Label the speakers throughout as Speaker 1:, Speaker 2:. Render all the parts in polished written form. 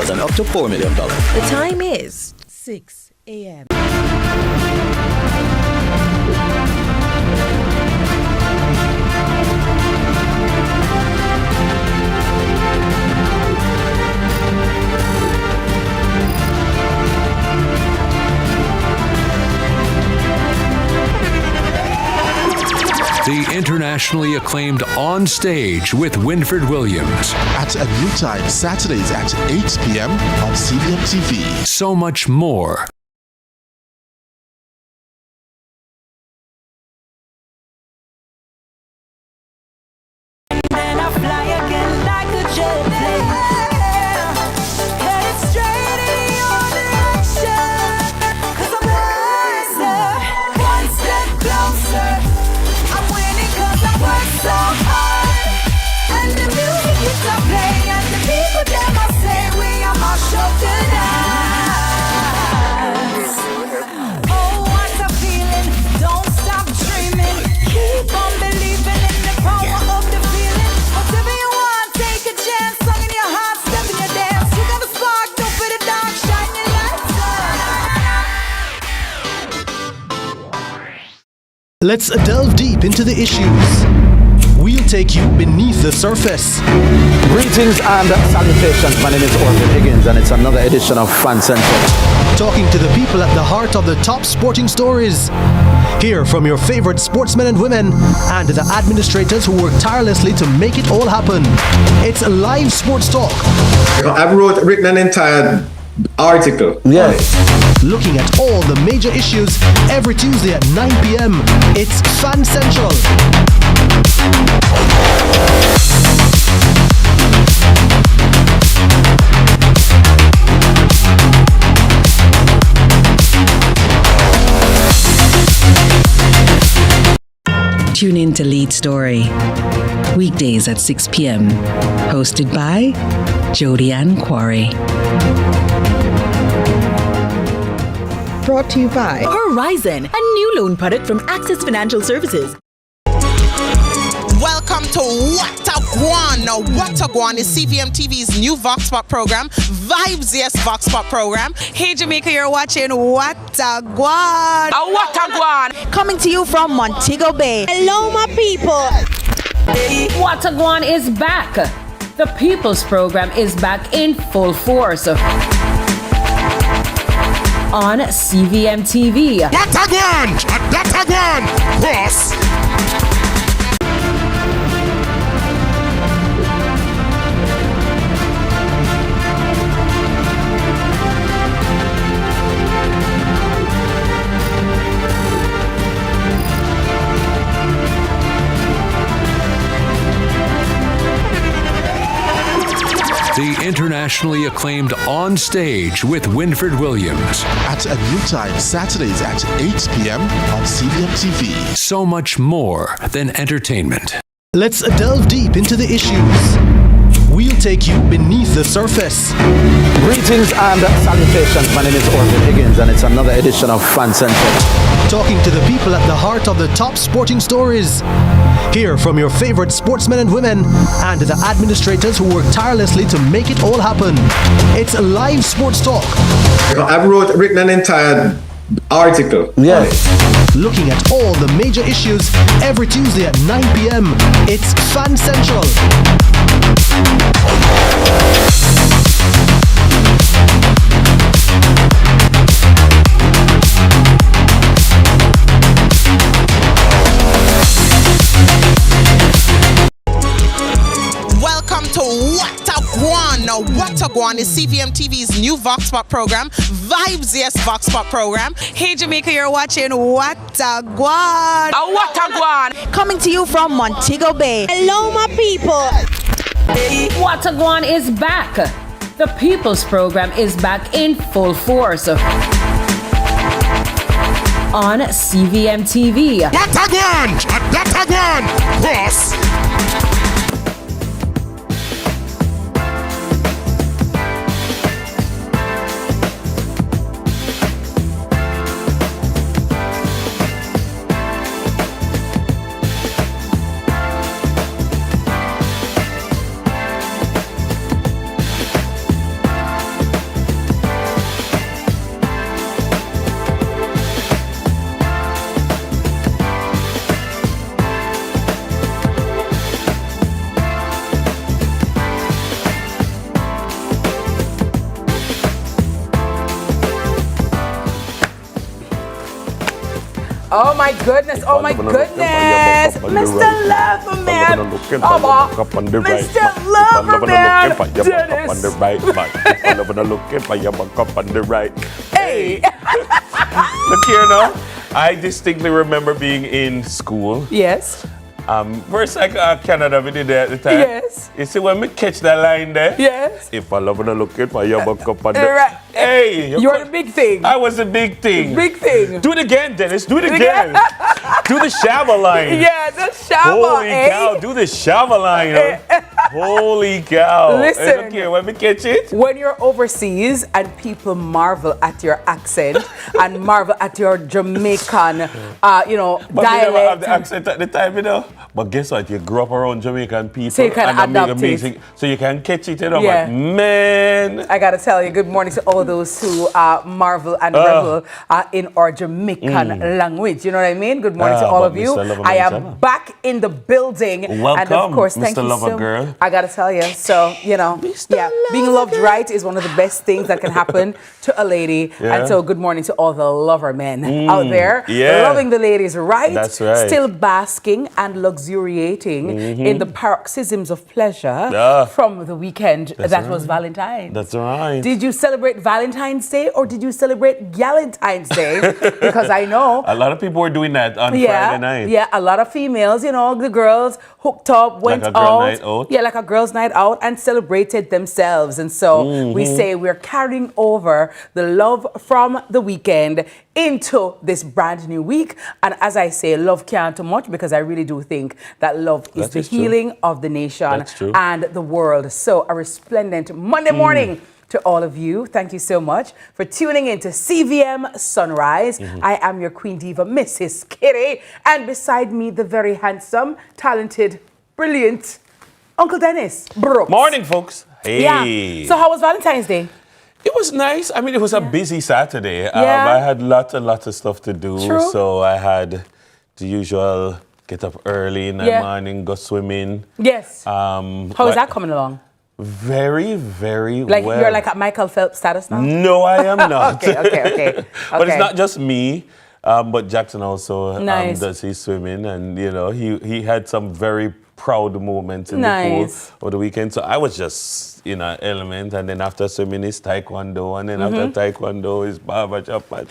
Speaker 1: and up to $4 million.
Speaker 2: The time is 6 a.m.
Speaker 3: The internationally acclaimed On Stage with Winfred Williams.
Speaker 4: At a new time, Saturdays at 8 p.m. on CVM TV.
Speaker 3: So much more.
Speaker 5: Let's delve deep into the issues. We'll take you beneath the surface.
Speaker 6: Greetings and salutations. My name is Orville Higgins and it's another edition of Fan Central.
Speaker 5: Talking to the people at the heart of the top sporting stories. Hear from your favorite sportsmen and women and the administrators who work tirelessly to make it all happen. It's a live sports talk.
Speaker 7: I've written an entire article.
Speaker 6: Yeah.
Speaker 5: Looking at all the major issues every Tuesday at 9 p.m. It's Fan Central.
Speaker 8: Tune in to Lead Story. Weekdays at 6 p.m. Hosted by Jody Ann Quarry.
Speaker 2: Brought to you by Horizon, a new loan product from Access Financial Services.
Speaker 9: Welcome to What a Guan. Now, What a Guan is CVMTV's new Vox Pop program, Vibes Yes Vox Pop program. Hey Jamaica, you're watching What a Guan.
Speaker 10: What a Guan.
Speaker 9: Coming to you from Montego Bay.
Speaker 11: Hello, my people.
Speaker 10: What a Guan is back. The People's Program is back in full force. On CVMTV.
Speaker 4: What a Guan! Cross!
Speaker 3: The internationally acclaimed On Stage with Winfred Williams.
Speaker 4: At a new time, Saturdays at 8 p.m. on CVM TV.
Speaker 3: So much more than entertainment.
Speaker 5: Let's delve deep into the issues. We'll take you beneath the surface.
Speaker 6: Greetings and salutations. My name is Orville Higgins and it's another edition of Fan Central.
Speaker 5: Talking to the people at the heart of the top sporting stories. Hear from your favorite sportsmen and women and the administrators who work tirelessly to make it all happen. It's a live sports talk.
Speaker 7: I've written an entire article.
Speaker 6: Yeah.
Speaker 5: Looking at all the major issues every Tuesday at 9 p.m. It's Fan Central.
Speaker 9: Welcome to What a Guan. Now, What a Guan is CVMTV's new Vox Pop program, Vibes Yes Vox Pop program. Hey Jamaica, you're watching What a Guan.
Speaker 10: What a Guan.
Speaker 9: Coming to you from Montego Bay.
Speaker 11: Hello, my people.
Speaker 10: What a Guan is back. The People's Program is back in full force. On CVMTV.
Speaker 4: What a Guan! Cross!
Speaker 9: Oh my goodness, oh my goodness. Mr. Loverman. Mr. Loverman. Dennis. Hey.
Speaker 1: Look here now. I distinctly remember being in school.
Speaker 9: Yes.
Speaker 1: First Canada we did that at the time.
Speaker 9: Yes.
Speaker 1: You see when we catch that line there?
Speaker 9: Yes.
Speaker 1: If I love to look at my buck up on the
Speaker 9: right.
Speaker 1: Hey,
Speaker 9: you're the big thing.
Speaker 1: I was the big thing.
Speaker 9: Big thing.
Speaker 1: Do it again, Dennis. Do it again. Do the Shabba line.
Speaker 9: Yeah, the Shabba.
Speaker 1: Holy cow, do the Shabba line. Holy cow.
Speaker 9: Listen.
Speaker 1: Hey, look here, when we catch it.
Speaker 9: When you're overseas and people marvel at your accent and marvel at your Jamaican,
Speaker 1: But
Speaker 9: dialect.
Speaker 1: we never have the accent at the time, you know. But guess what? You grew up around Jamaican people.
Speaker 9: So you can adapt it.
Speaker 1: So you can catch it, you know.
Speaker 9: Yeah.
Speaker 1: But man.
Speaker 9: I got to tell you, good morning to all those who marvel and revel in our Jamaican language. You know what I mean? Good morning to all of you. I am back in the building.
Speaker 1: Welcome,
Speaker 9: and of course, thank
Speaker 1: Mr.
Speaker 9: you
Speaker 1: Lover
Speaker 9: so
Speaker 1: Girl.
Speaker 9: I got to tell you, so, being loved right is one of the best things that can happen to a lady.
Speaker 1: Yeah.
Speaker 9: And so good morning to all the lover men out there.
Speaker 1: Yeah.
Speaker 9: Loving the ladies right.
Speaker 1: That's right.
Speaker 9: Still basking and luxuriating in the paroxysms of pleasure from the weekend that was Valentine's.
Speaker 1: That's right.
Speaker 9: Did you celebrate Valentine's Day or did you celebrate Galentine's Day? Because I know
Speaker 1: a lot of people were doing that on Friday night.
Speaker 9: Yeah, a lot of females, the girls hooked up, went
Speaker 1: Like a girl
Speaker 9: out.
Speaker 1: night out.
Speaker 9: Yeah, like a girls' night out and celebrated themselves. And so we say we're carrying over the love from the weekend into this brand new week. And as I say, love can't too much because I really do think that love is the healing of the nation and the world. So a resplendent Monday morning to all of you. Thank you so much for tuning in to CVM Sunrise. I am your Queen Diva, Mrs. Kitty. And beside me, the very handsome, talented, brilliant Uncle Dennis Brooks.
Speaker 1: Morning, folks. Hey.
Speaker 9: Yeah. So how was Valentine's Day?
Speaker 1: It was nice. I mean, it was a busy Saturday.
Speaker 9: Yeah.
Speaker 1: I had lots of stuff to do.
Speaker 9: True.
Speaker 1: So I had the usual get up early in the morning, go swimming.
Speaker 9: Yes. How is that coming along?
Speaker 1: Very, very
Speaker 9: well.
Speaker 1: Like
Speaker 9: you're like at Michael Phelps status now?
Speaker 1: No, I am not.
Speaker 9: Okay.
Speaker 1: But it's not just me. But Jackson also
Speaker 9: Nice.
Speaker 1: does his swimming. And, he had some very proud moments in the pool over the weekend. So I was just in an element. And then after swimming is taekwondo. And then after taekwondo is barber shop. I'm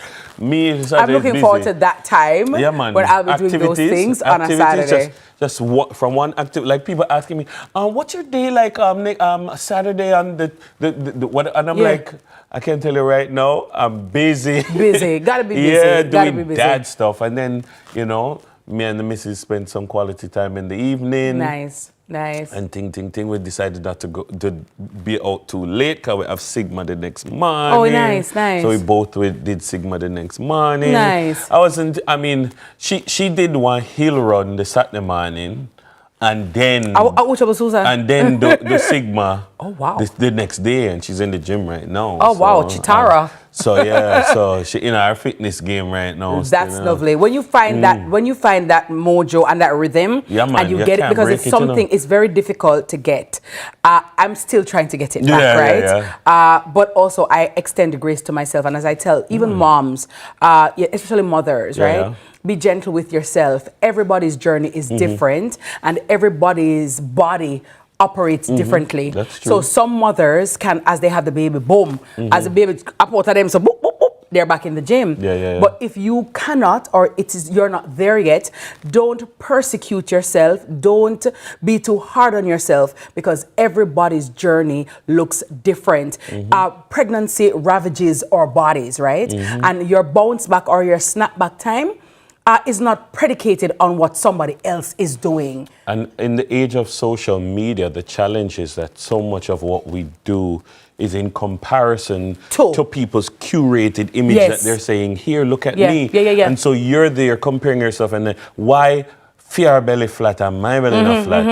Speaker 9: looking forward to that time when I'll be doing those things on a Saturday.
Speaker 1: Just from one activity, like people asking me, what's your day like Saturday on the what? And I'm like, I can't tell you right now. I'm busy.
Speaker 9: Busy, gotta be busy.
Speaker 1: Yeah,
Speaker 9: gotta
Speaker 1: doing
Speaker 9: be busy.
Speaker 1: dad stuff, and then me and the missus spent some quality time in the evening.
Speaker 9: Nice.
Speaker 1: And ting. We decided not to be out too late because we have Sigma the next morning.
Speaker 9: Oh, nice.
Speaker 1: So we both did Sigma the next morning.
Speaker 9: Nice.
Speaker 1: She did one hill run the Saturday morning. And then the Sigma the next day, and she's in the gym right now.
Speaker 9: Oh, wow, Chitara.
Speaker 1: So she in our fitness game right now.
Speaker 9: That's lovely. When you find that mojo and that rhythm, and you get it, because it's something, it's very difficult to get. I'm still trying to get it back, right? But also I extend the grace to myself, and as I tell even moms, especially mothers, right? Be gentle with yourself. Everybody's journey is different, and everybody's body operates differently.
Speaker 1: That's true.
Speaker 9: So some mothers can, as they have the baby, boom, as the baby up out of them, so boop, boop, boop, they're back in the gym. But if you cannot, or you're not there yet, don't persecute yourself. Don't be too hard on yourself, because everybody's journey looks different. Pregnancy ravages our bodies, right? And your bounce back or your snap back time is not predicated on what somebody else is doing.
Speaker 1: And in the age of social media, the challenge is that so much of what we do is in comparison to people's curated image that they're saying, here, look at me. And so you're there comparing yourself, and then why your belly flat and my belly not flat?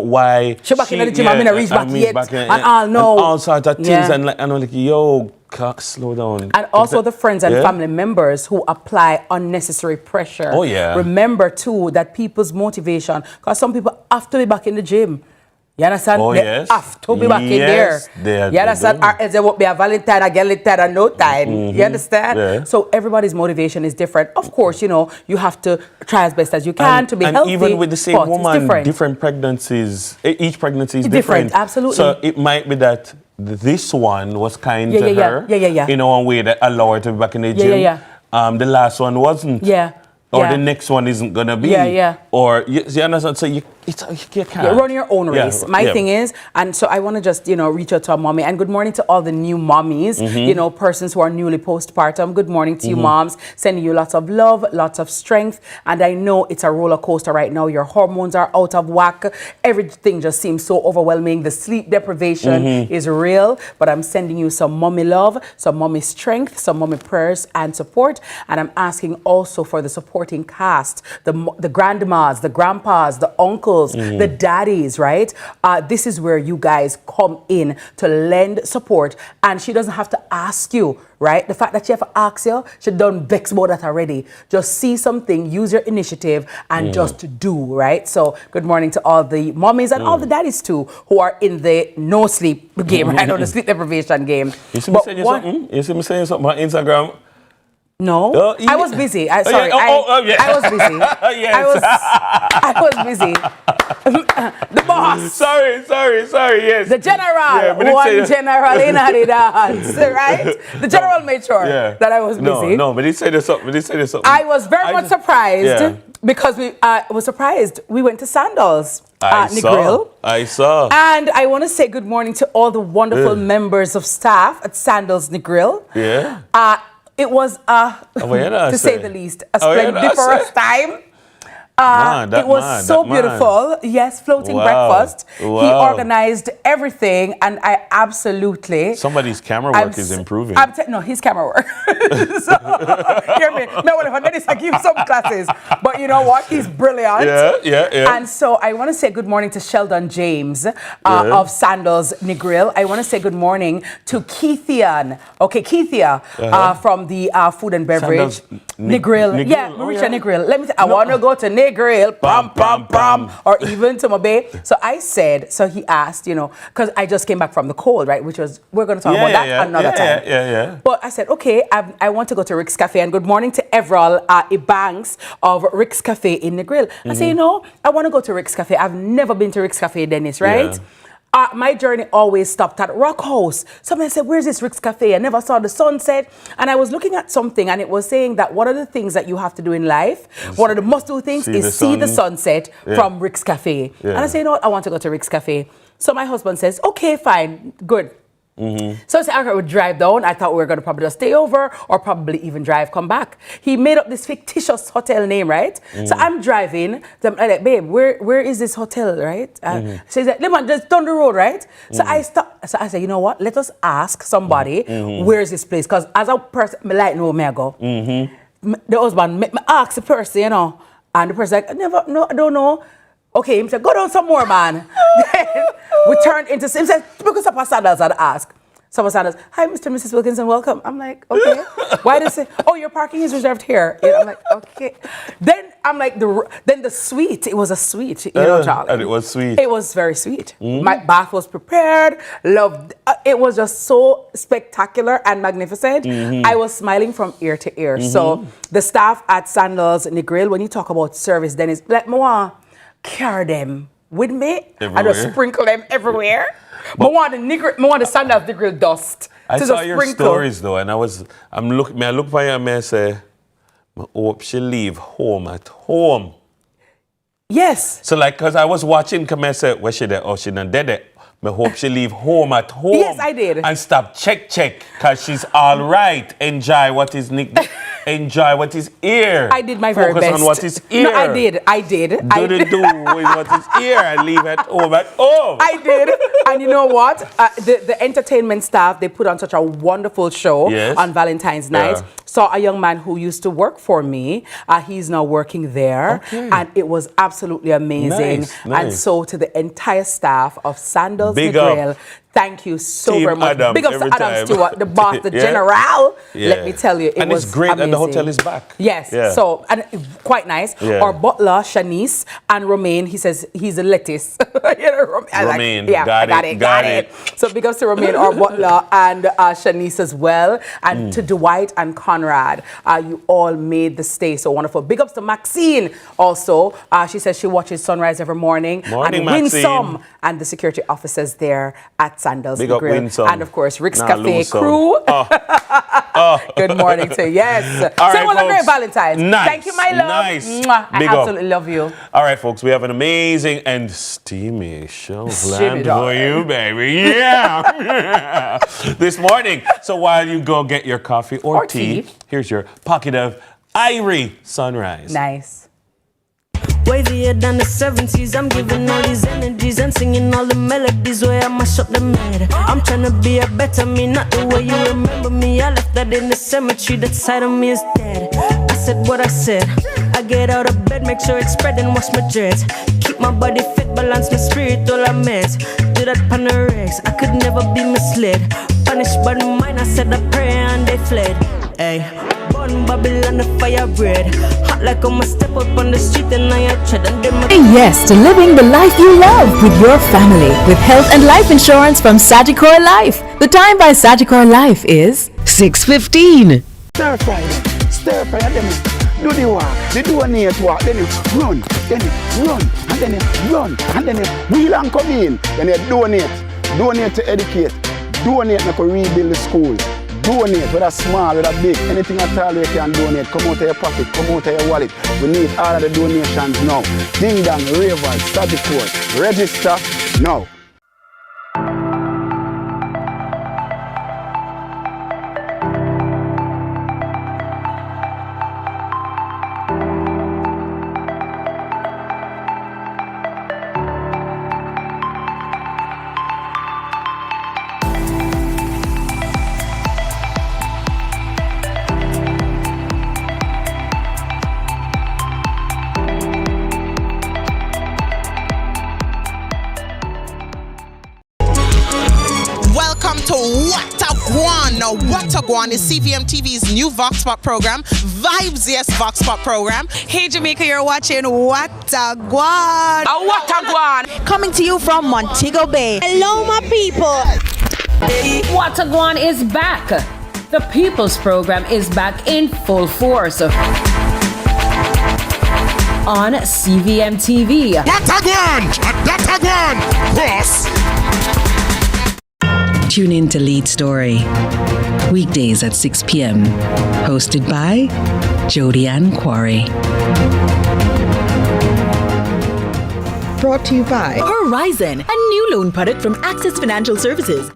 Speaker 1: Why
Speaker 9: she back in the gym, I'm in a reach back yet, and all
Speaker 1: sorts of things, and I'm like, yo, slow down.
Speaker 9: And also the friends and family members who apply unnecessary pressure.
Speaker 1: Oh, yeah.
Speaker 9: Remember, too, that people's motivation, because some people have to be back in the gym. You understand?
Speaker 1: Oh,
Speaker 9: they
Speaker 1: yes.
Speaker 9: have to be back in there. You understand? Or else there won't be a Valentine, a Galentine, and no time. You understand?
Speaker 1: Yeah.
Speaker 9: So everybody's motivation is different. Of course, you know, you have to try as best as you can to be healthy.
Speaker 1: And even with the same
Speaker 9: but
Speaker 1: woman,
Speaker 9: it's
Speaker 1: different pregnancies, each pregnancy is different.
Speaker 9: Absolutely.
Speaker 1: So it might be that this one was kind to her in a way that allowed her to be back in the gym. The last one wasn't. Or the next one isn't going to be. Or, you understand? So you can't.
Speaker 9: Run your own race. My thing is, and so I want to just, you know, reach out to a mommy. And good morning to all the new mommies, you know, persons who are newly postpartum. Good morning to you, moms. Sending you lots of love, lots of strength. And I know it's a roller coaster right now. Your hormones are out of whack. Everything just seems so overwhelming. The sleep deprivation is real. But I'm sending you some mommy love, some mommy strength, some mommy prayers and support. And I'm asking also for the supporting cast, the grandmas, the grandpas, the uncles, the daddies, right? This is where you guys come in to lend support, and she doesn't have to ask you, right? The fact that she have to ask you, she done vex about that already. Just see something, use your initiative, and just do, right? So good morning to all the mommies and all the daddies too, who are in the no sleep game, right? Or the sleep deprivation game.
Speaker 1: You see me saying something? You see me saying something on Instagram?
Speaker 9: No, I was busy. I was busy. I was busy. The boss.
Speaker 1: Sorry. Yes.
Speaker 9: The general. One general in the dance, right? The general made sure that I was busy.
Speaker 1: No, but he said something.
Speaker 9: I was very much surprised because we was surprised. We went to Sandals. Negril.
Speaker 1: I saw.
Speaker 9: And I want to say good morning to all the wonderful members of staff at Sandals Negril.
Speaker 1: Yeah.
Speaker 9: It was, to say the least, a splendiferous time. It was so beautiful. Yes, floating breakfast. He organized everything, and I absolutely.
Speaker 1: Somebody's camera work is improving.
Speaker 9: No, his camera work. So, hear me. No, whatever. I give some classes, but you know what? He's brilliant.
Speaker 1: Yeah.
Speaker 9: And so I want to say good morning to Sheldon James of Sandals Negril. I want to say good morning to Keithian. Okay, Keithia from the food and beverage. Negril. Yeah, Marisha Negril. Let me. I want to go to Negril, or even to Mabe. So I said. So he asked, you know, because I just came back from the cold, right? Which was we're going to talk about that another time.
Speaker 1: Yeah.
Speaker 9: But I said, okay, I want to go to Rick's Cafe, and good morning to Everall Ibanks of Rick's Cafe in Negril. I say, you know, I want to go to Rick's Cafe. I've never been to Rick's Cafe, Dennis, right? My journey always stopped at Rock House. Somebody said, where's this Rick's Cafe? I never saw the sunset. And I was looking at something, and it was saying that one of the things that you have to do in life, one of the must-do things is see the sunset from Rick's Cafe. And I say, you know what? I want to go to Rick's Cafe. So my husband says, okay, fine, good. So I said, okay, we'll drive down. I thought we were going to probably just stay over or probably even drive, come back. He made up this fictitious hotel name, right? So I'm driving. So I'm like, babe, where is this hotel, right? So he's like, Lemon, just down the road, right? So I stopped. So I said, you know what? Let us ask somebody, where is this place? Because as a person, I like know where I go. The husband, me ask the person, you know, and the person like, I don't know. Okay, he said, go down some more, man. Then we turned into, he said, because of Sandals, I'd ask. Someone Sandals, hi, Mr. and Mrs. Wilkinson, welcome. I'm like, okay. Why did they say, oh, your parking is reserved here? You know, I'm like, okay. Then I'm like, then the suite, it was a suite, you know, Charlie.
Speaker 1: And it was sweet.
Speaker 9: It was very sweet. My bath was prepared, loved, it was just so spectacular and magnificent. I was smiling from ear to ear. So the staff at Sandals Negril, when you talk about service, then it's like, carry them with me and just sprinkle them everywhere. But I want the Sandals Negril dust.
Speaker 1: I saw your stories though, and I look by her and I say, I hope she leave home at home.
Speaker 9: Yes.
Speaker 1: So like, cause I was watching, come and say, where she there? Oh, she done dead it. I hope she leave home at home.
Speaker 9: Yes, I did.
Speaker 1: And stop check, cause she's all right. Enjoy what is enjoy what is here.
Speaker 9: I did my very best.
Speaker 1: Focus on what is here.
Speaker 9: No, I did.
Speaker 1: Do what is here and leave at home at home.
Speaker 9: I did. And you know what? The entertainment staff, they put on such a wonderful show on Valentine's night. Saw a young man who used to work for me. He's now working there. Okay. And it was absolutely amazing. Nice. And so to the entire staff of Sandals Negril, Thank you so
Speaker 1: Team
Speaker 9: very much.
Speaker 1: Adam,
Speaker 9: Big ups to
Speaker 1: every
Speaker 9: Adam
Speaker 1: time.
Speaker 9: Stewart, the boss, the
Speaker 1: Yeah.
Speaker 9: general.
Speaker 1: Yeah.
Speaker 9: Let me tell you, it
Speaker 1: and
Speaker 9: was
Speaker 1: it's great
Speaker 9: amazing.
Speaker 1: that the hotel is back.
Speaker 9: Yes,
Speaker 1: Yeah.
Speaker 9: so, and quite nice.
Speaker 1: Yeah.
Speaker 9: Our butler, Shanice, and Romaine, he says he's a lettuce.
Speaker 1: Romaine,
Speaker 9: yeah,
Speaker 1: got it.
Speaker 9: So big ups to Romaine, our butler, and Shanice as well, and to Dwight and Conrad. You all made the stay so wonderful. Big ups to Maxine also. She says she watches sunrise every morning.
Speaker 1: Morning,
Speaker 9: and
Speaker 1: Maxine.
Speaker 9: Winsome and the security officers there at Sandals
Speaker 1: Big up
Speaker 9: Grill.
Speaker 1: Winsome.
Speaker 9: And of course, Rick's
Speaker 1: Nah,
Speaker 9: Cafe
Speaker 1: lose some.
Speaker 9: crew.
Speaker 1: Oh.
Speaker 9: Good morning to you. Yes.
Speaker 1: All
Speaker 9: So
Speaker 1: right,
Speaker 9: it was a great
Speaker 1: folks.
Speaker 9: Valentine's.
Speaker 1: Nice.
Speaker 9: Thank you, my love.
Speaker 1: Nice.
Speaker 9: Mwah. I
Speaker 1: Big up.
Speaker 9: absolutely love you.
Speaker 1: All right, folks, we have an amazing and steamy show planned
Speaker 9: dog.
Speaker 1: for you, baby. Yeah. This morning. So while you go get your coffee or tea, here's your pocket of Irie Sunrise.
Speaker 9: Nice.
Speaker 12: Wavier than the 70s, I'm giving all these energies and singing all the melodies where I mash up the med. I'm trying to be a better me, not the way you remember me. I left that in the cemetery, that side of me is dead. I said what I said, I get out of bed, make sure it's spread and wash my dreads. Keep my body fit, balance my spirit, all I meant. Do that panorex, I could never be misled. Punished by the mind, I said a prayer and they fled. Ay, born Babylon, the fire bread. Hot like I'm a step up on the street and I tread and them.
Speaker 2: Say yes to living the life you love with your family with health and life insurance from Sagicor Life. The time by Sagicor Life is 6:15.
Speaker 13: Stir fry them. Do the walk, the donate walk, then you run, then you run, and then you run, and then you wheel and come in. Then you donate to educate, donate to rebuild the school. Donate, whether small, whether big, anything at all you can donate. Come out of your pocket, come out of your wallet. We need all of the donations now. Ding dong, ravers, Sagicor, register now.
Speaker 14: Welcome to What a Guan. Now, What a Guan is CVM TV's new Vox Pop program, Vibes Yes Vox Pop program. Hey Jamaica, you're watching What a Guan.
Speaker 11: What a Guan. Coming to you from Montego Bay. Hello, my people.
Speaker 10: What a Guan is back. The People's Program is back in full force on CVM TV.
Speaker 4: What a Guan! Cross!
Speaker 8: Tune in to Lead Story. Weekdays at 6 p.m. Hosted by Jody Ann Quarry.
Speaker 2: Brought to you by Horizon, a new loan product from Access Financial Services.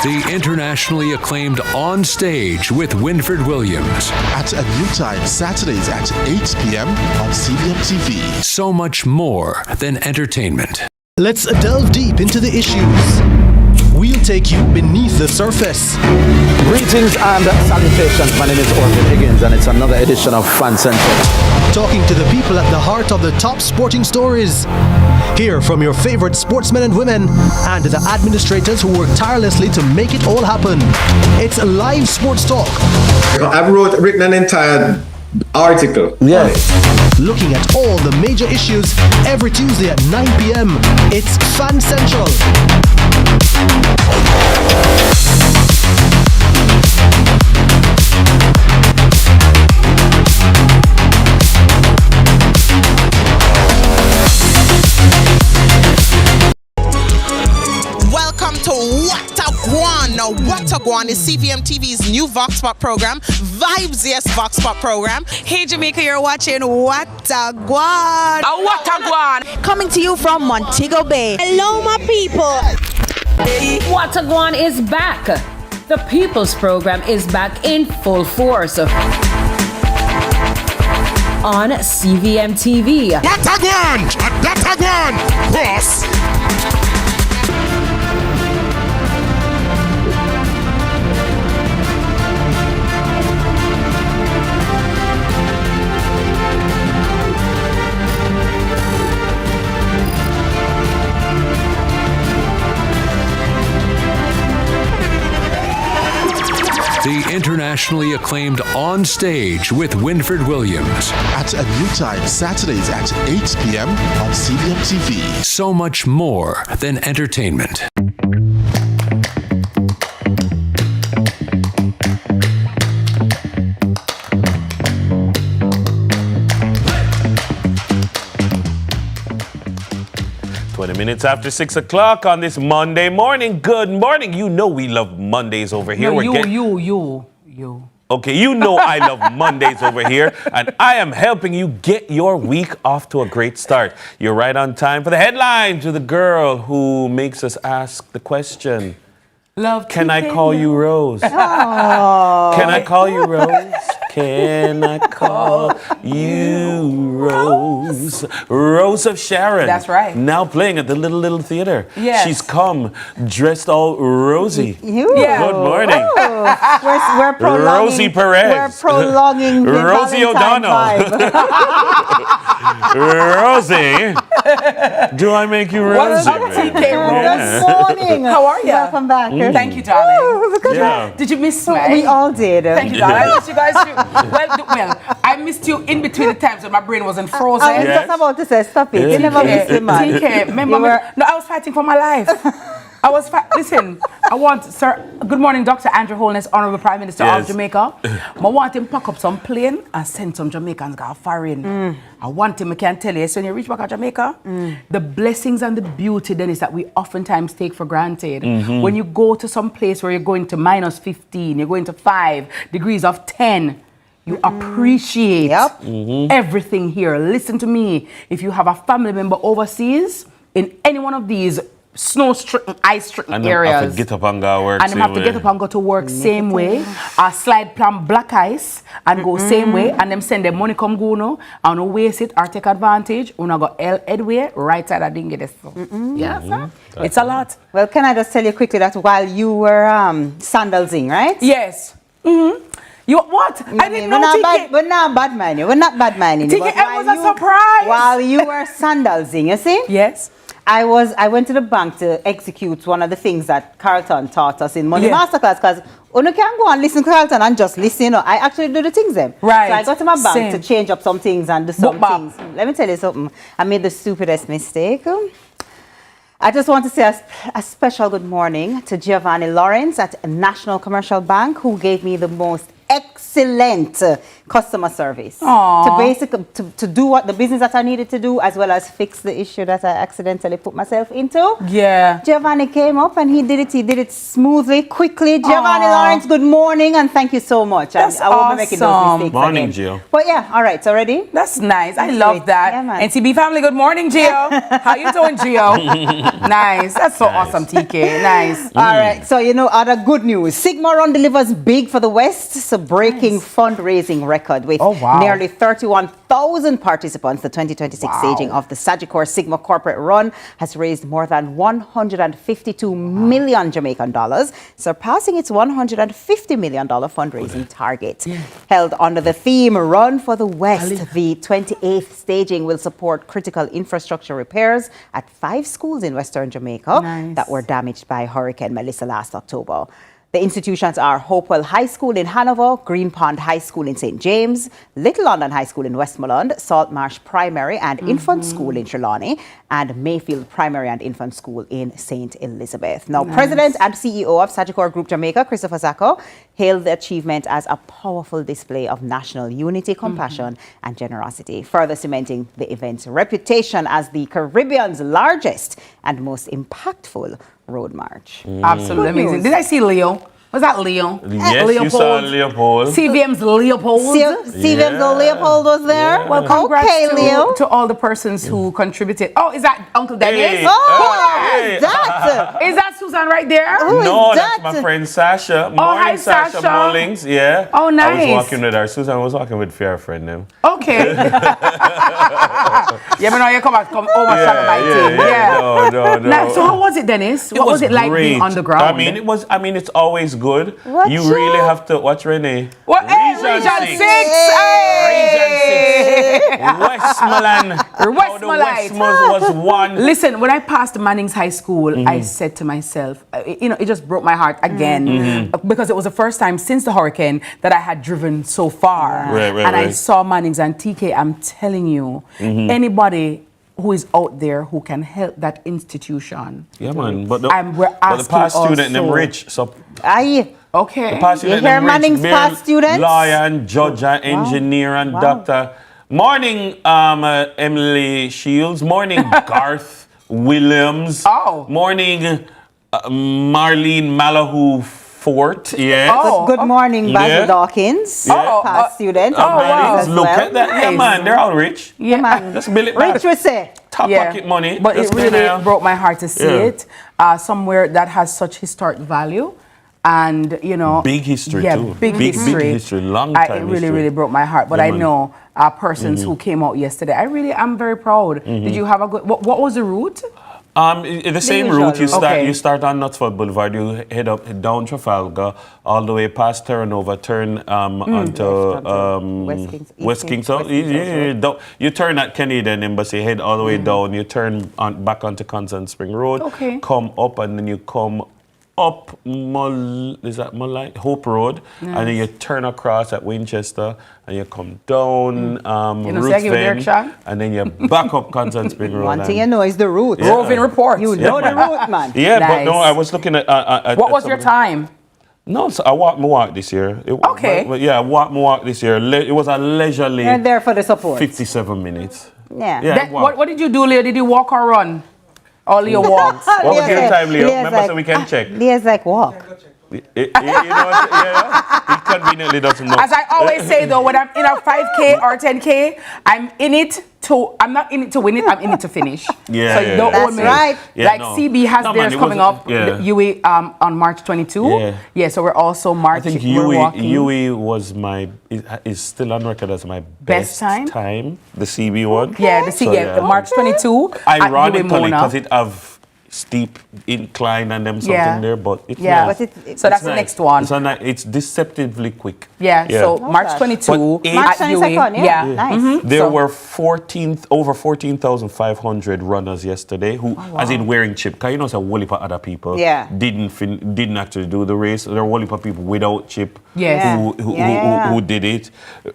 Speaker 3: The internationally acclaimed On Stage with Winfred Williams.
Speaker 4: At a new time, Saturdays at 8 p.m. on CVM TV.
Speaker 3: So much more than entertainment.
Speaker 5: Let's delve deep into the issues. We'll take you beneath the surface.
Speaker 6: Greetings and salutations. My name is Orville Higgins, and it's another edition of Fan Central.
Speaker 5: Talking to the people at the heart of the top sporting stories. Hear from your favorite sportsmen and women and the administrators who work tirelessly to make it all happen. It's live sports talk.
Speaker 7: I've written an entire article.
Speaker 6: Yes.
Speaker 5: Looking at all the major issues every Tuesday at 9 p.m. It's Fan Central.
Speaker 14: Welcome to What a Guan. Now, What a Guan is CVM TV's new Vox Pop program, Vibes Yes Vox Pop program. Hey Jamaica, you're watching What a Guan.
Speaker 11: What a Guan. Coming to you from Montego Bay. Hello, my people.
Speaker 10: What a Guan is back. The People's Program is back in full force on on CVMTV.
Speaker 4: What a one! Cross!
Speaker 3: The internationally acclaimed On Stage with Winfred Williams.
Speaker 4: At a new time, Saturdays at 8 p.m. on CVM TV.
Speaker 3: So much more than entertainment.
Speaker 1: Minutes after 6 o'clock on this Monday morning. Good morning. You know we love Mondays over here.
Speaker 9: No, you.
Speaker 1: Okay, you know I love Mondays over here, and I am helping you get your week off to a great start. You're right on time for the headlines with the girl who makes us ask the question.
Speaker 9: Love.
Speaker 1: Can I call you Rose?
Speaker 11: Oh.
Speaker 1: Can I call you Rose? Can I call you Rose? Rose of Sharon.
Speaker 9: That's right.
Speaker 1: Now playing at the Little Theater.
Speaker 9: Yes.
Speaker 1: She's come dressed all rosy.
Speaker 11: Yeah.
Speaker 1: Good morning.
Speaker 11: Oh. We're prolonging.
Speaker 1: Rosie Perez.
Speaker 11: We're prolonging the
Speaker 1: Rosie
Speaker 11: Valentine
Speaker 1: O'Donnell. Rosie. Do I make you Rosie?
Speaker 11: Good morning.
Speaker 9: How are you?
Speaker 11: Welcome back.
Speaker 9: Thank you, darling.
Speaker 1: Yeah.
Speaker 9: Did you miss me?
Speaker 11: We all did.
Speaker 9: Thank you, darling. I missed you guys too. Well, I missed you in between the times when my brain wasn't frozen.
Speaker 11: I was just about to say, stop it. You never missed me, man.
Speaker 9: TK, remember? No, I was fighting for my life. Listen, I want, sir, good morning, Dr. Andrew Holness, Honorable Prime Minister of Jamaica. I want him to pack up some plane and send some Jamaicans go foreign. I want him, I can tell you, so when you reach back at Jamaica, the blessings and the beauty then is that we oftentimes take for granted. When you go to some place where you're going to minus 15, you're going to 5 degrees of 10, you appreciate everything here. Listen to me. If you have a family member overseas, in any one of these snow-stricken, ice-stricken areas.
Speaker 1: And have to get up and go work.
Speaker 9: And them have to get up and go to work same way. Slide plan black ice and go same way. And them send them money come go no. And no waste it or take advantage. Una go headway right side of didn't get this. Yeah, sir. It's a lot.
Speaker 11: Well, can I just tell you quickly that while you were sandalsing, right?
Speaker 9: Yes. You what? I didn't know.
Speaker 11: We're not bad minding. We're not bad minding.
Speaker 9: It was a surprise.
Speaker 11: While you were sandalsing, you see?
Speaker 9: Yes.
Speaker 11: I went to the bank to execute one of the things that Carlton taught us in Monday Masterclass, because you can't go and listen to Carlton and just listen. I actually do the things then.
Speaker 9: Right.
Speaker 11: So I got to my bank to change up some things and do some things. Let me tell you something. I made the stupidest mistake. I just want to say a special good morning to Giovanni Lawrence at National Commercial Bank, who gave me the most excellent customer service to do what the business that I needed to do, as well as fix the issue that I accidentally put myself into.
Speaker 9: Yeah.
Speaker 11: Giovanni came up and he did it smoothly, quickly. Giovanni Lawrence, good morning and thank you so much.
Speaker 9: That's
Speaker 11: I won't be making those mistakes
Speaker 1: morning,
Speaker 11: again.
Speaker 1: Gio.
Speaker 11: But yeah, all right, so ready?
Speaker 9: That's nice. I love that.
Speaker 11: Yeah, man.
Speaker 9: NTB family, good morning, Gio. How you doing, Gio? Nice. That's so awesome, TK. Nice.
Speaker 11: All right, so other good news. Sigma Run delivers big for the West. So breaking fundraising record with nearly 31,000 participants. The 2026 staging of the Sagicor Sigma Corporate Run has raised more than 152 million Jamaican dollars, surpassing its $150 million fundraising target. Held under the theme Run for the West, the 28th staging will support critical infrastructure repairs at 5 schools in Western Jamaica that were damaged by Hurricane Melissa last October. The institutions are Hopewell High School in Hanover, Green Pond High School in St. James, Little London High School in Westmoreland, Saltmarsh Primary and Infant School in Trelawney, and Mayfield Primary and Infant School in St. Elizabeth. Now, President and CEO of Sagicor Group Jamaica, Christopher Zacco, hailed the achievement as a powerful display of national unity, compassion, and generosity, further cementing the event's reputation as the Caribbean's largest and most impactful road march.
Speaker 9: Absolutely amazing. Did I see Leo? Was that Leo?
Speaker 1: Yes,
Speaker 9: Leopold.
Speaker 1: you saw Leopold.
Speaker 9: CVM's Leopold.
Speaker 11: CVM's Leopold was there.
Speaker 9: Well, congrats to all the persons who contributed. Oh, is that Uncle Dennis?
Speaker 1: Hey.
Speaker 11: Who is that? that?
Speaker 9: Is that Susan right there?
Speaker 1: No, that's my friend Sasha. Morning,
Speaker 9: hi,
Speaker 1: Sasha Mullings. Yeah.
Speaker 9: Oh, nice.
Speaker 1: I was walking with her. Susan was walking with fair friend them.
Speaker 9: Okay. Yeah, but now you come overshadow my team. Yeah.
Speaker 1: No.
Speaker 9: Now, so how was it, Dennis? What was it like being on the ground?
Speaker 1: I mean, it's always good. You really have to watch Renee.
Speaker 9: What? Region 6.
Speaker 1: Westmoreland.
Speaker 9: Westmoreland
Speaker 1: was one.
Speaker 9: Listen, when I passed Manning's High School, I said to myself, it just broke my heart again because it was the first time since the hurricane that I had driven so far.
Speaker 1: Right.
Speaker 9: I saw Manning's and TK. I'm telling you, anybody who is out there who can help that institution.
Speaker 1: Yeah, man. But the
Speaker 9: asking
Speaker 1: past student
Speaker 9: also.
Speaker 1: them rich. So
Speaker 9: okay.
Speaker 1: The past student
Speaker 11: you hear
Speaker 1: them
Speaker 11: Manning's
Speaker 1: rich.
Speaker 11: past students?
Speaker 1: Lawyer and judge and engineer and doctor. Morning, Emily Shields. Morning, Garth Williams. Morning, Marlene Malahoo Fort. Yeah.
Speaker 11: Good morning, Basil Dawkins. Past student.
Speaker 1: Look at that. Yeah, man. They're all rich.
Speaker 11: Yeah, man.
Speaker 1: Just bill it back.
Speaker 11: Rich, we say.
Speaker 1: Top pocket money.
Speaker 9: But it really broke my heart to see it somewhere that has such historic value. And, you know...
Speaker 1: Big history, too.
Speaker 9: Big history.
Speaker 1: Big history. Long time
Speaker 9: It really broke my heart. But I know persons who came out yesterday. I'm very proud. Did you have a good... What was the route?
Speaker 1: The same route. You start on Knutsford Boulevard. You head down Trafalgar, all the way past Terranova, turn onto West Kingston. You turn at Canadian Embassy, head all the way down. You turn back onto Constant Spring Road. Come up, and then you come up Hope Road, and then you turn across at Winchester, and you come down Ruthven, and then you back up Constant Spring Road.
Speaker 11: One thing you know is the route.
Speaker 9: Roving report.
Speaker 11: You know the route, man.
Speaker 1: Yeah, but no, I was looking at...
Speaker 9: what was your time?
Speaker 1: No, so I walked my walk this year. I walked my walk this year. It was a leisurely...
Speaker 11: You're there for the support.
Speaker 1: 57 minutes.
Speaker 11: Yeah.
Speaker 9: What did you do, Leo? Did you walk or run? All your walks.
Speaker 1: What was your time, Leo? Remember, so we can check.
Speaker 11: Leo's like, walk.
Speaker 1: You know what? He conveniently doesn't know.
Speaker 9: As I always say, though, when I'm in a 5K or 10K, I'm not in it to win it, I'm in it to finish. Don't owe me.
Speaker 11: Right.
Speaker 9: CB has theirs coming up, UE on March 22. So we're also marching.
Speaker 1: I think UE was is still on record as my best time. The CB one.
Speaker 9: Yeah, the CB, March 22.
Speaker 1: Ironically, because it have steep incline and them something there, but it's nice.
Speaker 9: So that's the next one.
Speaker 1: It's deceptively quick.
Speaker 9: So March 22
Speaker 11: March 22nd, nice.
Speaker 1: There were over 14,500 runners yesterday who, as in wearing chip, because you know, a whole heap of other people didn't actually do the race. There were a whole heap of people without chip who did it.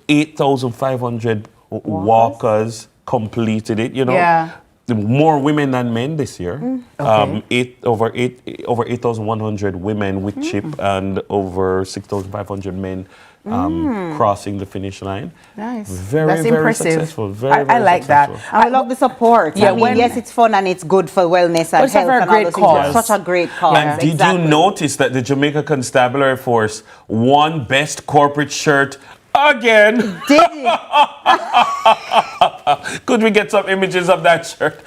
Speaker 1: 8,500 walkers completed it, you know. More women than men this year. Over 8,100 women with chip and over 6,500 men crossing the finish line.
Speaker 9: Nice.
Speaker 1: Very
Speaker 9: impressive.
Speaker 1: Successful. Very
Speaker 9: like
Speaker 1: successful.
Speaker 9: that.
Speaker 11: I love the support. Yes, it's fun and it's good for wellness and health and all those things. It's such a great cause.
Speaker 1: And did you notice that the Jamaica Constabulary Force won Best Corporate Shirt again?
Speaker 11: Did it?
Speaker 1: Could we get some images of that shirt?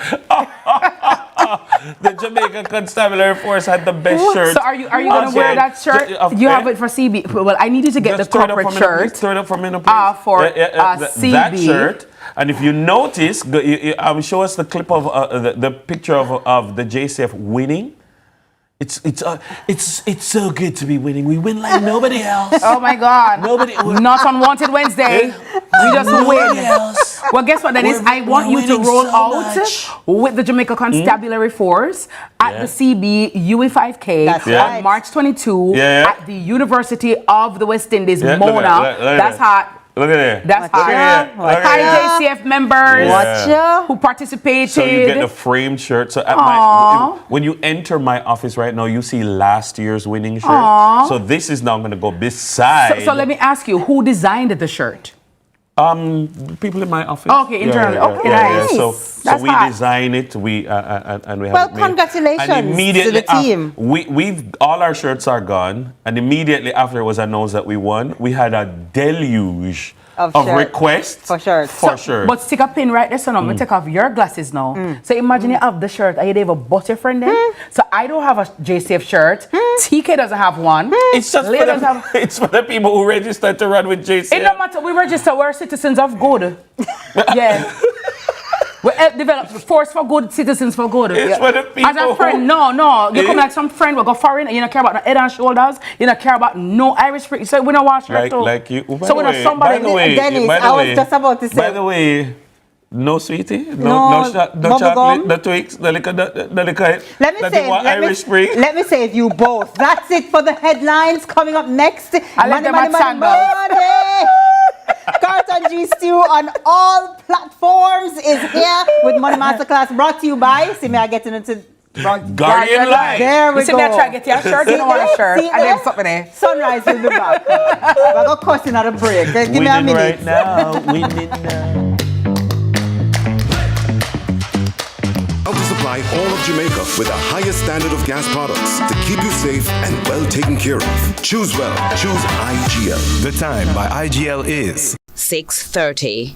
Speaker 1: The Jamaica Constabulary Force had the best shirt.
Speaker 9: So are you going to wear that shirt? You have it for CB. Well, I need you to get the corporate shirt.
Speaker 1: Throw it up for me,
Speaker 9: for CB.
Speaker 1: That shirt. And if you notice, show us the clip of the picture of the JCF winning. It's so good to be winning. We win like nobody else.
Speaker 9: Oh my God! Not on Wanted Wednesday. We just win.
Speaker 1: Else.
Speaker 9: Well, guess what, Dennis? I want you to roll out with the Jamaica Constabulary Force at the CB UE5K on March 22 at the University of the West Indies, Mona. That's hot.
Speaker 1: Look at it.
Speaker 9: That's hot. Hi, JCF members who participated.
Speaker 1: So you get the framed shirt. So when you enter my office right now, you see last year's winning shirt. So this is now going to go beside.
Speaker 9: So let me ask you, who designed the shirt?
Speaker 1: People in my office.
Speaker 9: Okay, internally. Nice.
Speaker 1: So we design it. We and we have.
Speaker 11: Well, congratulations to the team.
Speaker 1: We've all our shirts are gone, and immediately after it was announced that we won, we had a deluge of request
Speaker 11: for shirts.
Speaker 1: For sure.
Speaker 9: But stick a pin right there, so now. Take off your glasses now. So imagine you have the shirt and you have a butt your friend there. So I don't have a JCF shirt. TK doesn't have one.
Speaker 1: It's just it's for the people who registered to run with JCF.
Speaker 9: It don't matter. We register. We're citizens of good. Yeah. We help develop force for good, citizens for good.
Speaker 1: It's for the people.
Speaker 9: As a friend, no. You come like some friend, we go foreign, and you don't care about the head and shoulders. You don't care about no Irish free. So we don't wash shirt too.
Speaker 1: Like you.
Speaker 9: So we know somebody.
Speaker 11: Dennis, I was just about to say.
Speaker 1: By the way, no sweetie, no chocolate, the Twix, the liquor. Let
Speaker 11: me save you both. That's it for the headlines. Coming up next, money. Carton G Stew on all platforms is here with Money Masterclass, brought to you by. See me, I getting into
Speaker 1: Guardian Life.
Speaker 11: There we go.
Speaker 9: See me, I try to get your shirt. You don't want a shirt. I did something there.
Speaker 11: Sunrise will be back. We're going to cuss in at a break. Give me a minute.
Speaker 1: Right now. Winning now.
Speaker 15: To supply all of Jamaica with the highest standard of gas products to keep you safe and well taken care of. Choose well. Choose IGL.
Speaker 16: The time by IGL is
Speaker 17: 6:30.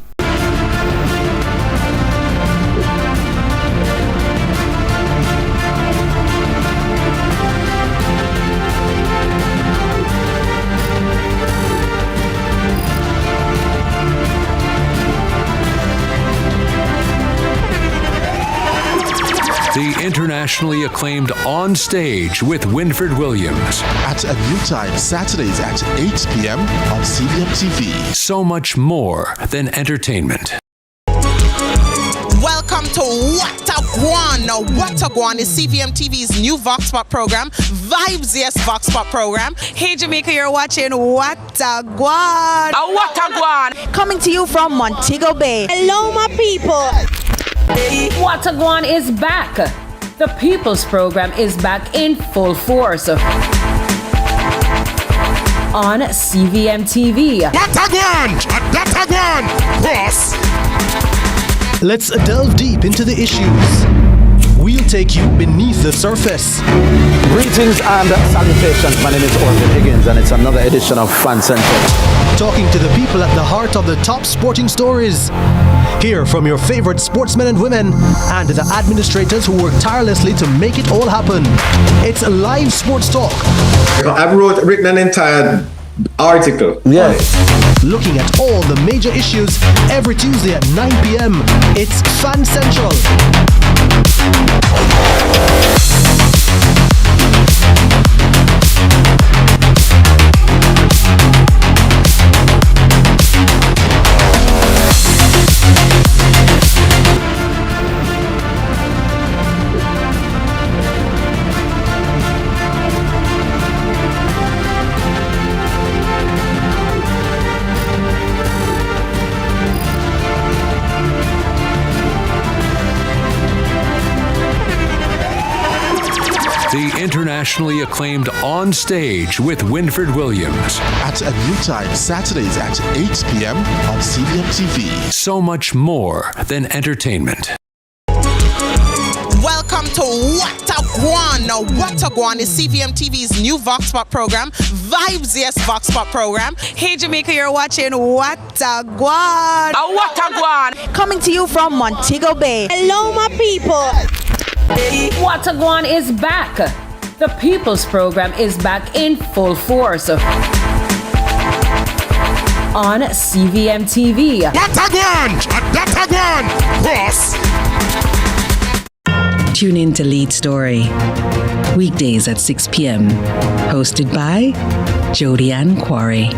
Speaker 3: The internationally acclaimed On Stage with Winfred Williams.
Speaker 4: At a new time, Saturdays at 8 p.m. on CVMTV.
Speaker 3: So much more than entertainment.
Speaker 14: Welcome to What a Guan. Now, What a Guan is CVMTV's new Vox Pop program, Vibes Yes Vox Pop program. Hey Jamaica, you're watching What a Guan. What a Guan.
Speaker 18: Coming to you from Montego Bay. Hello, my people.
Speaker 10: What a Guan is back. The People's Program is back in full force on CVMTV.
Speaker 4: What a Guan! Cross!
Speaker 5: Let's delve deep into the issues. We'll take you beneath the surface.
Speaker 6: Greetings and salutations. My name is Orville Higgins, and it's another edition of Fan Central.
Speaker 5: Talking to the people at the heart of the top sporting stories. Hear from your favorite sportsmen and women and the administrators who work tirelessly to make it all happen. It's live sports talk.
Speaker 7: I've written an entire article.
Speaker 5: Yeah. Looking at all the major issues every Tuesday at 9 p.m. It's Fan Central.
Speaker 3: The internationally acclaimed On Stage with Winfred Williams.
Speaker 4: At a new time, Saturdays at 8 p.m. on CVMTV.
Speaker 3: So much more than entertainment.
Speaker 14: Welcome to What a Guan. Now, What a Guan is CVMTV's new Vox Pop program, Vibes Yes Vox Pop program. Hey Jamaica, you're watching What a Guan. What a Guan.
Speaker 18: Coming to you from Montego Bay. Hello, my people.
Speaker 10: What a Guan is back. The People's Program is back in full force on CVMTV.
Speaker 4: What a Guan! Cross!
Speaker 8: Tune in to Lead Story. Weekdays at 6 p.m. Hosted by Jody Ann Quarry.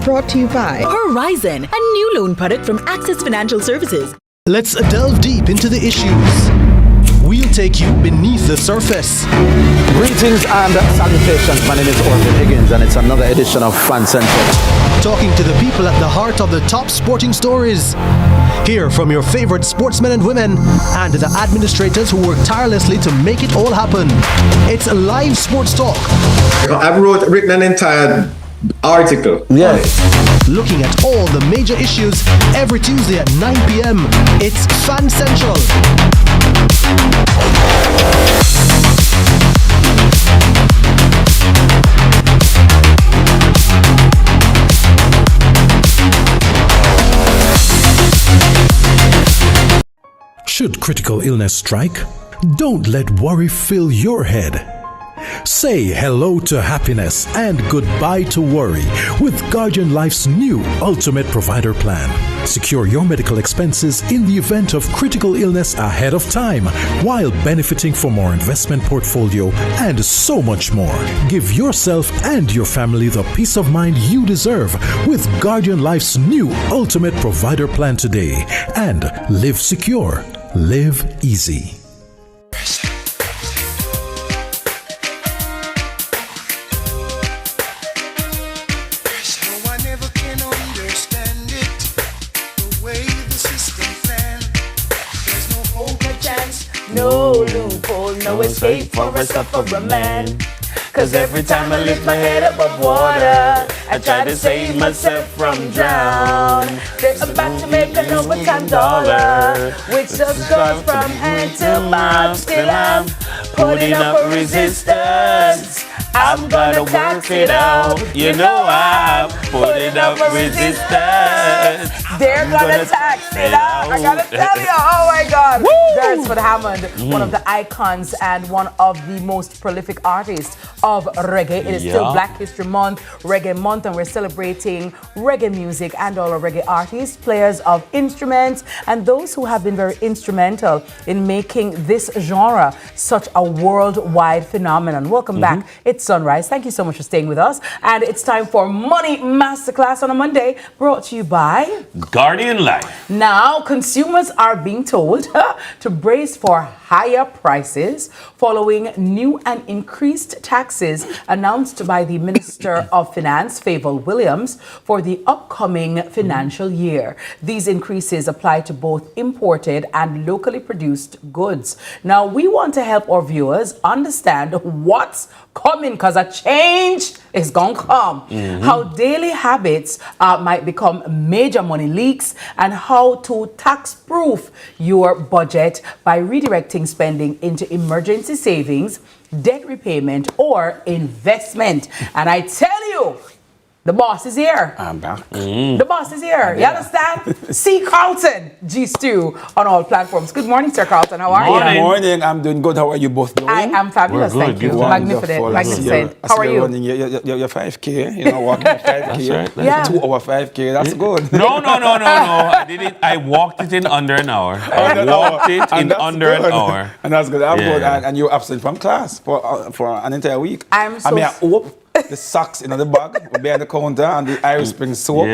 Speaker 2: Brought to you by Horizon, a new loan product from Access Financial Services.
Speaker 5: Let's delve deep into the issues. We'll take you beneath the surface.
Speaker 6: Greetings and salutations. My name is Orville Higgins, and it's another edition of Fan Central.
Speaker 5: Talking to the people at the heart of the top sporting stories. Hear from your favorite sportsmen and women and the administrators who work tirelessly to make it all happen. It's live sports talk.
Speaker 7: I've written an entire article.
Speaker 5: Yeah. Looking at all the major issues every Tuesday at 9 p.m. It's Fan Central.
Speaker 17: critical illness strike? Don't let worry fill your head. Say hello to happiness and goodbye to worry with Guardian Life's new Ultimate Provider Plan. Secure your medical expenses in the event of critical illness ahead of time while benefiting from our investment portfolio and so much more. Give yourself and your family the peace of mind you deserve with Guardian Life's new Ultimate Provider Plan today. And live secure. Live easy.
Speaker 9: No loophole, no escape for a sufferer man. Cause every time I lift my head above water, I try to save myself from drown. They're about to make an overtime dollar, which just goes from hand to mouth. Still I'm putting up a resistance. I'm gonna tax it out. You know I'm putting up a resistance. They're gonna tax it out. I gotta tell you, oh my God. That's for Hammond, one of the icons and one of the most prolific artists of reggae. It is still Black History Month, Reggae Month, and we're celebrating reggae music and all our reggae artists, players of instruments, and those who have been very instrumental in making this genre such a worldwide phenomenon. Welcome back. It's Sunrise. Thank you so much for staying with us. And it's time for Money Masterclass on a Monday, brought to you by
Speaker 1: Guardian Life.
Speaker 9: Now, consumers are being told to brace for higher prices following new and increased taxes announced by the Minister of Finance, Favour Williams, for the upcoming financial year. These increases apply to both imported and locally produced goods. Now, we want to help our viewers understand what's coming, because a change is going to come. How daily habits might become major money leaks, and how to tax-proof your budget by redirecting spending into emergency savings, debt repayment, or investment. And I tell you, the boss is here.
Speaker 6: I'm back.
Speaker 9: The boss is here. You understand? C. Carlton, G-Stew, on all platforms. Good morning, Sir Carlton. How are you?
Speaker 6: Good morning. I'm doing good. How are you both doing?
Speaker 9: I am fabulous. Thank you. Magnificent. How are you?
Speaker 6: You're 5K. You know, walking 5K.
Speaker 1: That's
Speaker 6: 2 hour 5K. That's good.
Speaker 1: No. I didn't. I walked it in under an hour. I walked it in under an hour.
Speaker 6: And that's good. I'm good. And you're absent from class for an entire week. I hope the socks in the bag will be at the counter, and the Irish Spring soap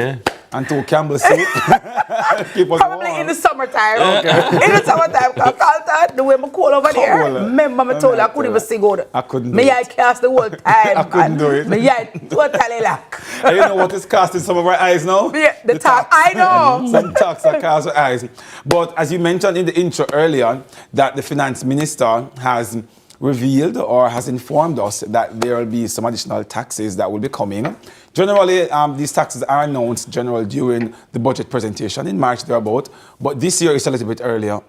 Speaker 6: and 2 Campbell soup.
Speaker 9: Probably in the summertime. In the summertime, because Carlton, the way I'm cold over there, remember I told you I couldn't even sing out.
Speaker 6: I couldn't do it.
Speaker 9: I cast the whole time.
Speaker 6: I couldn't do it.
Speaker 9: I totally lack.
Speaker 6: You know what is casting some of our eyes now?
Speaker 9: Yeah, the tax. I know.
Speaker 6: Some tax are cast our eyes. But as you mentioned in the intro earlier, that the finance minister has revealed or has informed us that there will be some additional taxes that will be coming. Generally, these taxes are announced generally during the budget presentation in March thereabout, but this year it's a little bit earlier.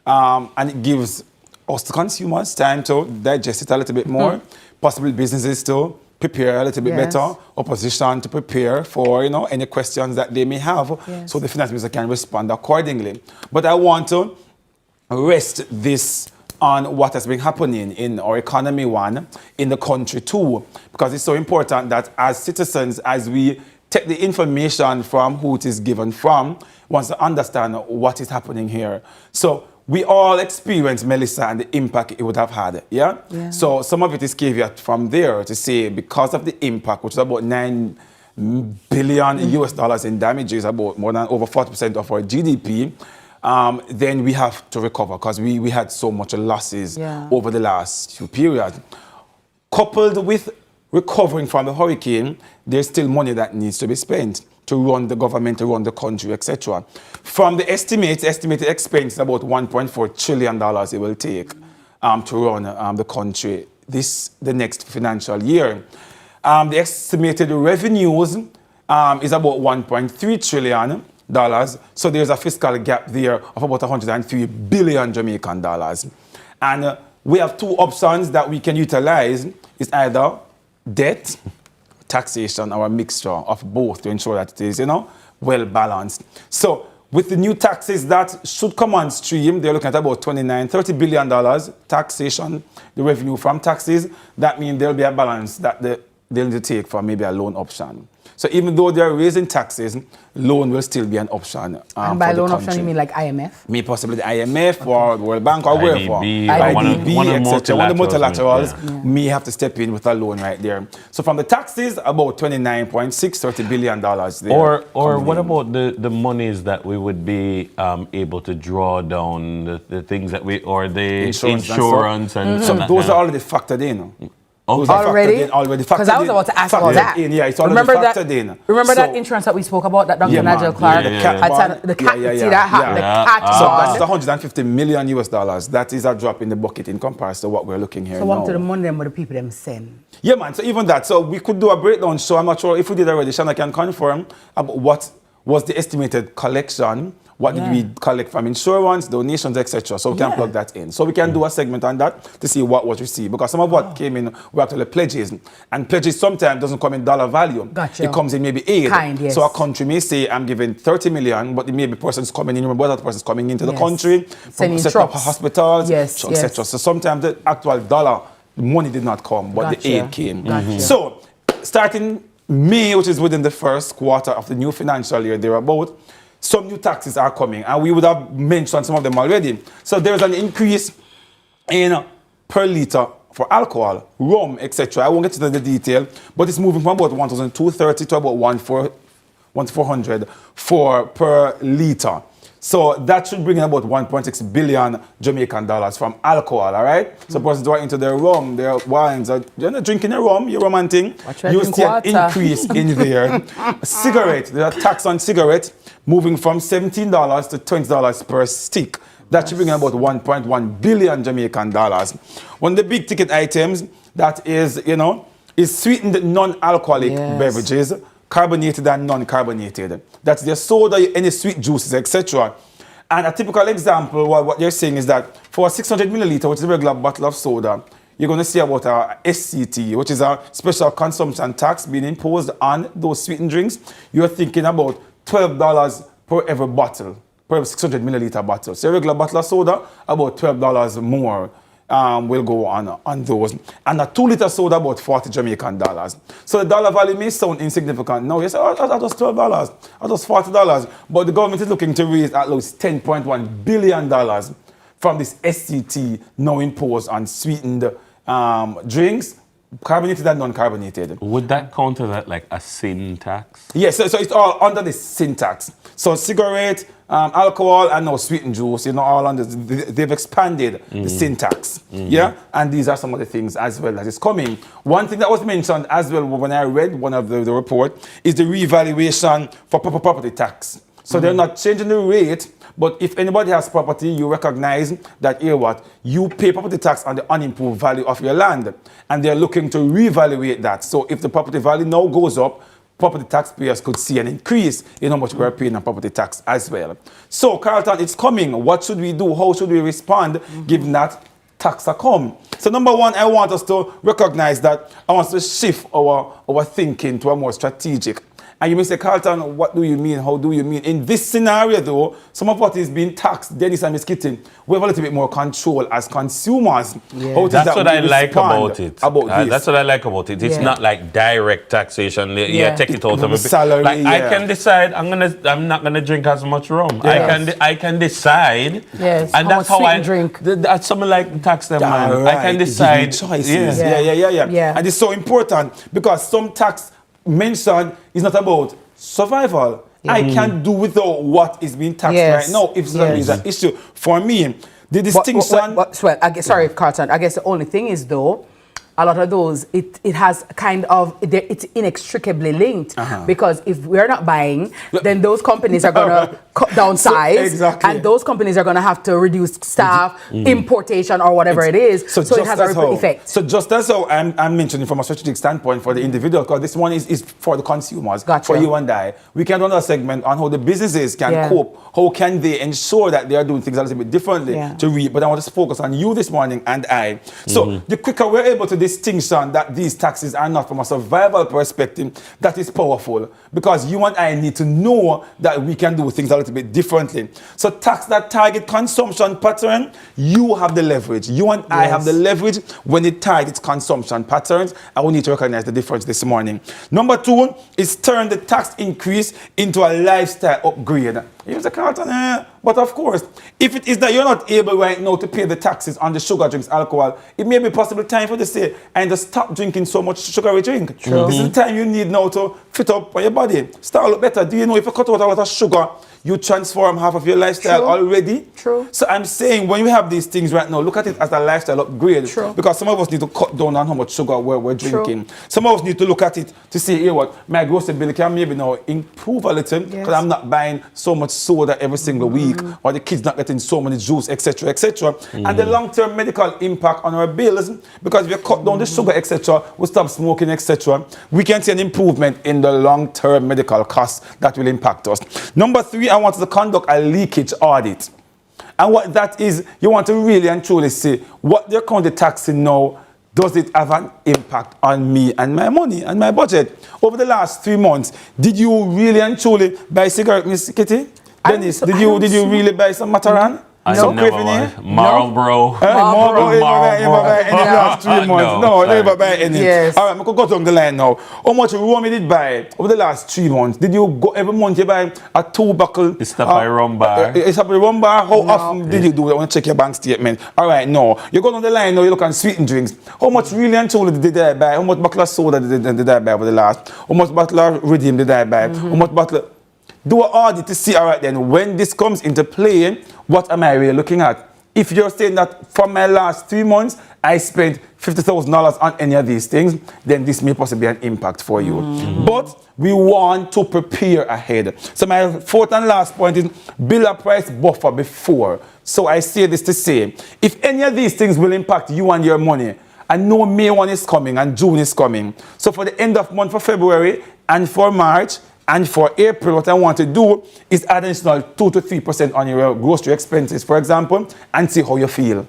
Speaker 6: And it gives us, the consumers, time to digest it a little bit more, possibly businesses to prepare a little bit better, opposition to prepare for any questions that they may have, so the finance minister can respond accordingly. But I want to rest this on what has been happening in our economy, one, in the country, two, because it's so important that as citizens, as we take the information from who it is given from, wants to understand what is happening here. So we all experience, Melissa, and the impact it would have had, So some of it is caveat from there to say, because of the impact, which is about $9 billion US dollars in damages, about more than over 40% of our GDP, then we have to recover, because we had so much losses over the last few periods. Coupled with recovering from the hurricane, there's still money that needs to be spent to run the government, to run the country, etc. From the estimated expense, about $1.4 trillion it will take to run the country the next financial year. The estimated revenues is about $1.3 trillion. So there's a fiscal gap there of about 103 billion Jamaican dollars. And we have 2 options that we can utilize. It's either debt, taxation, or a mixture of both to ensure that it is, well balanced. So with the new taxes that should come on stream, they're looking at about $30 billion taxation, the revenue from taxes. That means there'll be a balance that they'll need to take for maybe a loan option. So even though they're raising taxes, loan will still be an option.
Speaker 9: And by loan option, you mean like IMF?
Speaker 6: Maybe possibly the IMF or the World Bank or wherever.
Speaker 1: IDB,
Speaker 6: etc. One of the multilaterals may have to step in with a loan right there. So from the taxes, about $30 billion there.
Speaker 1: Or what about the monies that we would be able to draw down, the things that the insurance and
Speaker 6: so those are already factored in.
Speaker 9: Already? Because I was about to ask about that.
Speaker 6: Yeah, it's already factored in.
Speaker 9: Remember that insurance that we spoke about, that Dr. Nigel Clark? The cat, see that hat, the cat
Speaker 6: So
Speaker 9: bond.
Speaker 6: that's $150 million US. That is a drop in the bucket in comparison to what we're looking here
Speaker 9: So
Speaker 6: now.
Speaker 9: what to the money them with the people them send?
Speaker 6: Yeah, man. So even that. So we could do a breakdown. So I'm not sure if we did already. Shana can confirm about what was the estimated collection. What did we collect from insurance, donations, etc. So we can plug that in. So we can do a segment on that to see what was received. Because some of what came in were actually pledges. And pledges sometimes doesn't come in dollar value.
Speaker 9: Gotcha.
Speaker 6: It comes in maybe aid.
Speaker 9: Yes.
Speaker 6: So a country may say, I'm giving 30 million, but maybe person's coming in, remember that person's coming into the country,
Speaker 9: sending
Speaker 6: setting up hospitals, etc. So sometimes the actual dollar money did not come, but the aid came. So starting May, which is within the first quarter of the new financial year, thereabout, some new taxes are coming, and we would have mentioned some of them already. So there's an increase in per litre for alcohol, rum, etc. I won't get into the detail, but it's moving from about 1,230 to about 1,400 for per litre. So that should bring in about 1.6 billion Jamaican dollars from alcohol, all right? So persons who are into their rum, their wines, you're not drinking your rum, you're rum and thing, you'll see an increase in there. Cigarette, there's a tax on cigarette moving from $17 to $20 per stick. That should bring in about 1.1 billion Jamaican dollars. One of the big ticket items that is, is sweetened non-alcoholic beverages, carbonated and non-carbonated. That's their soda, any sweet juices, etc. And a typical example, what they're saying is that for a 600 milliliter, which is a regular bottle of soda, you're going to see about a SCT, which is a special consumption tax being imposed on those sweetened drinks. You're thinking about $12 per every bottle, per 600 milliliter bottle. So a regular bottle of soda, about $12 more. Will go on those. And a 2-liter soda, about 40 Jamaican dollars. So the dollar value may sound insignificant. Now you say, oh, that's just $12, that's just $40. But the government is looking to raise at least $10.1 billion from this SCT now imposed on sweetened drinks, carbonated and non-carbonated.
Speaker 1: Would that counter that like a sin tax?
Speaker 6: Yes, so it's all under the sin tax. So cigarette, alcohol, and now sweetened juice, all under, they've expanded the sin tax. Yeah, and these are some of the things as well that is coming. One thing that was mentioned as well when I read one of the report is the revaluation for property tax. So they're not changing the rate, but if anybody has property, you recognize that, you pay property tax on the unimproved value of your land, and they're looking to reevaluate that. So if the property value now goes up, property taxpayers could see an increase in how much we're paying on property tax as well. So, Carlton, it's coming. What should we do? How should we respond given that tax are come? So, number one, I want us to recognize that I want us to shift our thinking to a more strategic. And you may say, Carlton, what do you mean? How do you mean? In this scenario, though, some of what is being taxed, Dennis and Miss Kitty, we have a little bit more control as consumers.
Speaker 1: Yeah. That's what I like about it. That's what I like about it. It's not like direct taxation. Take it out of a
Speaker 6: salary.
Speaker 1: I can decide I'm not gonna drink as much rum. Yes. I can decide.
Speaker 9: Yes.
Speaker 1: And that's how I drink. That's something like tax them, man. Right. I can decide.
Speaker 6: Choices. Yeah. And it's so important because some tax mentioned is not about survival. I can't do without what is being taxed right now if there is an issue. For me, the distinction...
Speaker 9: sorry, Carlton. I guess the only thing is, though, a lot of those, it has kind of, it's inextricably linked. Because if we're not buying, then those companies are going to downsize. And those companies are going to have to reduce staff, importation, or whatever it is. So it has a ripple effect.
Speaker 6: So just as how I'm mentioning from a strategic standpoint for the individual, because this one is for the consumers, for you and I. We can run a segment on how the businesses can cope. How can they ensure that they are doing things a little bit differently to read. But I want to focus on you this morning and I. So the quicker we're able to distinction that these taxes are not from a survival perspective, that is powerful. Because you and I need to know that we can do things a little bit differently. So tax that target consumption pattern, you have the leverage. You and I have the leverage when it targets consumption patterns, and we need to recognize the difference this morning. Number 2 is turn the tax increase into a lifestyle upgrade. Use the Carlton, but of course, if it is that you're not able right now to pay the taxes on the sugar drinks, alcohol, it may be possible time for you to say, and to stop drinking so much sugary drink.
Speaker 9: True.
Speaker 6: This is the time you need now to fit up for your body. Start look better. Do you know if you cut out a lot of sugar, you transform half of your lifestyle already?
Speaker 9: True.
Speaker 6: So I'm saying when you have these things right now, look at it as a lifestyle upgrade.
Speaker 9: True.
Speaker 6: Because some of us need to cut down on how much sugar we're drinking. Some of us need to look at it to say, here what, my grocery bill can maybe now improve a little because I'm not buying so much soda every single week, or the kids not getting so many juice, etc., etc. And the long-term medical impact on our bills, because if you cut down the sugar, etc., we stop smoking, etc., we can see an improvement in the long-term medical costs that will impact us. Number 3, I want to conduct a leakage audit. And what that is, you want to really and truly see what they're currently taxing now, does it have an impact on me and my money and my budget? Over the last 3 months, did you really and truly buy cigarette, Miss Kitty? Dennis, did you really buy some Mataran?
Speaker 1: I
Speaker 6: Some
Speaker 1: never
Speaker 6: Criffany?
Speaker 1: Marlboro.
Speaker 6: Marlboro, never buy any last 3 months. No, never buy any.
Speaker 9: Yes.
Speaker 6: All right, I could go down the line now. How much rum you did buy over the last 3 months? Did you go every month you buy a 2-buckle?
Speaker 1: It's not by rum bar.
Speaker 6: It's a rum bar. How often did you do it? I want to check your bank statement. All right, no. You go down the line now, you look at sweetened drinks. How much really and truly did I buy? How much bottle of soda did I buy over the last? How much bottle of Redeem did I buy? How much bottle? Do an audit to see, all right then, when this comes into play, what am I really looking at? If you're saying that for my last 3 months, I spent $50,000 on any of these things, then this may possibly be an impact for you. But we want to prepare ahead. So my 4th and last point is build a price buffer before. So I say this to say, if any of these things will impact you and your money, I know May 1 is coming and June is coming. So for the end of month for February and for March, and for April, what I want to do is add an additional 2 to 3% on your grocery expenses, for example, and see how you feel.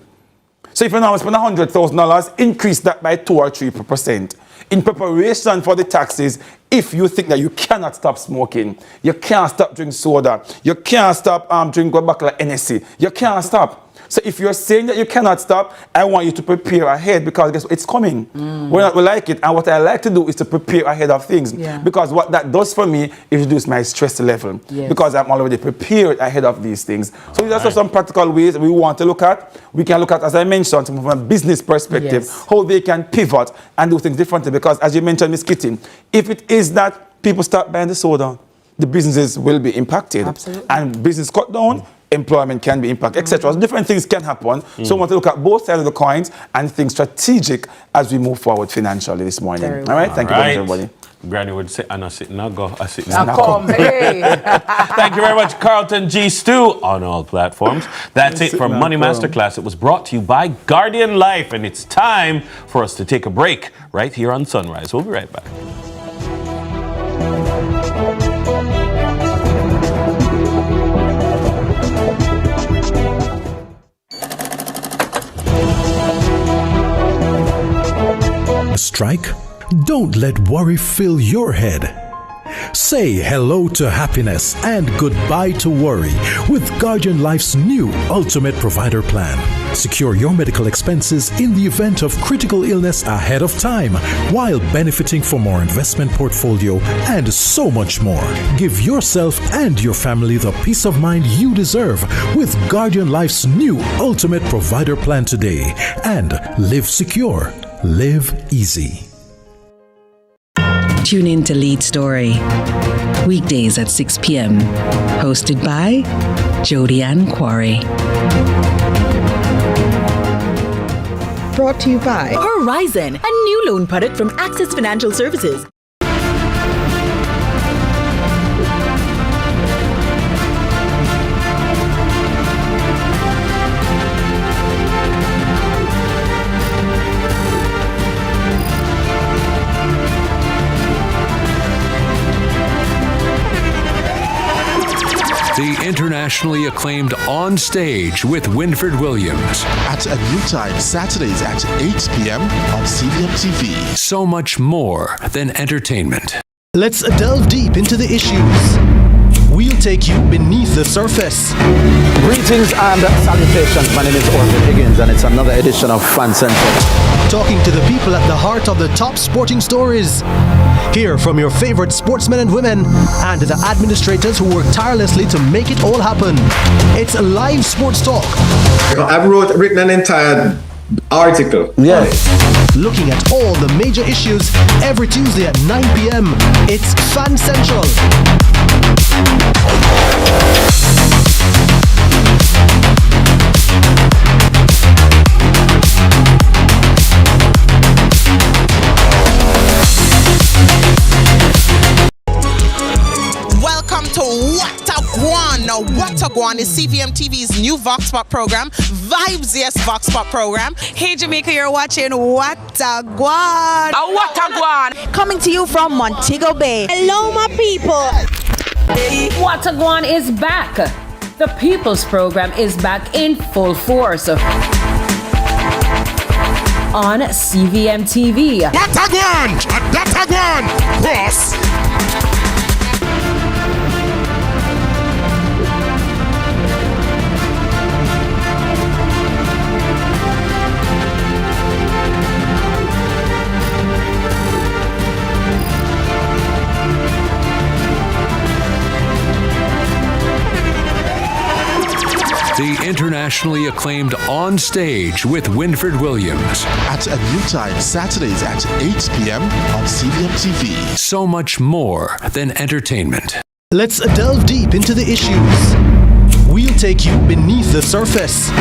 Speaker 6: So if you now spend $100,000, increase that by 2 or 3% in preparation for the taxes. If you think that you cannot stop smoking, you can't stop drinking soda, you can't stop drinking a bottle of NSC, you can't stop. So if you're saying that you cannot stop, I want you to prepare ahead, because guess what? It's coming. We like it. And what I like to do is to prepare ahead of things. Because what that does for me is reduce my stress level. Because I'm already prepared ahead of these things. So these are some practical ways we want to look at. We can look at, as I mentioned, from a business perspective, how they can pivot and do things differently. Because as you mentioned, Ms. Kitty, if it is that people start buying the soda, the businesses will be impacted.
Speaker 9: Absolutely.
Speaker 6: And business cut down, employment can be impacted, etc. So different things can happen. So we want to look at both sides of the coins and think strategic as we move forward financially this morning. All right? Thank you very much, everybody.
Speaker 1: Granny would say, and I sit now go, I sit
Speaker 9: Now
Speaker 1: now
Speaker 9: come, hey.
Speaker 1: Thank you very much, Carlton G. Stew, on all platforms. That's it for Money Masterclass. It was brought to you by Guardian Life, and it's time for us to take a break right here on Sunrise. We'll be right back.
Speaker 17: Strike? Don't let worry fill your head. Say hello to happiness and goodbye to worry with Guardian Life's new Ultimate Provider Plan. Secure your medical expenses in the event of critical illness ahead of time, while benefiting from more investment portfolio and so much more. Give yourself and your family the peace of mind you deserve with Guardian Life's new Ultimate Provider Plan today. And live secure. Live easy.
Speaker 8: Tune in to Lead Story, weekdays at 6 p.m. Hosted by Jody Ann Quarry.
Speaker 2: Brought to you by Horizon, a new loan product from Access Financial Services.
Speaker 3: The internationally acclaimed On Stage with Winfred Williams.
Speaker 4: At a new time, Saturdays at 8 p.m. on CVM TV.
Speaker 3: So much more than entertainment.
Speaker 5: Let's delve deep into the issues. We'll take you beneath the surface.
Speaker 19: Greetings and salutations. My name is Orville Higgins, and it's another edition of Fan Central.
Speaker 5: Talking to the people at the heart of the top sporting stories. Hear from your favorite sportsmen and women and the administrators who work tirelessly to make it all happen. It's live sports talk.
Speaker 7: I've written an entire article.
Speaker 5: Yes. Looking at all the major issues every Tuesday at 9 p.m. It's Fan Central.
Speaker 14: Welcome to What a Guan. Now, What a Guan is CVM TV's new Vox Pop program, Vibes Yes Vox Pop program. Hey Jamaica, you're watching What a Guan.
Speaker 18: What a Guan. Coming to you from Montego Bay. Hello, my people.
Speaker 10: What a Guan is back. The People's Program is back in full force on CVM TV.
Speaker 20: What a Guan. That a Guan. Cross.
Speaker 3: The internationally acclaimed On Stage with Winfred Williams.
Speaker 4: At a new time, Saturdays at 8 p.m. on CVM TV.
Speaker 3: So much more than entertainment.
Speaker 5: Let's delve deep into the issues. We'll take you beneath the surface.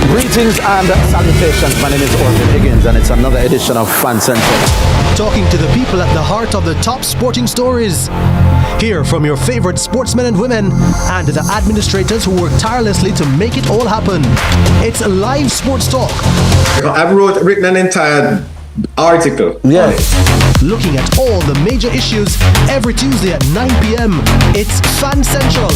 Speaker 19: Greetings and salutations. My name is Orville Higgins, and it's another edition of Fan Central.
Speaker 5: Talking to the people at the heart of the top sporting stories. Hear from your favorite sportsmen and women and the administrators who work tirelessly to make it all happen. It's live sports talk.
Speaker 7: I've written an entire article.
Speaker 5: Yes. Looking at all the major issues every Tuesday at 9 p.m. It's Fan Central.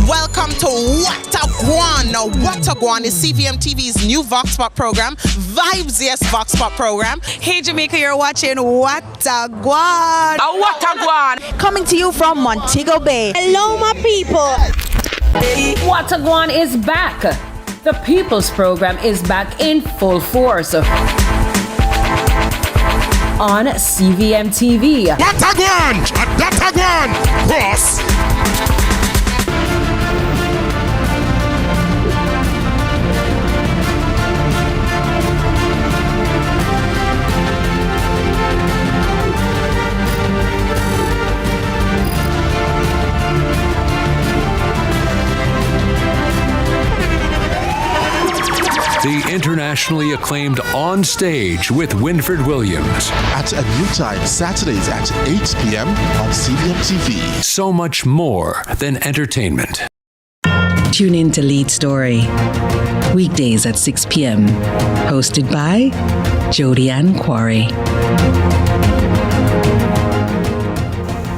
Speaker 14: Welcome to What a Guan. Now, What a Guan is CVM TV's new Vox Pop program, Vibes Yes Vox Pop program. Hey Jamaica, you're watching What a Guan.
Speaker 18: What a Guan. Coming to you from Montego Bay. Hello, my people.
Speaker 10: What a Guan is back. The People's Program is back in full force on CVM TV.
Speaker 20: What a Guan. That a Guan. Cross.
Speaker 3: The internationally acclaimed On Stage with Winfred Williams.
Speaker 4: At a new time, Saturdays at 8 p.m. on CVM TV.
Speaker 3: So much more than entertainment.
Speaker 8: Tune in to Lead Story. Weekdays at 6 p.m. Hosted by Jody Ann Quarry.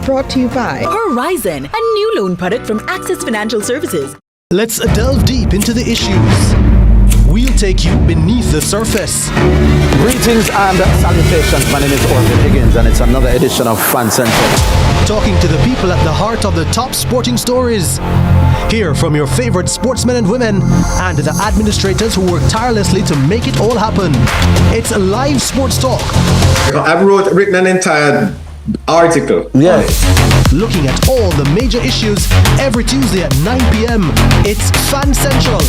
Speaker 2: Brought to you by Horizon, a new loan product from Access Financial Services.
Speaker 5: Let's delve deep into the issues. We'll take you beneath the surface.
Speaker 19: Greetings and salutations. My name is Orville Higgins, and it's another edition of Fan Central.
Speaker 5: Talking to the people at the heart of the top sporting stories. Hear from your favorite sportsmen and women and the administrators who work tirelessly to make it all happen. It's live sports talk.
Speaker 7: I've written an entire article.
Speaker 5: Yes. Looking at all the major issues every Tuesday at 9 p.m. It's Fan Central.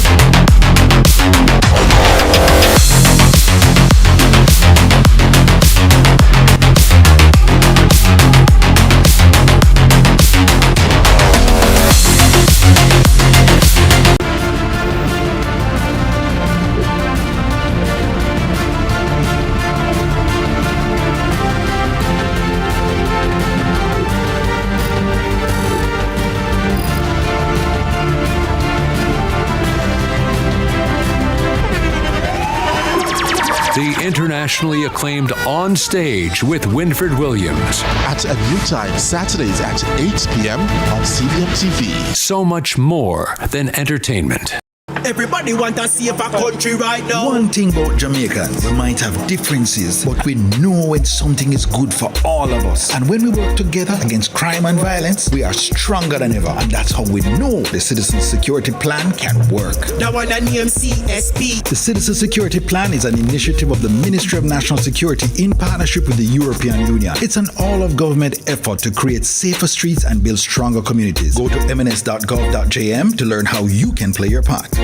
Speaker 3: The internationally acclaimed On Stage with Winfred Williams.
Speaker 4: At a new time, Saturdays at 8 p.m. on CVM TV.
Speaker 3: So much more than entertainment.
Speaker 21: Everybody want to save a country right now.
Speaker 22: One thing about Jamaicans, we might have differences, but we know when something is good for all of us. And when we work together against crime and violence, we are stronger than ever. And that's how we know the Citizen Security Plan can work.
Speaker 21: That one name CSP.
Speaker 22: The Citizen Security Plan is an initiative of the Ministry of National Security in partnership with the European Union. It's an all-of-government effort to create safer streets and build stronger communities. Go to mns.gov.jm to learn how you can play your part.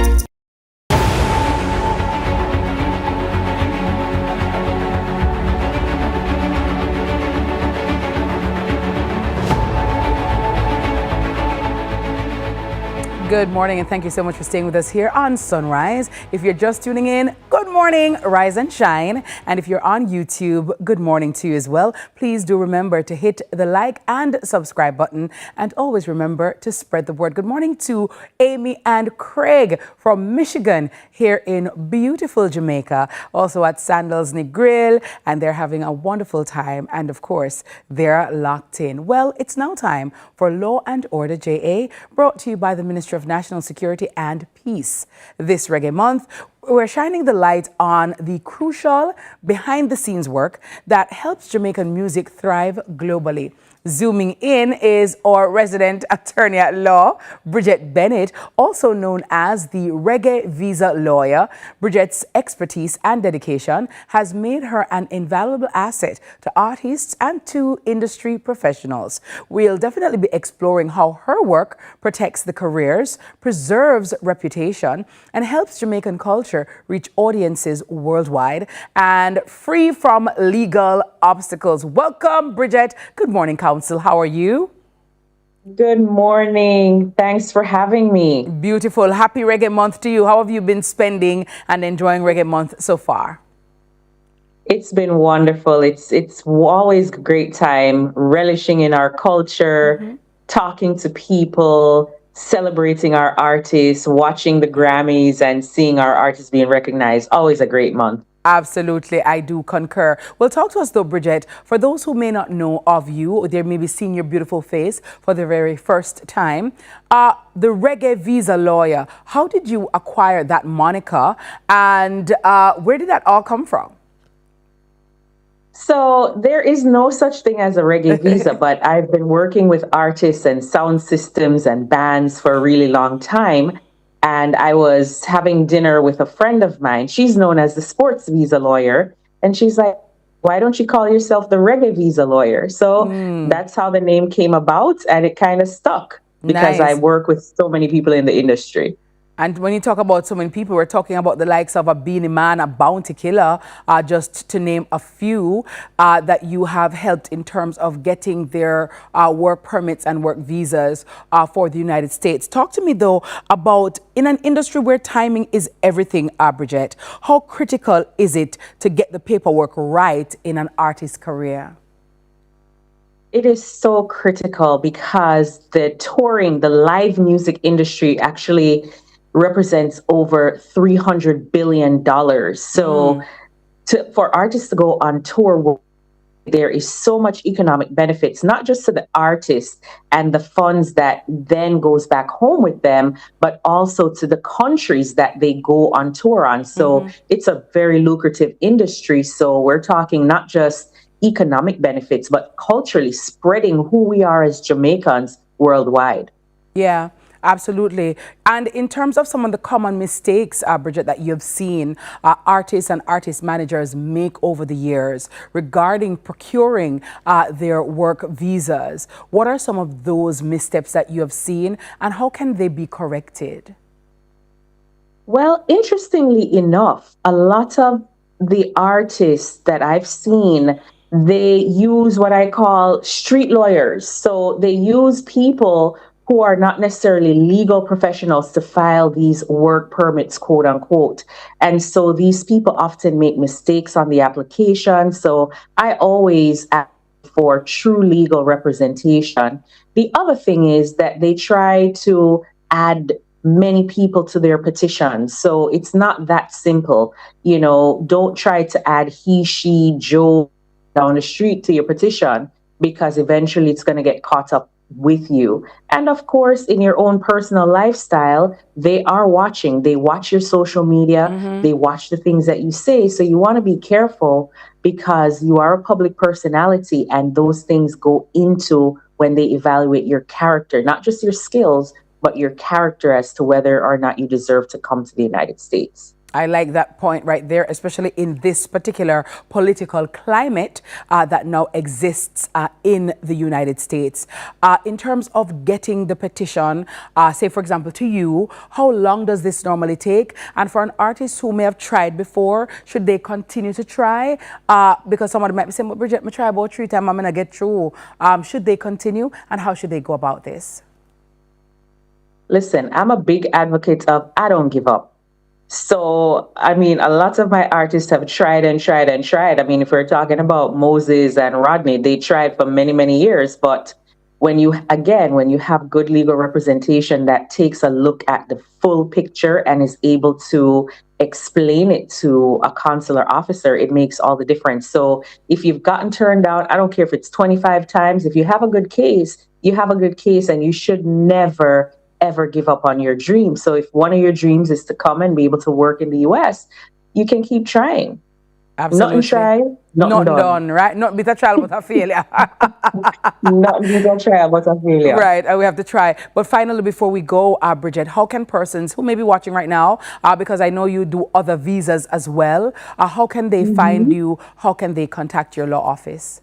Speaker 9: Good morning, and thank you so much for staying with us here on Sunrise. If you're just tuning in, good morning, rise and shine. And if you're on YouTube, good morning to you as well. Please do remember to hit the like and subscribe button, and always remember to spread the word. Good morning to Amy and Craig from Michigan here in beautiful Jamaica, also at Sandals Nick Grill, and they're having a wonderful time. And of course, they're locked in. Well, it's now time for Law and Order JA, brought to you by the Ministry of National Security and Peace. This Reggae Month, we're shining the light on the crucial behind-the-scenes work that helps Jamaican music thrive globally. Zooming in is our resident attorney at law, Bridget Bennett, also known as the Reggae Visa Lawyer. Bridget's expertise and dedication has made her an invaluable asset to artists and to industry professionals. We'll definitely be exploring how her work protects the careers, preserves reputation, and helps Jamaican culture reach audiences worldwide and free from legal obstacles. Welcome, Bridget. Good morning, Counsel. How are you?
Speaker 23: Good morning. Thanks for having me.
Speaker 9: Beautiful. Happy Reggae Month to you. How have you been spending and enjoying Reggae Month so far?
Speaker 23: It's been wonderful. It's always a great time, relishing in our culture, talking to people, celebrating our artists, watching the Grammys and seeing our artists being recognized. Always a great month.
Speaker 9: Absolutely, I do concur. Well, talk to us though, Bridget. For those who may not know of you, or they may be seeing your beautiful face for the very first time, the Reggae Visa Lawyer, how did you acquire that moniker, and where did that all come from?
Speaker 23: So there is no such thing as a reggae visa, but I've been working with artists and sound systems and bands for a really long time. And I was having dinner with a friend of mine. She's known as the Sports Visa Lawyer. And she's like, why don't you call yourself the Reggae Visa Lawyer? So that's how the name came about. And it kind of stuck because I work with so many people in the industry.
Speaker 9: And when you talk about so many people, we're talking about the likes of a Beanie Man, a Bounty Killer, just to name a few that you have helped in terms of getting their work permits and work visas for the United States. Talk to me, though, about in an industry where timing is everything, Bridget, how critical is it to get the paperwork right in an artist's career?
Speaker 23: It is so critical because the touring, the live music industry actually represents over $300 billion. So for artists to go on tour, there is so much economic benefits, not just to the artists and the funds that then goes back home with them, but also to the countries that they go on tour on. So it's a very lucrative industry. So we're talking not just economic benefits, but culturally spreading who we are as Jamaicans worldwide.
Speaker 9: Yeah. Absolutely. And in terms of some of the common mistakes, Bridget, that you've seen artists and artist managers make over the years regarding procuring their work visas, what are some of those missteps that you have seen and how can they be corrected?
Speaker 23: Well, interestingly enough, a lot of the artists that I've seen, they use what I call street lawyers. So they use people who are not necessarily legal professionals to file these work permits, quote unquote. And so these people often make mistakes on the application. So I always ask for true legal representation. The other thing is that they try to add many people to their petition. So it's not that simple. You know, don't try to add he, she, Joe down the street to your petition, because eventually it's going to get caught up with you. And of course, in your own personal lifestyle, they are watching. They watch your social media. They watch the things that you say. So you want to be careful, because you are a public personality, and those things go into when they evaluate your character, not just your skills, but your character as to whether or not you deserve to come to the United States.
Speaker 9: I like that point right there, especially in this particular political climate that now exists in the United States. In terms of getting the petition, say, for example, to you, how long does this normally take? And for an artist who may have tried before, should they continue to try? Because somebody might be saying, well, Bridget, I try about 3 times, I'm going to get through. Should they continue? And how should they go about this?
Speaker 23: Listen, I'm a big advocate of I don't give up. So, I mean, a lot of my artists have tried and tried and tried. I mean, if we're talking about Moses and Rodney, they tried for many, many years. But when you have good legal representation that takes a look at the full picture and is able to explain it to a consular officer, it makes all the difference. So if you've gotten turned down, I don't care if it's 25 times, if you have a good case, you have a good case, and you should never ever give up on your dream. So if one of your dreams is to come and be able to work in the US, you can keep trying.
Speaker 9: Absolutely.
Speaker 23: Nothing tried, nothing done,
Speaker 9: right? Not with a trial, but a failure.
Speaker 23: Not with a trial, but a failure.
Speaker 9: Right, we have to try. But finally, before we go, Bridget, how can persons who may be watching right now, because I know you do other visas as well, how can they find you? How can they contact your law office?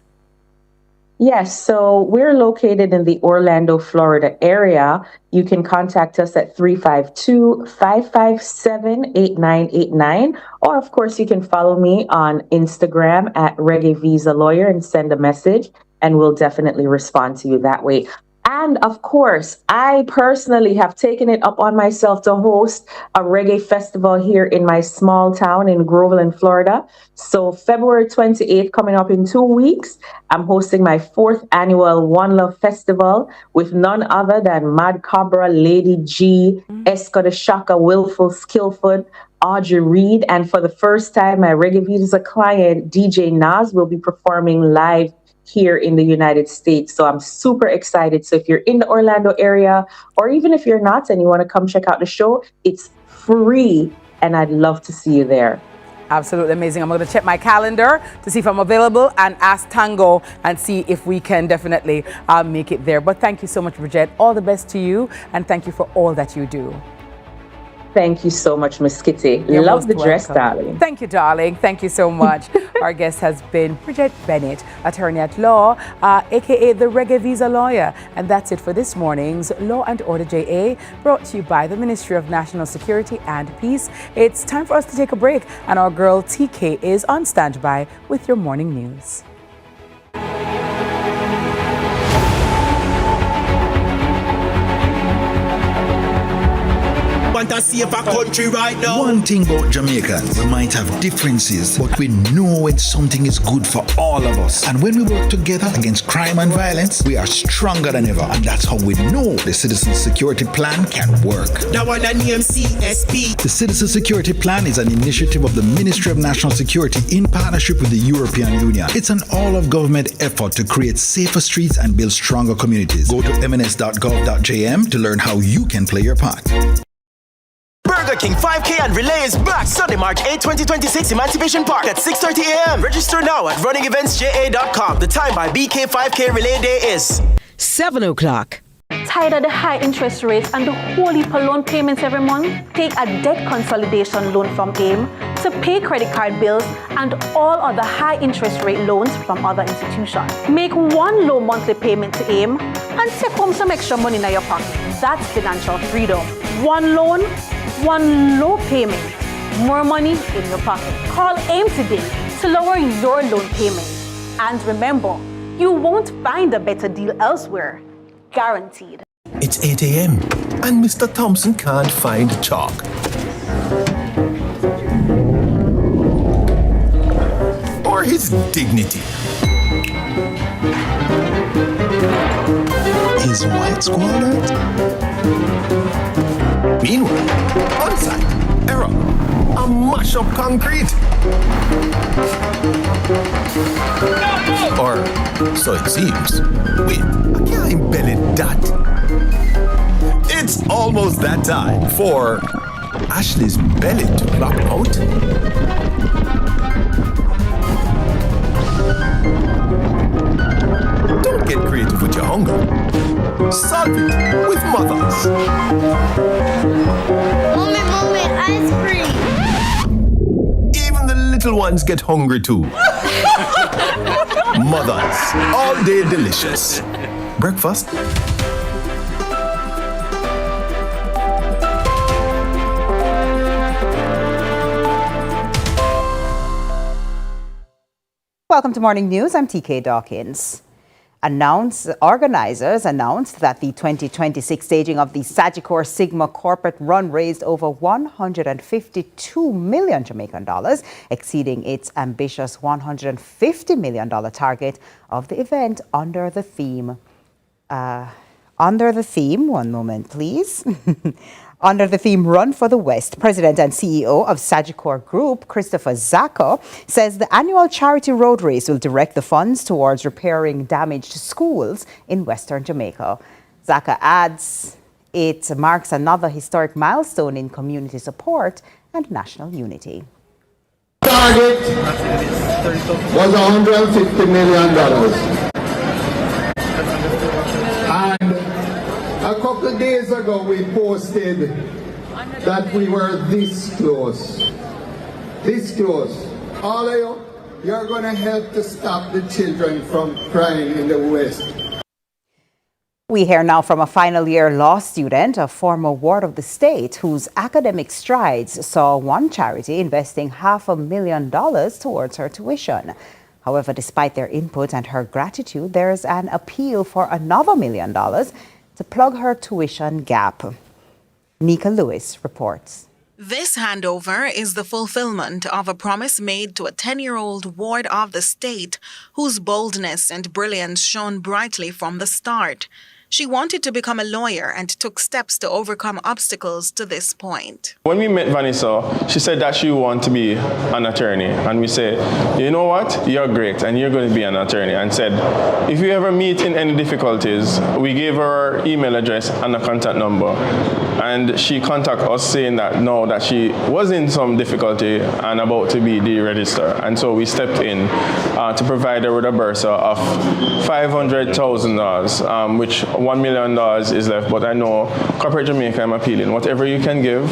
Speaker 23: Yes, so we're located in the Orlando, Florida area. You can contact us at 352-557-8989. Or, of course, you can follow me on Instagram at Reggae Visa Lawyer and send a message, and we'll definitely respond to you that way. And of course, I personally have taken it up on myself to host a reggae festival here in my small town in Groveland, Florida. So February 28th, coming up in 2 weeks, I'm hosting my 4th annual One Love Festival with none other than Mad Cobra, Lady G, Esco the Shaka, Willful, Skillful, Audrey Reed. And for the first time, my Reggae Visa client, DJ Nas, will be performing live here in the United States. So I'm super excited. So if you're in the Orlando area, or even if you're not and you want to come check out the show, it's free, and I'd love to see you there.
Speaker 9: Absolutely amazing. I'm going to check my calendar to see if I'm available and ask Tango and see if we can definitely make it there. But thank you so much, Bridget. All the best to you, and thank you for all that you do.
Speaker 23: Thank you so much, Miss Kitty. Love the dress, darling.
Speaker 9: Thank you, darling. Thank you so much. Our guest has been Bridget Bennett, attorney at law, aka the Reggae Visa Lawyer. And that's it for this morning's Law and Order JA, brought to you by the Ministry of National Security and Peace. It's time for us to take a break, and our girl TK is on standby with your morning news.
Speaker 21: Want to save a country right now.
Speaker 22: One thing about Jamaicans, we might have differences, but we know when something is good for all of us. And when we work together against crime and violence, we are stronger than ever. And that's how we know the Citizen Security Plan can work.
Speaker 21: That one that name CSP.
Speaker 22: The Citizen Security Plan is an initiative of the Ministry of National Security in partnership with the European Union. It's an all-of-government effort to create safer streets and build stronger communities. Go to mns.gov.jm to learn how you can play your part.
Speaker 11: Burger King 5K and Relay is back Sunday, March 8, 2026, Emancipation Park at 6:30 a.m. Register now at runningeventsja.com. The time by BK 5K Relay Day is
Speaker 2: 7 o'clock.
Speaker 12: Tired of the high interest rates and the whole heap of loan payments every month? Take a debt consolidation loan from AIM to pay credit card bills and all other high interest rate loans from other institutions. Make one low monthly payment to AIM and take home some extra money in your pocket. That's financial freedom. One loan, one low payment, more money in your pocket. Call AIM today to lower your loan payment. And remember, you won't find a better deal elsewhere. Guaranteed.
Speaker 16: It's 8 a.m. and Mr. Thompson can't find chalk. Or his dignity.
Speaker 4: Is white squalor?
Speaker 16: Meanwhile, on site, error. A mash up concrete. Or so it seems. Wait, I can't embellish that. It's almost that time for Ashley's belly to clock out. Don't get creative with your hunger. Solve it with Mothers.
Speaker 6: Mommy, ice cream.
Speaker 16: Even the little ones get hungry too. Mothers, all day delicious. Breakfast.
Speaker 13: Welcome to Morning News. I'm TK Dawkins. Organizers announced that the 2026 staging of the Sagicor Sigma corporate run raised over 152 million Jamaican dollars, exceeding its ambitious $150 million target of the event under the theme, one moment please, under the theme Run for the West. President and CEO of Sagicor Group, Christopher Zacco, says the annual charity road race will direct the funds towards repairing damaged schools in Western Jamaica. Zacco adds it marks another historic milestone in community support and national unity.
Speaker 15: Target was $150 million. And a couple of days ago, we posted that we were this close. This close. All of you, you're going to help to stop the children from crying in the West.
Speaker 13: We hear now from a final year law student, a former ward of the state, whose academic strides saw one charity investing $500,000 towards her tuition. However, despite their input and her gratitude, there's an appeal for another $1 million to plug her tuition gap. Nika Lewis reports.
Speaker 24: This handover is the fulfillment of a promise made to a 10-year-old ward of the state whose boldness and brilliance shone brightly from the start. She wanted to become a lawyer and took steps to overcome obstacles to this point.
Speaker 25: When we met Vanessa, she said that she wanted to be an attorney. And we said, you know what? You're great and you're going to be an attorney. And said, if you ever meet in any difficulties, we gave her her email address and a contact number. And she contacted us saying that no, that she was in some difficulty and about to be deregistered. And so we stepped in to provide her with a bursa of $500,000, which $1 million is left. But I know Corporate Jamaica, I'm appealing. Whatever you can give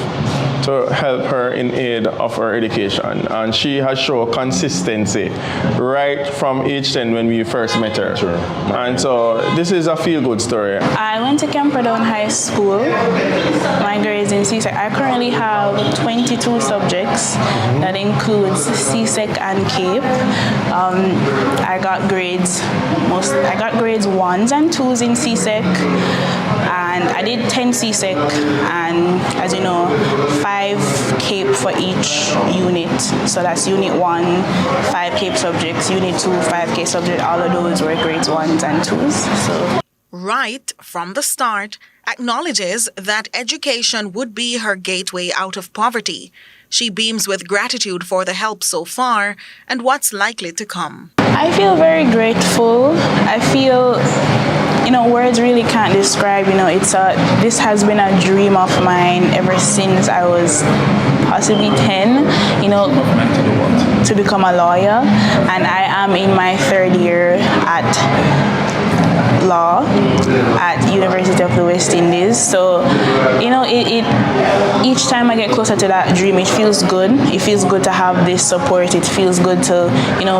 Speaker 25: to help her in aid of her education. And she has shown consistency right from age 10 when we first met her. Sure. And so this is a feel-good story.
Speaker 26: I went to Camperdown High School. My grades in CSEC. I currently have 22 subjects. That includes CSEC and CAPE. I got grades 1s and 2s in CSEC. And I did 10 CSEC and, as you know, 5 CAPE for each unit. So that's Unit 1, 5 CAPE subjects, Unit 2, 5 CAPE subjects. All of those were grades 1s and 2s. So.
Speaker 24: Right from the start, acknowledges that education would be her gateway out of poverty. She beams with gratitude for the help so far and what's likely to come.
Speaker 26: I feel very grateful. I feel, words really can't describe, this has been a dream of mine ever since I was possibly 10, to become a lawyer. And I am in my 3rd year at law at University of the West Indies. So, each time I get closer to that dream, it feels good. It feels good to have this support. It feels good to,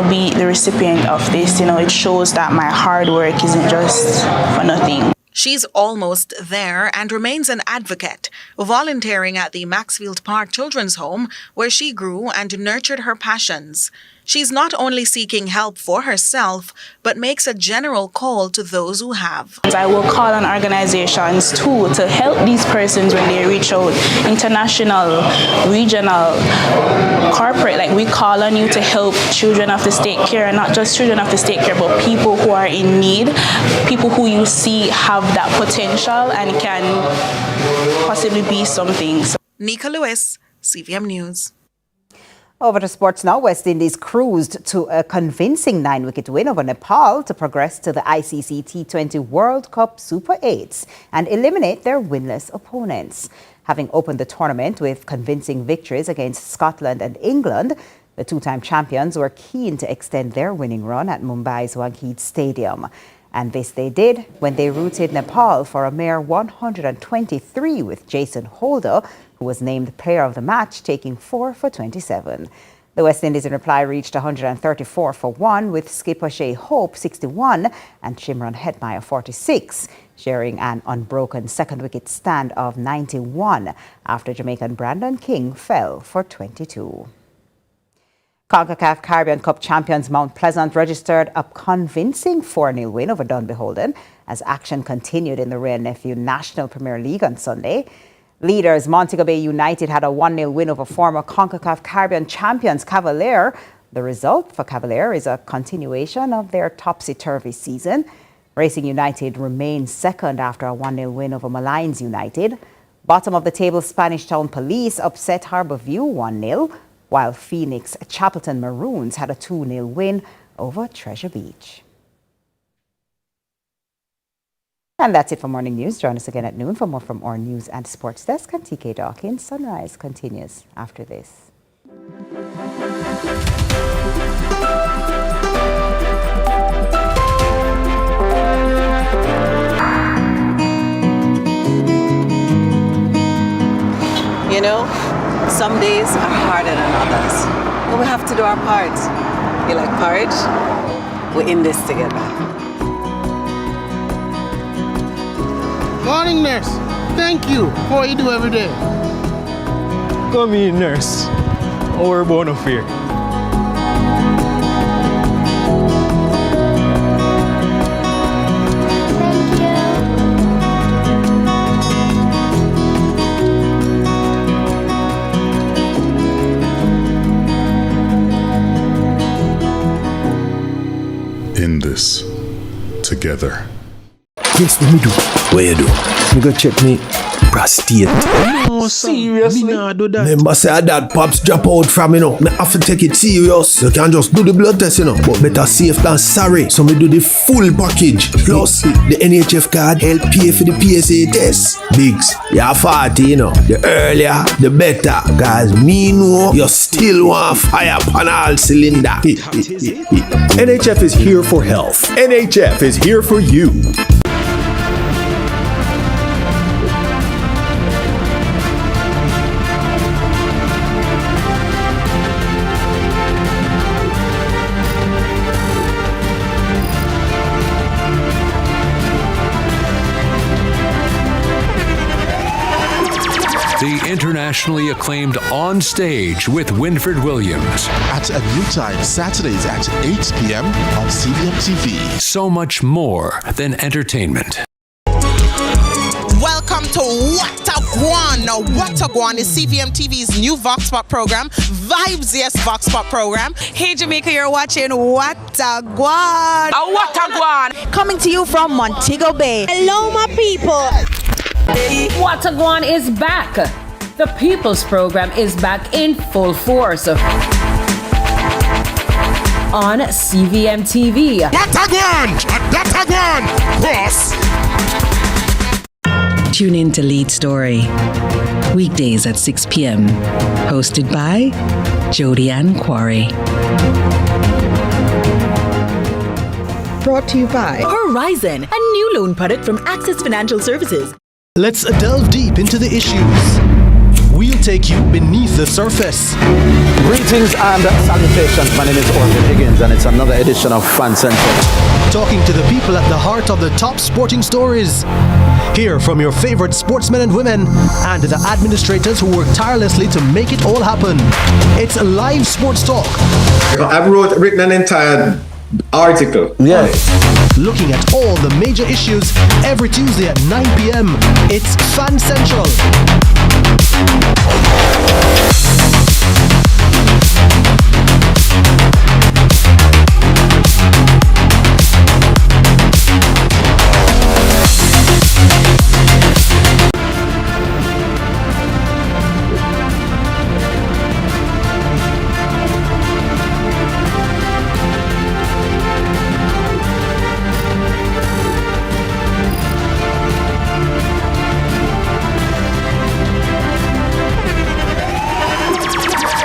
Speaker 26: be the recipient of this. It shows that my hard work isn't just for nothing.
Speaker 24: She's almost there and remains an advocate, volunteering at the Maxfield Park Children's Home, where she grew and nurtured her passions. She's not only seeking help for herself, but makes a general call to those who have.
Speaker 26: I will call on organizations too to help these persons when they reach out, international, regional, corporate. Like, we call on you to help children of the state care, and not just children of the state care, but people who are in need, people who you see have that potential and can possibly be something.
Speaker 24: Nika Lewis, CVM News.
Speaker 13: Over to sports now. West Indies cruised to a convincing 9-wicket win over Nepal to progress to the ICC T20 World Cup Super 8s and eliminate their winless opponents. Having opened the tournament with convincing victories against Scotland and England, the two-time champions were keen to extend their winning run at Mumbai's Wankhede Stadium. And this they did when they routed Nepal for a mere 123 with Jason Holder, who was named player of the match, taking 4 for 27. The West Indies in reply reached 134 for 1 with skipper Shea Hope 61 and Shimron Hetmeyer 46, sharing an unbroken second wicket stand of 91 after Jamaican Brandon King fell for 22. CONCACAF Caribbean Cup champions Mount Pleasant registered a convincing 4-0 win over Dunbeholden as action continued in the Ray and Nephew National Premier League on Sunday. Leaders Montego Bay United had a 1-0 win over former CONCACAF Caribbean champions Cavalier. The result for Cavalier is a continuation of their topsy-turvy season. Racing United remains second after a 1-0 win over Malines United. Bottom of the table Spanish Town Police upset Harbourview 1-0, while Phoenix Chapelton Maroons had a 2-0 win over Treasure Beach. And that's it for Morning News. Join us again at noon for more from our News and Sports Desk. And TK Dawkins. Sunrise continues after this.
Speaker 1: You know, some days are harder than others, but we have to do our part. You like porridge? We're in this together.
Speaker 10: Morning, nurse. Thank you for what you do every day.
Speaker 14: Come in, nurse. Our bona fide.
Speaker 17: In this together.
Speaker 18: Yes, let me do. What you do? Me go check me prostate.
Speaker 10: No, seriously? Me not do that.
Speaker 18: Remember say that pops drop out from me now. Me have to take it serious. You can just do the blood test, you know. But better safe than sorry. So me do the full package. Plus the NHF card help pay for the PSA test. Biggs, you're 40, you know. The earlier, the better. Guys, me know you still want fire on all cylinder.
Speaker 20: NHF is here for health. NHF is here for you.
Speaker 3: The internationally acclaimed On Stage with Winfred Williams.
Speaker 4: At a new time, Saturdays at 8 p.m. on CVM TV.
Speaker 3: So much more than entertainment.
Speaker 27: Welcome to What a Guan. Now, What a Guan is CVM TV's new Vox Pop program, Vibes Yes Vox Pop program. Hey Jamaica, you're watching What a Guan.
Speaker 28: What a Guan.
Speaker 27: Coming to you from Montego Bay. Hello, my people.
Speaker 29: What a Guan is back. The People's Program is back in full force on CVM TV.
Speaker 28: What a Guan. What a Guan. Cross.
Speaker 8: Tune in to Lead Story, weekdays at 6 p.m. Hosted by Jody Ann Quarry.
Speaker 30: Brought to you by Horizon, a new loan product from Access Financial Services.
Speaker 5: Let's delve deep into the issues. we'll take you beneath the surface.
Speaker 2: Greetings and salutations. My name is Orville Higgins, and it's another edition of Fan Central.
Speaker 5: Talking to the people at the heart of the top sporting stories. Hear from your favorite sportsmen and women and the administrators who work tirelessly to make it all happen. It's live sports talk.
Speaker 6: I've written an entire article.
Speaker 2: Yeah.
Speaker 5: Looking at all the major issues every Tuesday at 9 p.m. It's Fan Central.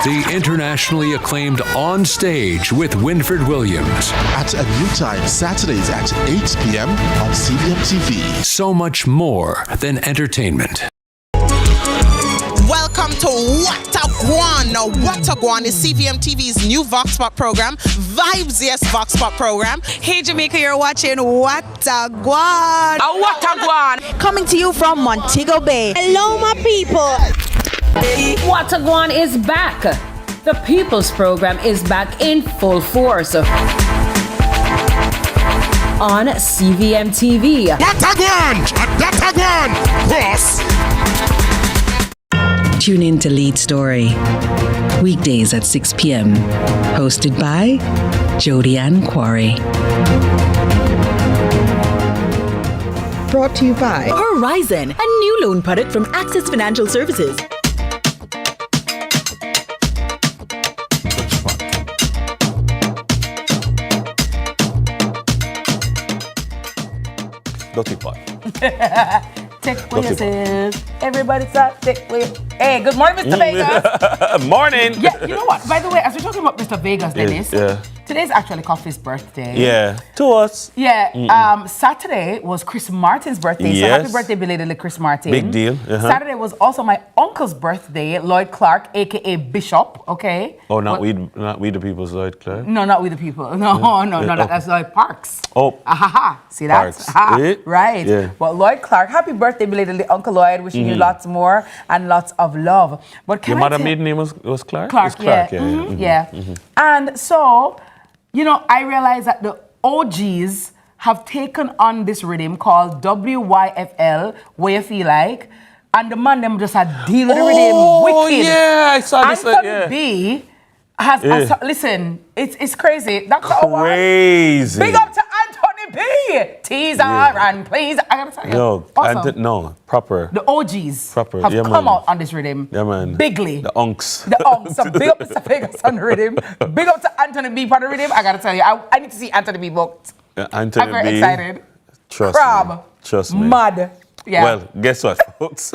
Speaker 3: The internationally acclaimed On Stage with Winfred Williams.
Speaker 4: At a new time, Saturdays at 8 p.m. on CVMTV.
Speaker 3: So much more than entertainment.
Speaker 27: Welcome to What a Guan. Now, What a Guan is CVMTV's new Vox Pop program, Vibes Yes Vox Pop program. Hey Jamaica, you're watching What a Guan.
Speaker 29: What a Guan.
Speaker 27: Coming to you from Montego Bay.
Speaker 30: Hello, my people.
Speaker 29: What a Guan is back. The People's Program is back in full force on CVMTV.
Speaker 28: What a Guan. Cross.
Speaker 8: Tune in to Lead Story. Weekdays at 6 p.m. Hosted by Jody Ann Quarry.
Speaker 30: Brought to you by
Speaker 7: Horizon, a new loan product from Access Financial Services.
Speaker 2: Dirty pot.
Speaker 29: Take for yourself. Everybody start take for you. Hey, good morning, Mr. Vegas.
Speaker 2: Morning.
Speaker 29: Yeah, you know what? By the way, as we're talking about Mr. Vegas, Dennis, today's actually Coffee's birthday.
Speaker 2: Yeah. To us.
Speaker 29: Yeah. Saturday was Chris Martin's birthday. So happy birthday belatedly, Chris Martin.
Speaker 2: Big deal.
Speaker 29: Saturday was also my uncle's birthday, Lloyd Clark, aka Bishop. Okay.
Speaker 2: Oh, not we the people's Lloyd Clark.
Speaker 29: No, not we the people. No, that's Lloyd Parks.
Speaker 2: Oh.
Speaker 29: Ahaha. See that?
Speaker 2: Parks.
Speaker 29: Right.
Speaker 2: Yeah.
Speaker 29: Well, Lloyd Clark, happy birthday belatedly, Uncle Lloyd. Wishing you lots more and lots of love. But
Speaker 2: your mother maiden name was Clark?
Speaker 29: Clark,
Speaker 2: Clark,
Speaker 29: yeah. And so, you know, I realized that the OGs have taken on this rhythm called WYFL, Where You Feel Like, and the man them just had deal with the rhythm wicked.
Speaker 2: Oh, yeah, I saw this.
Speaker 29: Anthony B has, listen, it's crazy. That's
Speaker 2: crazy.
Speaker 29: Big up to Anthony B. Teaser and please, I gotta tell you.
Speaker 2: No, proper.
Speaker 29: The OGs have come out on this rhythm.
Speaker 2: Yeah, man.
Speaker 29: Bigly.
Speaker 2: The unks.
Speaker 29: The unks. So big up Mr. Vegas on the rhythm. Big up to Anthony B for the rhythm. I gotta tell you, I need to see Anthony B booked.
Speaker 2: Anthony
Speaker 29: I'm very
Speaker 2: B.
Speaker 29: excited.
Speaker 2: Trust me.
Speaker 29: Mad. Yeah.
Speaker 2: Well, guess what, folks?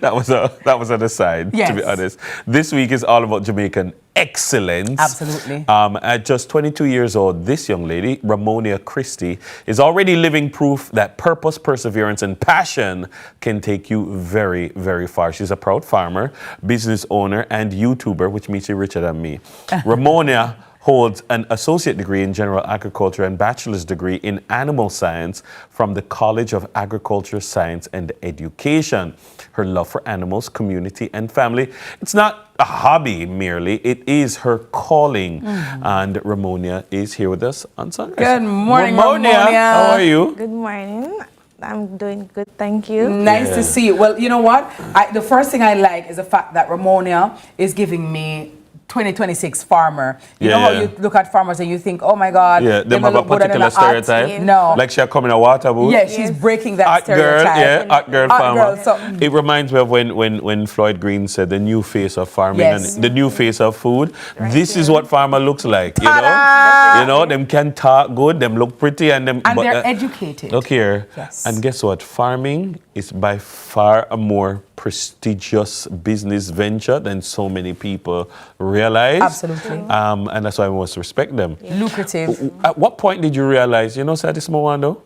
Speaker 2: that was an aside, to be honest. This week is all about Jamaican excellence.
Speaker 29: Absolutely.
Speaker 2: At just 22 years old, this young lady, Ramonia Christie, is already living proof that purpose, perseverance, and passion can take you very, very far. She's a proud farmer, business owner, and YouTuber, which makes you richer than me. Ramonia holds an associate degree in general agriculture and bachelor's degree in animal science from the College of Agriculture, Science and Education. Her love for animals, community, and family, it's not a hobby merely, it is her calling. And Ramonia is here with us on Sunrise.
Speaker 29: Good morning, Ramonia.
Speaker 2: How are you?
Speaker 9: Good morning. I'm doing good, thank you.
Speaker 29: Nice to see you. Well, you know what? The first thing I like is the fact that Ramonia is giving me 2026 farmer. You know how you look at farmers and you think, oh my God,
Speaker 2: they have a particular stereotype.
Speaker 29: No.
Speaker 2: Like she's coming a water booth.
Speaker 29: Yeah, she's breaking that stereotype.
Speaker 2: Hot girl farmer.
Speaker 29: So,
Speaker 2: it reminds me of when Floyd Green said the new face of farming and the new face of food. This is what farmer looks like, you know? You know, them can talk good, them look pretty, and
Speaker 29: they're educated.
Speaker 2: Look here.
Speaker 29: Yes.
Speaker 2: And guess what? Farming is by far a more prestigious business venture than so many people realize.
Speaker 29: Absolutely.
Speaker 2: And that's why we must respect them.
Speaker 29: Yeah. Lucrative.
Speaker 2: At what point did you realize, you know, Sadis Mwando?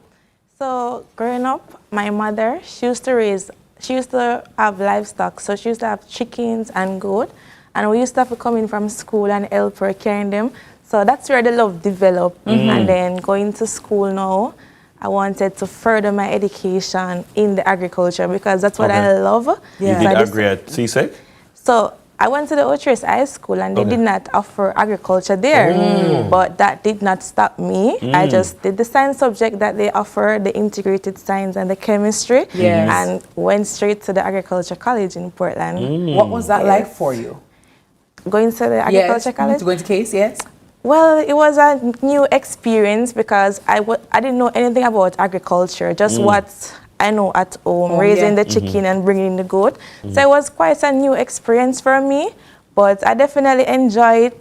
Speaker 9: So growing up, my mother, she used to raise she used to have livestock, so she used to have chickens and goat, and we used to have to come in from school and help her carrying them. So that's where the love developed. And then going to school now, I wanted to further my education in the agriculture because that's what I love.
Speaker 2: You did agri at CSEC?
Speaker 9: So I went to the Otres High School and they did not offer agriculture there. But that did not stop me. I just did the science subject that they offer, the integrated science and the chemistry, and went straight to the agriculture college in Portland.
Speaker 29: What was that like for you?
Speaker 9: Going to the agriculture college?
Speaker 29: Going to Case, yes.
Speaker 9: Well, it was a new experience because I didn't know anything about agriculture, just what I know at home, raising the chicken and bringing the goat. So it was quite a new experience for me, but I definitely enjoyed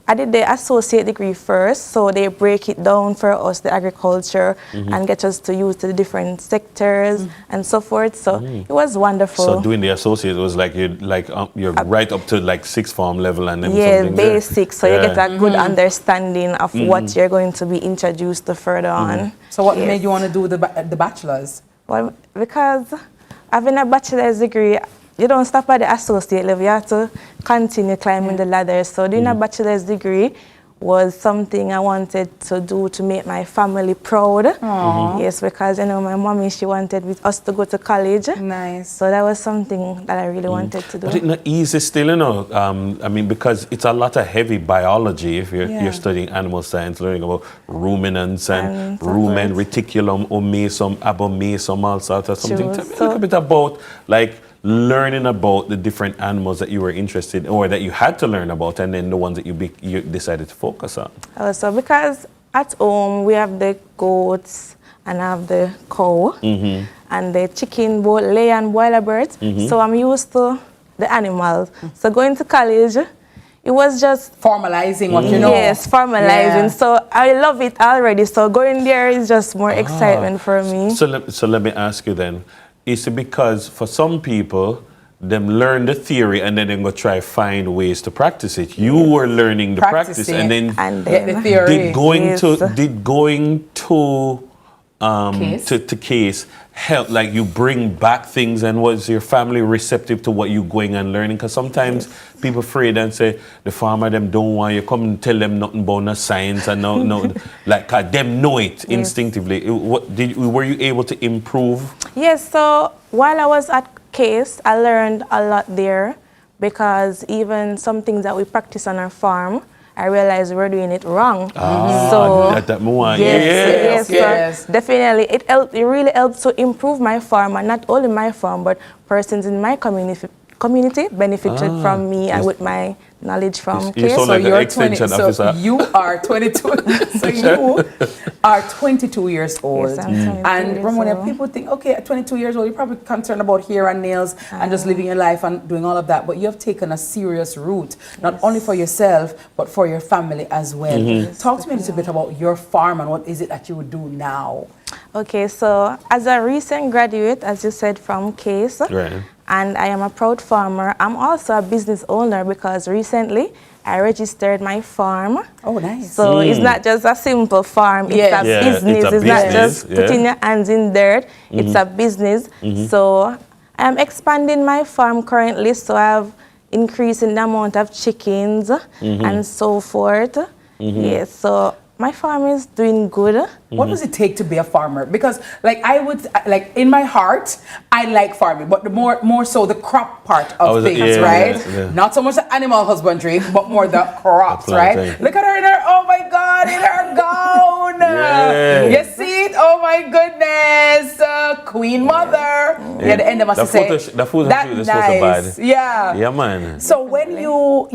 Speaker 9: I did the associate degree first, so they break it down for us, the agriculture, and get us to use the different sectors and so forth. So it was wonderful.
Speaker 2: So doing the associate was like you're right up to like sixth form level and then something
Speaker 9: basic. So you get a good understanding of what you're going to be introduced to further on.
Speaker 29: So what made you want to do the bachelor's?
Speaker 9: Well, because having a bachelor's degree, you don't stop at the associate level, you have to continue climbing the ladder. So doing a bachelor's degree was something I wanted to do to make my family proud. Yes, because my mommy, she wanted us to go to college.
Speaker 29: Nice.
Speaker 9: So that was something that I really wanted to do.
Speaker 2: But it's not easy still, I mean, because it's a lot of heavy biology if you're studying animal science, learning about ruminants and rumen, reticulum, omesum, abomasum, all sorts of something. Tell me a little bit about learning about the different animals that you were interested in or that you had to learn about, and then the ones that you decided to focus on.
Speaker 9: So because at home we have the goats and I have the cow and the chicken, both lay and boiler birds. So I'm used to the animals. So going to college, it was just
Speaker 29: formalizing what you know.
Speaker 9: Yes, formalizing. So I love it already. So going there is just more excitement for me.
Speaker 2: So let me ask you then. Is it because for some people, them learn the theory and then they go try find ways to practice it? You were learning the practice and then
Speaker 29: the theory.
Speaker 2: Did going to Case help, like you bring back things, and was your family receptive to what you going and learning? Because sometimes people afraid and say the farmer them don't want you come and tell them nothing about no science and no like them know it instinctively. Were you able to improve?
Speaker 9: Yes, so while I was at Case, I learned a lot there because even some things that we practice on our farm, I realized we're doing it wrong. So yes, definitely. It really helped to improve my farm, and not only my farm, but persons in my community benefited from me and with my knowledge from Case.
Speaker 2: So you're 20.
Speaker 29: So you are 22. So you are 22 years old.
Speaker 9: Yes, I'm 22
Speaker 29: and
Speaker 9: years
Speaker 29: Ramona,
Speaker 9: old.
Speaker 29: people think, okay, at 22 years old, you're probably concerned about hair and nails and just living your life and doing all of that. But you have taken a serious route, not only for yourself, but for your family as well. Talk to me a little bit about your farm and what is it that you would do now?
Speaker 9: Okay, so as a recent graduate, as you said, from Case, and I am a proud farmer. I'm also a business owner because recently I registered my farm.
Speaker 29: Oh, nice.
Speaker 9: So it's not just a simple farm, it's a business. It's not just putting your hands in dirt, it's a business. So I'm expanding my farm currently, so I've increased the amount of chickens and so forth. Yes, so my farm is doing good.
Speaker 29: What does it take to be a farmer? Because in my heart, I like farming, but the more so the crop part of things, right? Not so much the animal husbandry, but more the crops, right? Look at her in her, oh my God, in her gown. You see it? Oh my goodness. Queen mother. The end of us say.
Speaker 2: The photo shoot is supposed to bad.
Speaker 29: Yeah,
Speaker 2: man.
Speaker 29: So when you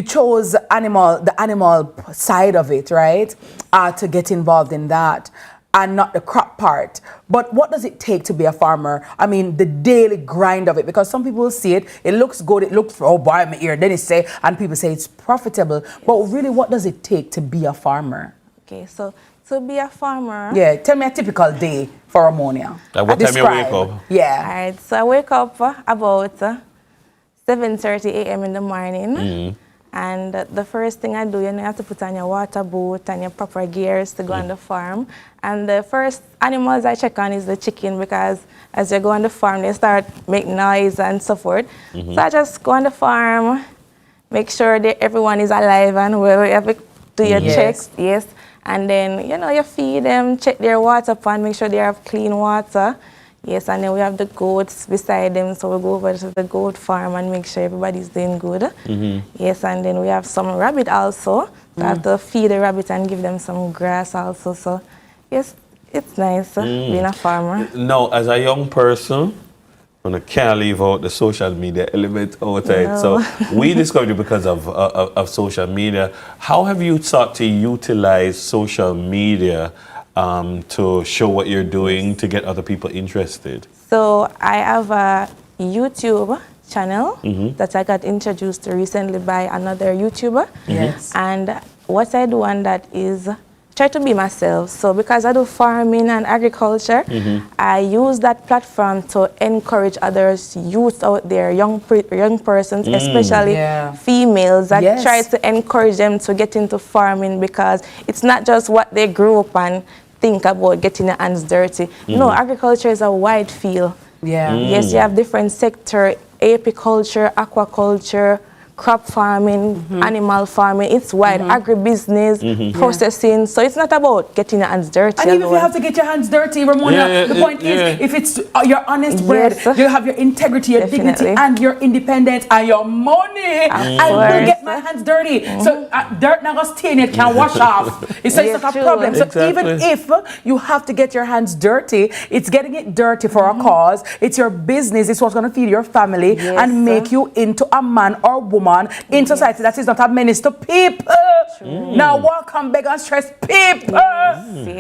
Speaker 29: chose the animal side of it, right? To get involved in that and not the crop part. But what does it take to be a farmer? I mean, the daily grind of it, because some people see it, it looks good, it looks, oh boy, my ear, then it say, and people say it's profitable. But really, what does it take to be a farmer?
Speaker 9: Okay, so to be a farmer.
Speaker 29: Yeah, tell me a typical day for ammonia.
Speaker 2: At what time you wake up?
Speaker 29: Yeah.
Speaker 9: All right, so I wake up about 7:30 a.m. in the morning. And the first thing I do, you have to put on your water boot and your proper gears to go on the farm. And the first animals I check on is the chicken, because as you go on the farm, they start making noise and so forth. So I just go on the farm, make sure that everyone is alive and well. You have to do your checks, yes. And then, you feed them, check their water pan, make sure they have clean water. Yes, and then we have the goats beside them, so we go over to the goat farm and make sure everybody's doing good. Yes, and then we have some rabbit also. So I have to feed the rabbit and give them some grass also. So, yes, it's nice being a farmer.
Speaker 2: Now, as a young person, I can't leave out the social media element outside.
Speaker 9: No.
Speaker 2: So we discovered you because of social media. How have you sought to utilize social media to show what you're doing to get other people interested?
Speaker 9: So I have a YouTube channel that I got introduced to recently by another YouTuber.
Speaker 29: Yes.
Speaker 9: And what I do on that is try to be myself. So because I do farming and agriculture, I use that platform to encourage others, youth out there, young persons, especially females. I try to encourage them to get into farming, because it's not just what they grew up and think about getting their hands dirty. No, agriculture is a wide field. Yes, you have different sectors: apiculture, aquaculture, crop farming, animal farming. It's wide. Agribusiness, processing. So it's not about getting your hands dirty.
Speaker 29: And even if you have to get your hands dirty, Ramona, the point is, if it's your honest bread, you have your integrity, your dignity, and your independence, and your money, I will get my hands dirty. So dirt now go stain, it can wash off. It's not a problem. So even if you have to get your hands dirty, it's getting it dirty for a cause. It's your business. It's what's going to feed your family and make you into a man or woman in society that is not a menace to people. Now walk and beg and stress people.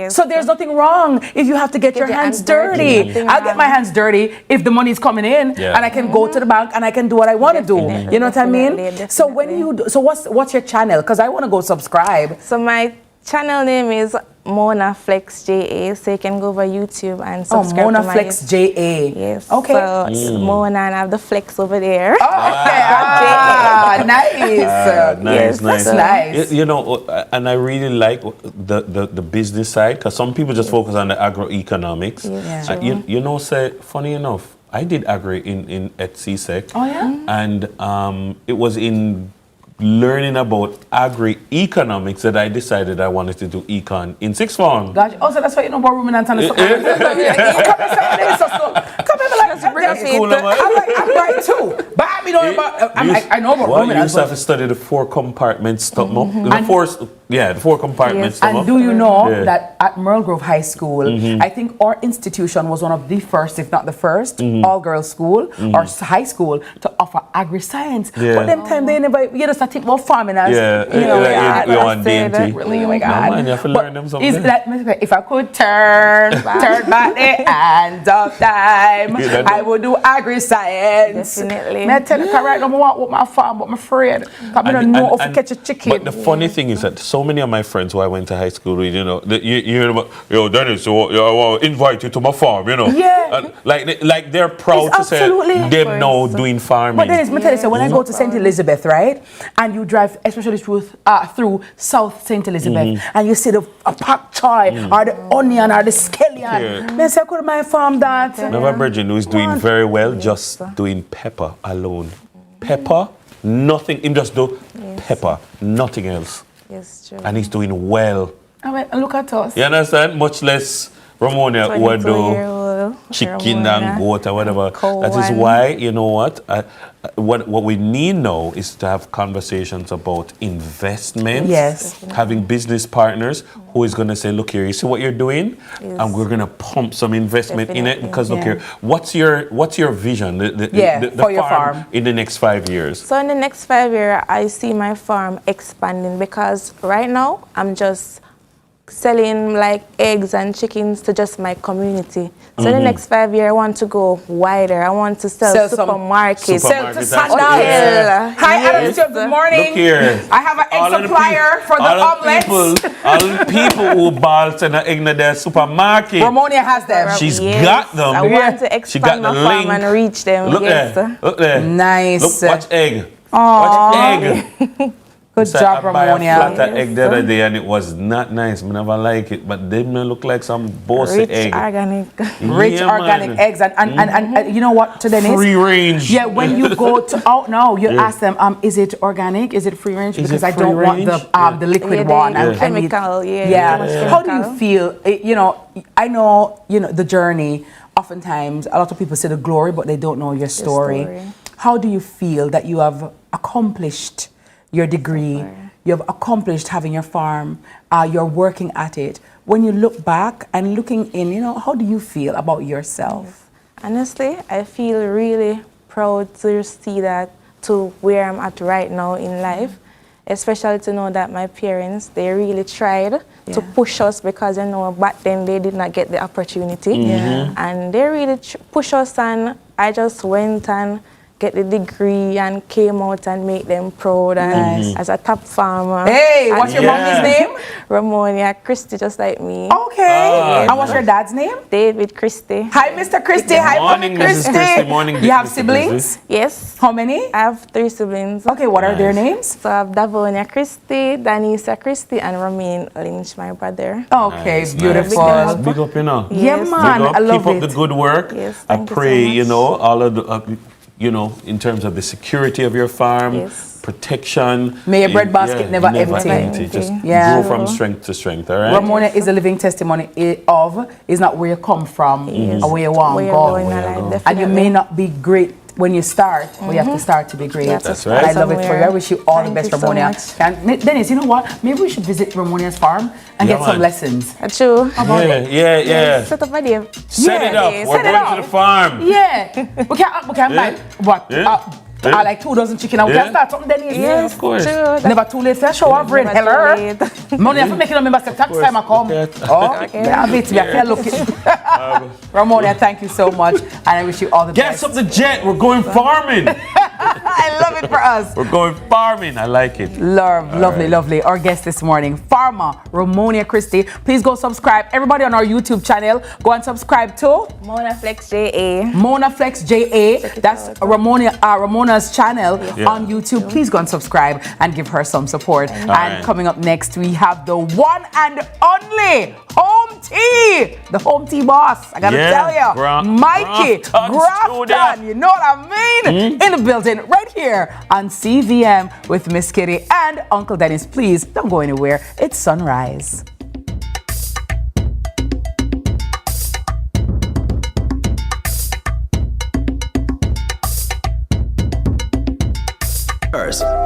Speaker 29: So there's nothing wrong if you have to get your hands dirty. I'll get my hands dirty if the money is coming in and I can go to the bank and I can do what I want to do. You know what I mean? So when you do, so what's your channel? Because I want to go subscribe.
Speaker 9: So my channel name is Mona Flex JA, so you can go over YouTube and subscribe.
Speaker 29: Mona
Speaker 9: to my
Speaker 29: Flex JA.
Speaker 9: Yes.
Speaker 29: Okay.
Speaker 9: So it's Mona, and I have the flex over there.
Speaker 29: Nice.
Speaker 2: Nice.
Speaker 29: That's nice.
Speaker 2: You know, and I really like the business side, because some people just focus on the agroeconomics. You know, funny enough, I did agri at CSEC.
Speaker 29: Oh yeah.
Speaker 2: And it was in learning about agri-economics that I decided I wanted to do econ in sixth form.
Speaker 29: Gotcha. Also, that's why you know about ruminants and stuff. I'm right too. But I mean, I know about ruminants.
Speaker 2: You used to have to study the four compartment stomach. The four compartment stomach.
Speaker 29: And do you know that at Merle Grove High School, I think our institution was one of the first, if not the first, all-girls school or high school to offer agri-science. But them time they never, you just think about farming as,
Speaker 2: we want DMT.
Speaker 29: Really, oh my God.
Speaker 2: No, man, you have to learn them something.
Speaker 29: If I could turn back the hands of time, I would do agri-science.
Speaker 9: Definitely.
Speaker 29: I tell you, right now, I want with my farm, but I'm afraid. I don't know if I catch a chicken.
Speaker 2: But the funny thing is that so many of my friends who I went to high school with, you hear about, Dennis, I want to invite you to my farm, And like they're proud to say them now doing farming.
Speaker 29: But Dennis, let me tell you, so when I go to St. Elizabeth, right, and you drive, especially through South St. Elizabeth, and you see the pak choy, or the onion, or the scallion, I say, I could my farm that.
Speaker 2: Another virgin who is doing very well, just doing pepper alone. Pepper, nothing, him just do pepper, nothing else.
Speaker 9: Yes, true.
Speaker 2: And he's doing well.
Speaker 29: I mean, look at us.
Speaker 2: You understand? Much less Ramona who do chicken and goat or whatever. That is why, you know what we need now is to have conversations about investment.
Speaker 29: Yes.
Speaker 2: Having business partners who is going to say, look here, you see what you're doing?
Speaker 9: Yes.
Speaker 2: And we're going to pump some investment in it, because look here, what's your vision?
Speaker 29: For your farm
Speaker 2: in the next 5 years?
Speaker 9: So in the next 5 years, I see my farm expanding, because right now I'm just selling like eggs and chickens to just my community. So in the next 5 years, I want to go wider. I want to sell supermarkets.
Speaker 29: Sell to Sandal. Hi, Adam. Good morning.
Speaker 2: Look here.
Speaker 29: I have an egg supplier for the omelets.
Speaker 2: All the people who bought an egg in their supermarket.
Speaker 29: Ramona has them.
Speaker 2: She's got them.
Speaker 9: I want to expand my farm and reach them.
Speaker 2: Look there. Look there.
Speaker 29: Nice.
Speaker 2: Look, watch egg.
Speaker 29: Aww.
Speaker 2: Watch egg.
Speaker 29: Good job,
Speaker 2: I buy a
Speaker 29: Ramonia.
Speaker 2: flat egg the other day and it was not nice. I never like it, but they may look like some bossy egg.
Speaker 9: Organic.
Speaker 29: Rich organic eggs and you know what? To Dennis,
Speaker 2: free range.
Speaker 29: Yeah, when you go to out now, you ask them, is it organic? Is it free range? Because I don't want the liquid one.
Speaker 9: Chemical.
Speaker 29: How do you feel? I know the journey. Oftentimes, a lot of people say the glory, but they don't know your story. How do you feel that you have accomplished your degree, you have accomplished having your farm, you're working at it? When you look back and looking in, how do you feel about yourself?
Speaker 9: Honestly, I feel really proud to see that to where I'm at right now in life, especially to know that my parents, they really tried to push us because, back then they did not get the opportunity. And they really push us, and I just went and get the degree and came out and make them proud and as a top farmer.
Speaker 29: Hey, what's your mommy's name?
Speaker 9: Ramonia Christie, just like me.
Speaker 29: Okay. And what's your dad's name?
Speaker 9: David Christie.
Speaker 29: Hi, Mr. Christie. Hi,
Speaker 2: morning, Mrs. Christie. Morning,
Speaker 29: you have
Speaker 2: Mr.
Speaker 29: siblings?
Speaker 9: Yes.
Speaker 29: How many?
Speaker 9: I have 3 siblings.
Speaker 29: Okay, what are their names?
Speaker 9: So I have Davonia Christie, Danisa Christie, and Romain Lynch, my brother.
Speaker 29: Okay,
Speaker 2: nice,
Speaker 29: beautiful.
Speaker 2: Nice. Big up,
Speaker 29: Yeah, man.
Speaker 2: Big up.
Speaker 29: I love
Speaker 2: Keep up the good work.
Speaker 9: Yes,
Speaker 2: I
Speaker 9: thank
Speaker 2: pray,
Speaker 9: you so much.
Speaker 2: all of the, in terms of the security of your farm, protection.
Speaker 29: May your bread basket never empty.
Speaker 2: Just grow from strength to strength, all right?
Speaker 29: Ramonia is a living testimony is not where you come from or where you want to go. And you may not be great when you start, but you have to start to be great.
Speaker 2: That's right.
Speaker 29: And I love it for you. I wish you all the best, Ramonia. And Dennis, you know what? Maybe we should visit Ramonia's farm and get some lessons.
Speaker 9: True.
Speaker 2: Yeah.
Speaker 9: Set up a day.
Speaker 2: Set it up. We're going to the farm.
Speaker 29: Yeah. We can buy what? Like 2 dozen chicken and we can start something Dennis.
Speaker 2: Yeah, of course.
Speaker 29: Never too late for a show of rain. Hello. Money I have to make it remember the tax time I come. Yeah, I feel lucky. Ramonia, thank you so much. And I wish you all the best.
Speaker 2: Gas up the jet. We're going farming.
Speaker 29: I love it for us.
Speaker 2: We're going farming. I like it.
Speaker 29: Lovely. Our guest this morning, farmer Ramonia Christie. Please go subscribe. Everybody on our YouTube channel, go and subscribe to
Speaker 9: Monaflex JA.
Speaker 29: Monaflex JA. That's Ramona's channel on YouTube. Please go and subscribe and give her some support. And coming up next, we have the one and only Home Tea, the Home Tea boss. I gotta tell you, Mikey Grafton. You know what I mean? In the building, right here on CVM with Miss Kitty and Uncle Dennis. Please don't go anywhere. It's sunrise.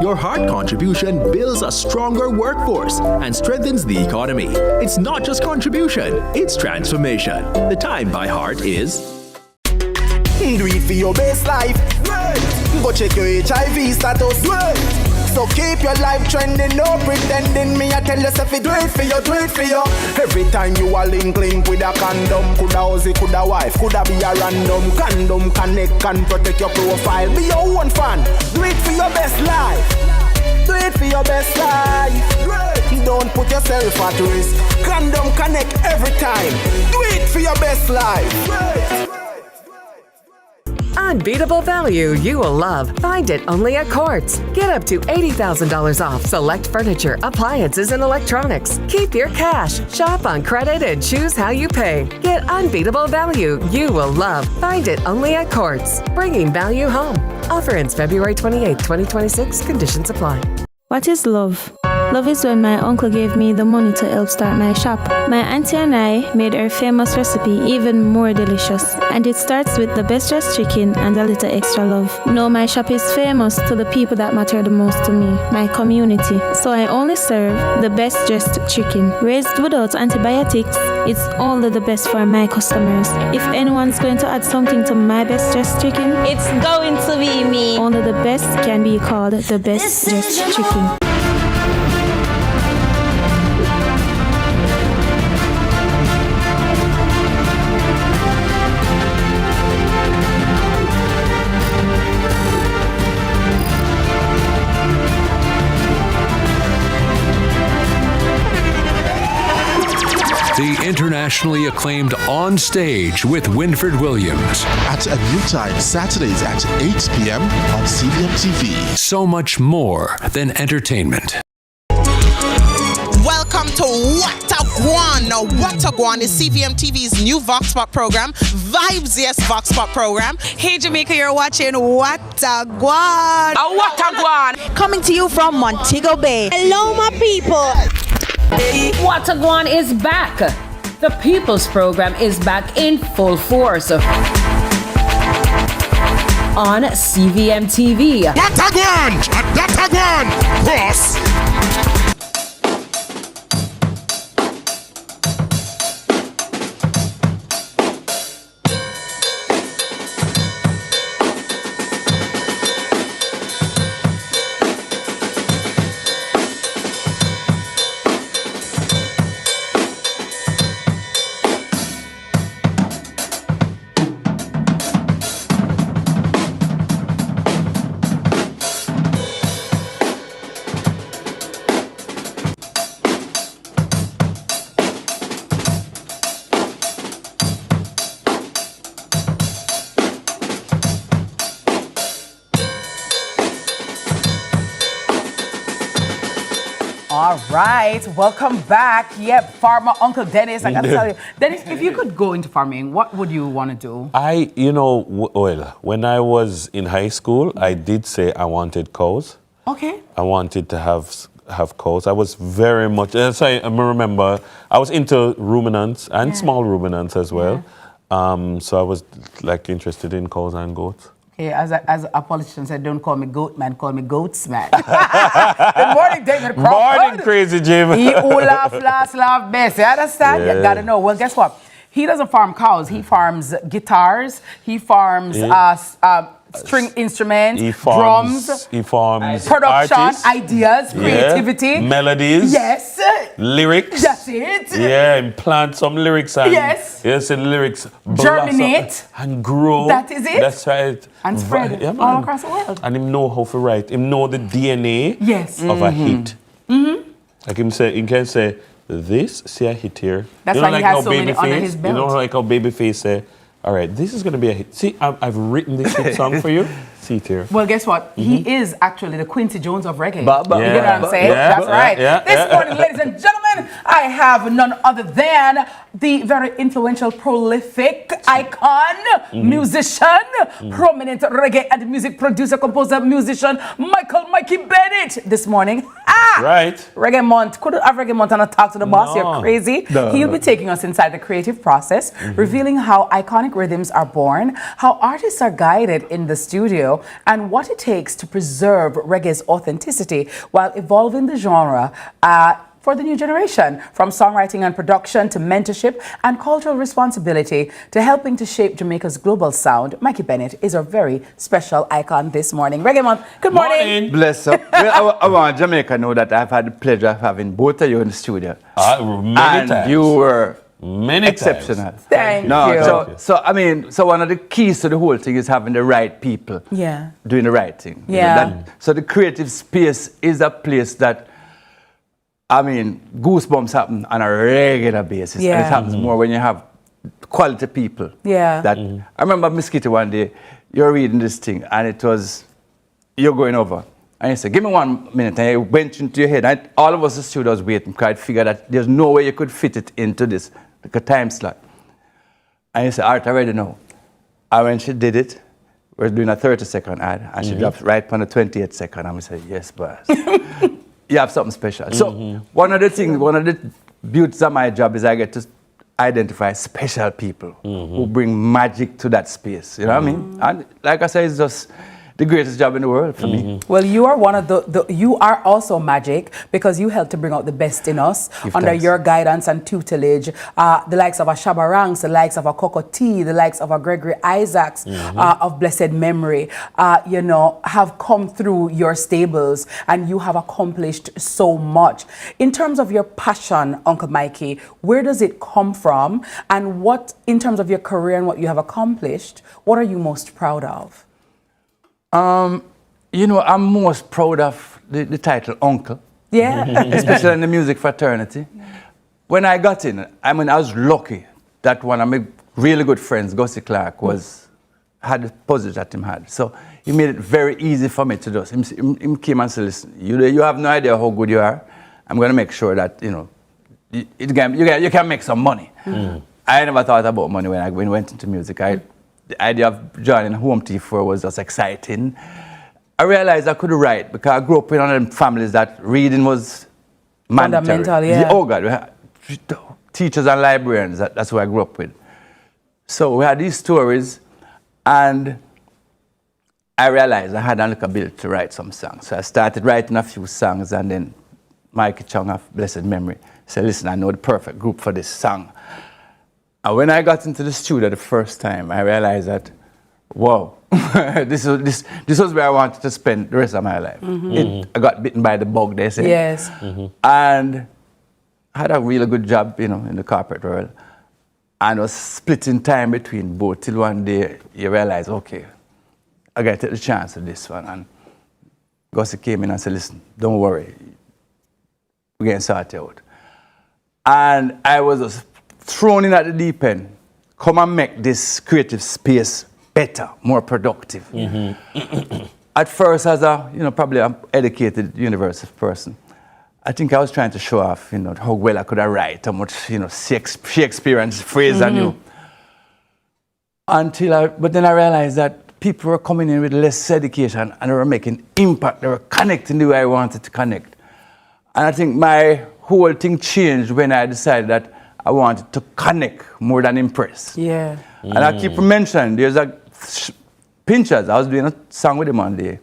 Speaker 20: Your hard contribution builds a stronger workforce and strengthens the economy. It's not just contribution, it's transformation. The time by heart is...
Speaker 11: Do it for your best life. Go check your HIV status. So keep your life trending, no pretending. Me I tell yourself do it for you. Every time you are link with a condom. Coulda husband, coulda wife, coulda be a random. Condom connect and protect your profile. Be your own fan. Do it for your best life. Do it for your best life. Don't put yourself at risk. Condom connect every time. Do it for your best life.
Speaker 12: Unbeatable value you will love. Find it only at Courts. Get up to $80,000 off select furniture, appliances, and electronics. Keep your cash. Shop on credit and choose how you pay. Get unbeatable value you will love. Find it only at Courts. Bringing value home. Offer ends February 28, 2026. Conditions apply.
Speaker 15: What is love? Love is when my uncle gave me the money to help start my shop. My auntie and I made our famous recipe even more delicious. And it starts with the best dressed chicken and a little extra love. No, my shop is famous to the people that matter the most to me, my community. So I only serve the best dressed chicken. Raised without antibiotics, it's only the best for my customers. If anyone's going to add something to my best dressed chicken, it's going to be me. Only the best can be called the best dressed chicken.
Speaker 3: The internationally acclaimed On Stage with Winfred Williams.
Speaker 4: At a new time, Saturdays at 8 p.m. on CVM TV.
Speaker 3: So much more than entertainment.
Speaker 27: Welcome to What a Guan. Now, What a Guan is CVM TV's new Vox Pop program, Vibes Yes Vox Pop program. Hey Jamaica, you're watching What a Guan.
Speaker 1: What a Guan.
Speaker 30: Coming to you from Montego Bay.
Speaker 1: Hello, my people.
Speaker 13: What a Guan is back. The People's Program is back in full force on CVM TV.
Speaker 28: What a Guan. What a Guan. Cross.
Speaker 29: All right, welcome back. Yep, Farmer Uncle Dennis. I gotta tell you, Dennis, if you could go into farming, what would you want to do?
Speaker 2: When I was in high school, I did say I wanted cows.
Speaker 29: Okay.
Speaker 2: I wanted to have cows. I was very much, as I remember, I was into ruminants and small ruminants as well. So I was like interested in cows and goats.
Speaker 29: Okay, as a politician said, don't call me goat man, call me goats man. Good morning, David Crawford.
Speaker 2: Morning, Crazy Jim.
Speaker 29: He who laugh last, laugh best. You understand?
Speaker 2: Yeah.
Speaker 29: You gotta know. Well, guess what? He doesn't farm cows. He farms guitars. He farms string instruments, drums.
Speaker 2: He farms
Speaker 29: production,
Speaker 2: artists.
Speaker 29: ideas, creativity.
Speaker 2: Melodies.
Speaker 29: Yes.
Speaker 2: Lyrics.
Speaker 29: That's it.
Speaker 2: Yeah, and plant some lyrics and the lyrics
Speaker 29: germinate
Speaker 2: and grow.
Speaker 29: That is it.
Speaker 2: That's right.
Speaker 29: And spread all across the world.
Speaker 2: And him know how to write. Him know the DNA of a hit. Like he can say, this, see a hit here.
Speaker 29: That's why he has so many under his belt.
Speaker 2: You know like how Babyface say, all right, this is going to be a hit. See, I've written this hit song for you. See it here.
Speaker 29: Well, guess what? He is actually the Quincy Jones of reggae. You
Speaker 2: Yeah.
Speaker 29: get what I'm saying?
Speaker 2: Yeah.
Speaker 29: That's right.
Speaker 2: Yeah.
Speaker 29: This morning, ladies and gentlemen, I have none other than the very influential, prolific icon, musician, prominent reggae and music producer, composer, musician, Mikey Bennett this morning.
Speaker 2: Right.
Speaker 29: Reggae Month. Couldn't have Reggae Month and not talk to the boss. You're crazy. He'll be taking us inside the creative process, revealing how iconic rhythms are born, how artists are guided in the studio, and what it takes to preserve reggae's authenticity while evolving the genre for the new generation, from songwriting and production to mentorship and cultural responsibility to helping to shape Jamaica's global sound. Mikey Bennett is a very special icon this morning. Reggae Month, good morning.
Speaker 16: Bless up. Well, I want Jamaica to know that I've had the pleasure of having both of you in the studio.
Speaker 2: Many times.
Speaker 16: You were
Speaker 2: many
Speaker 16: exceptional.
Speaker 29: Thank you.
Speaker 16: So one of the keys to the whole thing is having the right people doing the right thing.
Speaker 29: Yeah.
Speaker 16: So the creative space is a place that, goosebumps happen on a regular basis.
Speaker 29: Yeah.
Speaker 16: And it happens more when you have quality people.
Speaker 29: Yeah.
Speaker 16: I remember Miss Kitty one day, you're reading this thing and it was, you're going over. And you said, give me 1 minute. And it went into your head. And all of us in the studio was waiting because I figured that there's no way you could fit it into this, like a time slot. And you said, all right, I already know. And when she did it, we were doing a 30-second ad. And she dropped right on the 28th second. And we said, yes, boss. You have something special. So one of the beauties of my job is I get to identify special people who bring magic to that space. You know what I mean? And like I said, it's just the greatest job in the world for me.
Speaker 29: Well, you are one of you are also magic because you help to bring out the best in us under your guidance and tutelage. The likes of a Shabba Ranks, the likes of a Coco T, the likes of a Gregory Isaacs of blessed memory, have come through your stables and you have accomplished so much. In terms of your passion, Uncle Mikey, where does it come from? And what, in terms of your career and what you have accomplished, what are you most proud of?
Speaker 16: I'm most proud of the title Uncle.
Speaker 29: Yeah.
Speaker 16: Especially in the music fraternity. when I got in, I was lucky that one of my really good friends, Gussie Clark, had the position that he had. So he made it very easy for me to do. He came and said, listen, you have no idea how good you are. I'm going to make sure that, you can make some money. I never thought about money when I went into music. The idea of joining Home TV was just exciting. I realized I could write because I grew up in one of them families that reading was mandatory.
Speaker 29: Fundamental, yeah.
Speaker 16: Oh God, we had teachers and librarians, that's who I grew up with. So we had these stories, and I realized I had a little ability to write some songs. So I started writing a few songs, and then Mikey Chung of blessed memory said, listen, I know the perfect group for this song. And when I got into the studio the first time, I realized that, whoa, this was where I wanted to spend the rest of my life. I got bitten by the bug, they say.
Speaker 29: Yes.
Speaker 16: And I had a really good job, in the corporate world. And I was splitting time between both till one day you realize, okay, I got to take the chance of this one. And Gussie came in and said, listen, don't worry, we're getting sorted out. And I was just thrown in at the deep end. Come and make this creative space better, more productive. At first, as a, probably an educated university person, I think I was trying to show off, how well I could write, how much, Shakespearean phrase I knew. But then I realized that people were coming in with less education and they were making impact. They were connecting the way I wanted to connect. And I think my whole thing changed when I decided that I wanted to connect more than impress.
Speaker 29: Yeah.
Speaker 16: And I keep mentioning, there's a Pinchers, I was doing a song with him one day.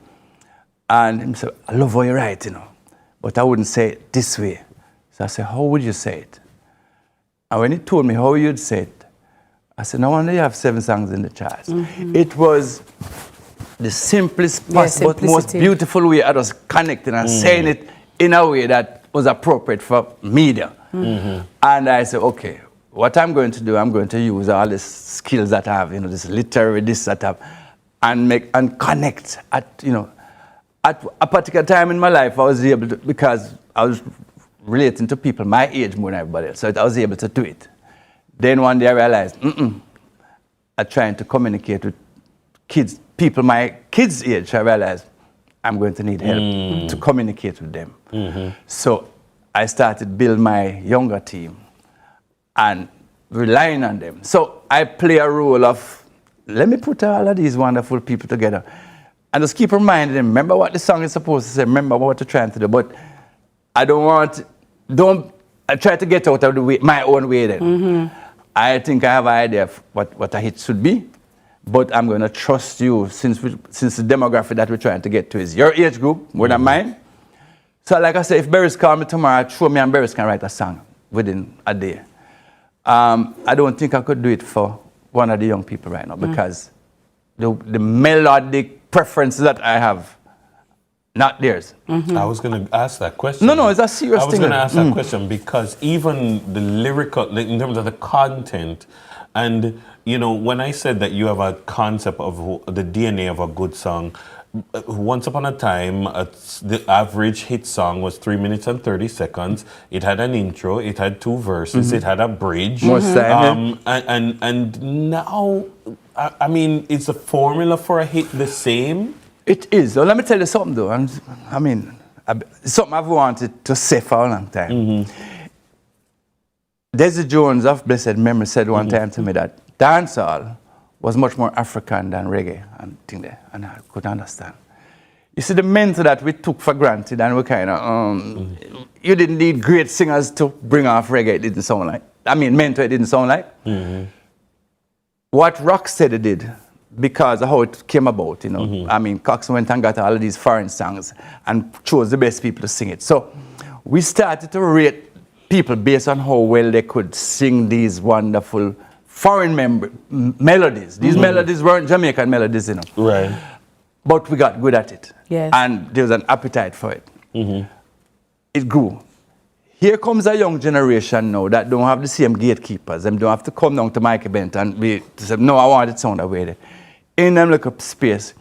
Speaker 16: And he said, I love how you write, but I wouldn't say it this way. So I said, how would you say it? And when he told me how you'd say it, I said, no wonder you have 7 songs in the charts. It was the simplest possible, most beautiful way I was connecting and saying it in a way that was appropriate for media. And I said, okay, what I'm going to do, I'm going to use all the skills that I have, this literary, this, that I have, and connect at a particular time in my life. I was able to, because I was relating to people my age more than everybody else, so I was able to do it. Then one day I realized, I'm trying to communicate with people my kids' age. I realized I'm going to need help to communicate with them. So I started building my younger team and relying on them. So I play a role of, let me put all of these wonderful people together and just keep reminding them, remember what the song is supposed to say, remember what you're trying to do, but I I try to get out of the way, my own way then. I think I have an idea of what a hit should be, but I'm going to trust you since the demographic that we're trying to get to is your age group, more than mine. So like I say, if Berries call me tomorrow, show me and Berries can write a song within a day. I don't think I could do it for one of the young people right now because the melodic preferences that I have, not theirs.
Speaker 2: I was going to ask that question.
Speaker 16: No, it's a serious thing.
Speaker 2: I was going to ask that question because even the lyrical, in terms of the content, and when I said that you have a concept of the DNA of a good song, once upon a time, the average hit song was 3 minutes and 30 seconds. It had an intro, it had 2 verses, it had a bridge. And now, I mean, is the formula for a hit the same?
Speaker 16: It is. Well, let me tell you something though. It's something I've wanted to say for a long time. Desi Jones of blessed memory said one time to me that dancehall was much more African than reggae and I couldn't understand. You see, the mentor that we took for granted and we kind of, you didn't need great singers to bring off reggae, it didn't sound like. Mentor, it didn't sound like. What Rocksteady did, because of how it came about, Cox went and got all of these foreign songs and chose the best people to sing it. So we started to rate people based on how well they could sing these wonderful foreign melodies. These melodies weren't Jamaican melodies,
Speaker 2: Right.
Speaker 16: But we got good at it.
Speaker 29: Yes.
Speaker 16: And there was an appetite for it. It grew. Here comes a young generation now that don't have the same gatekeepers. They don't have to come down to Mikey Bent and say, no, I want it sound that way. In them look up space.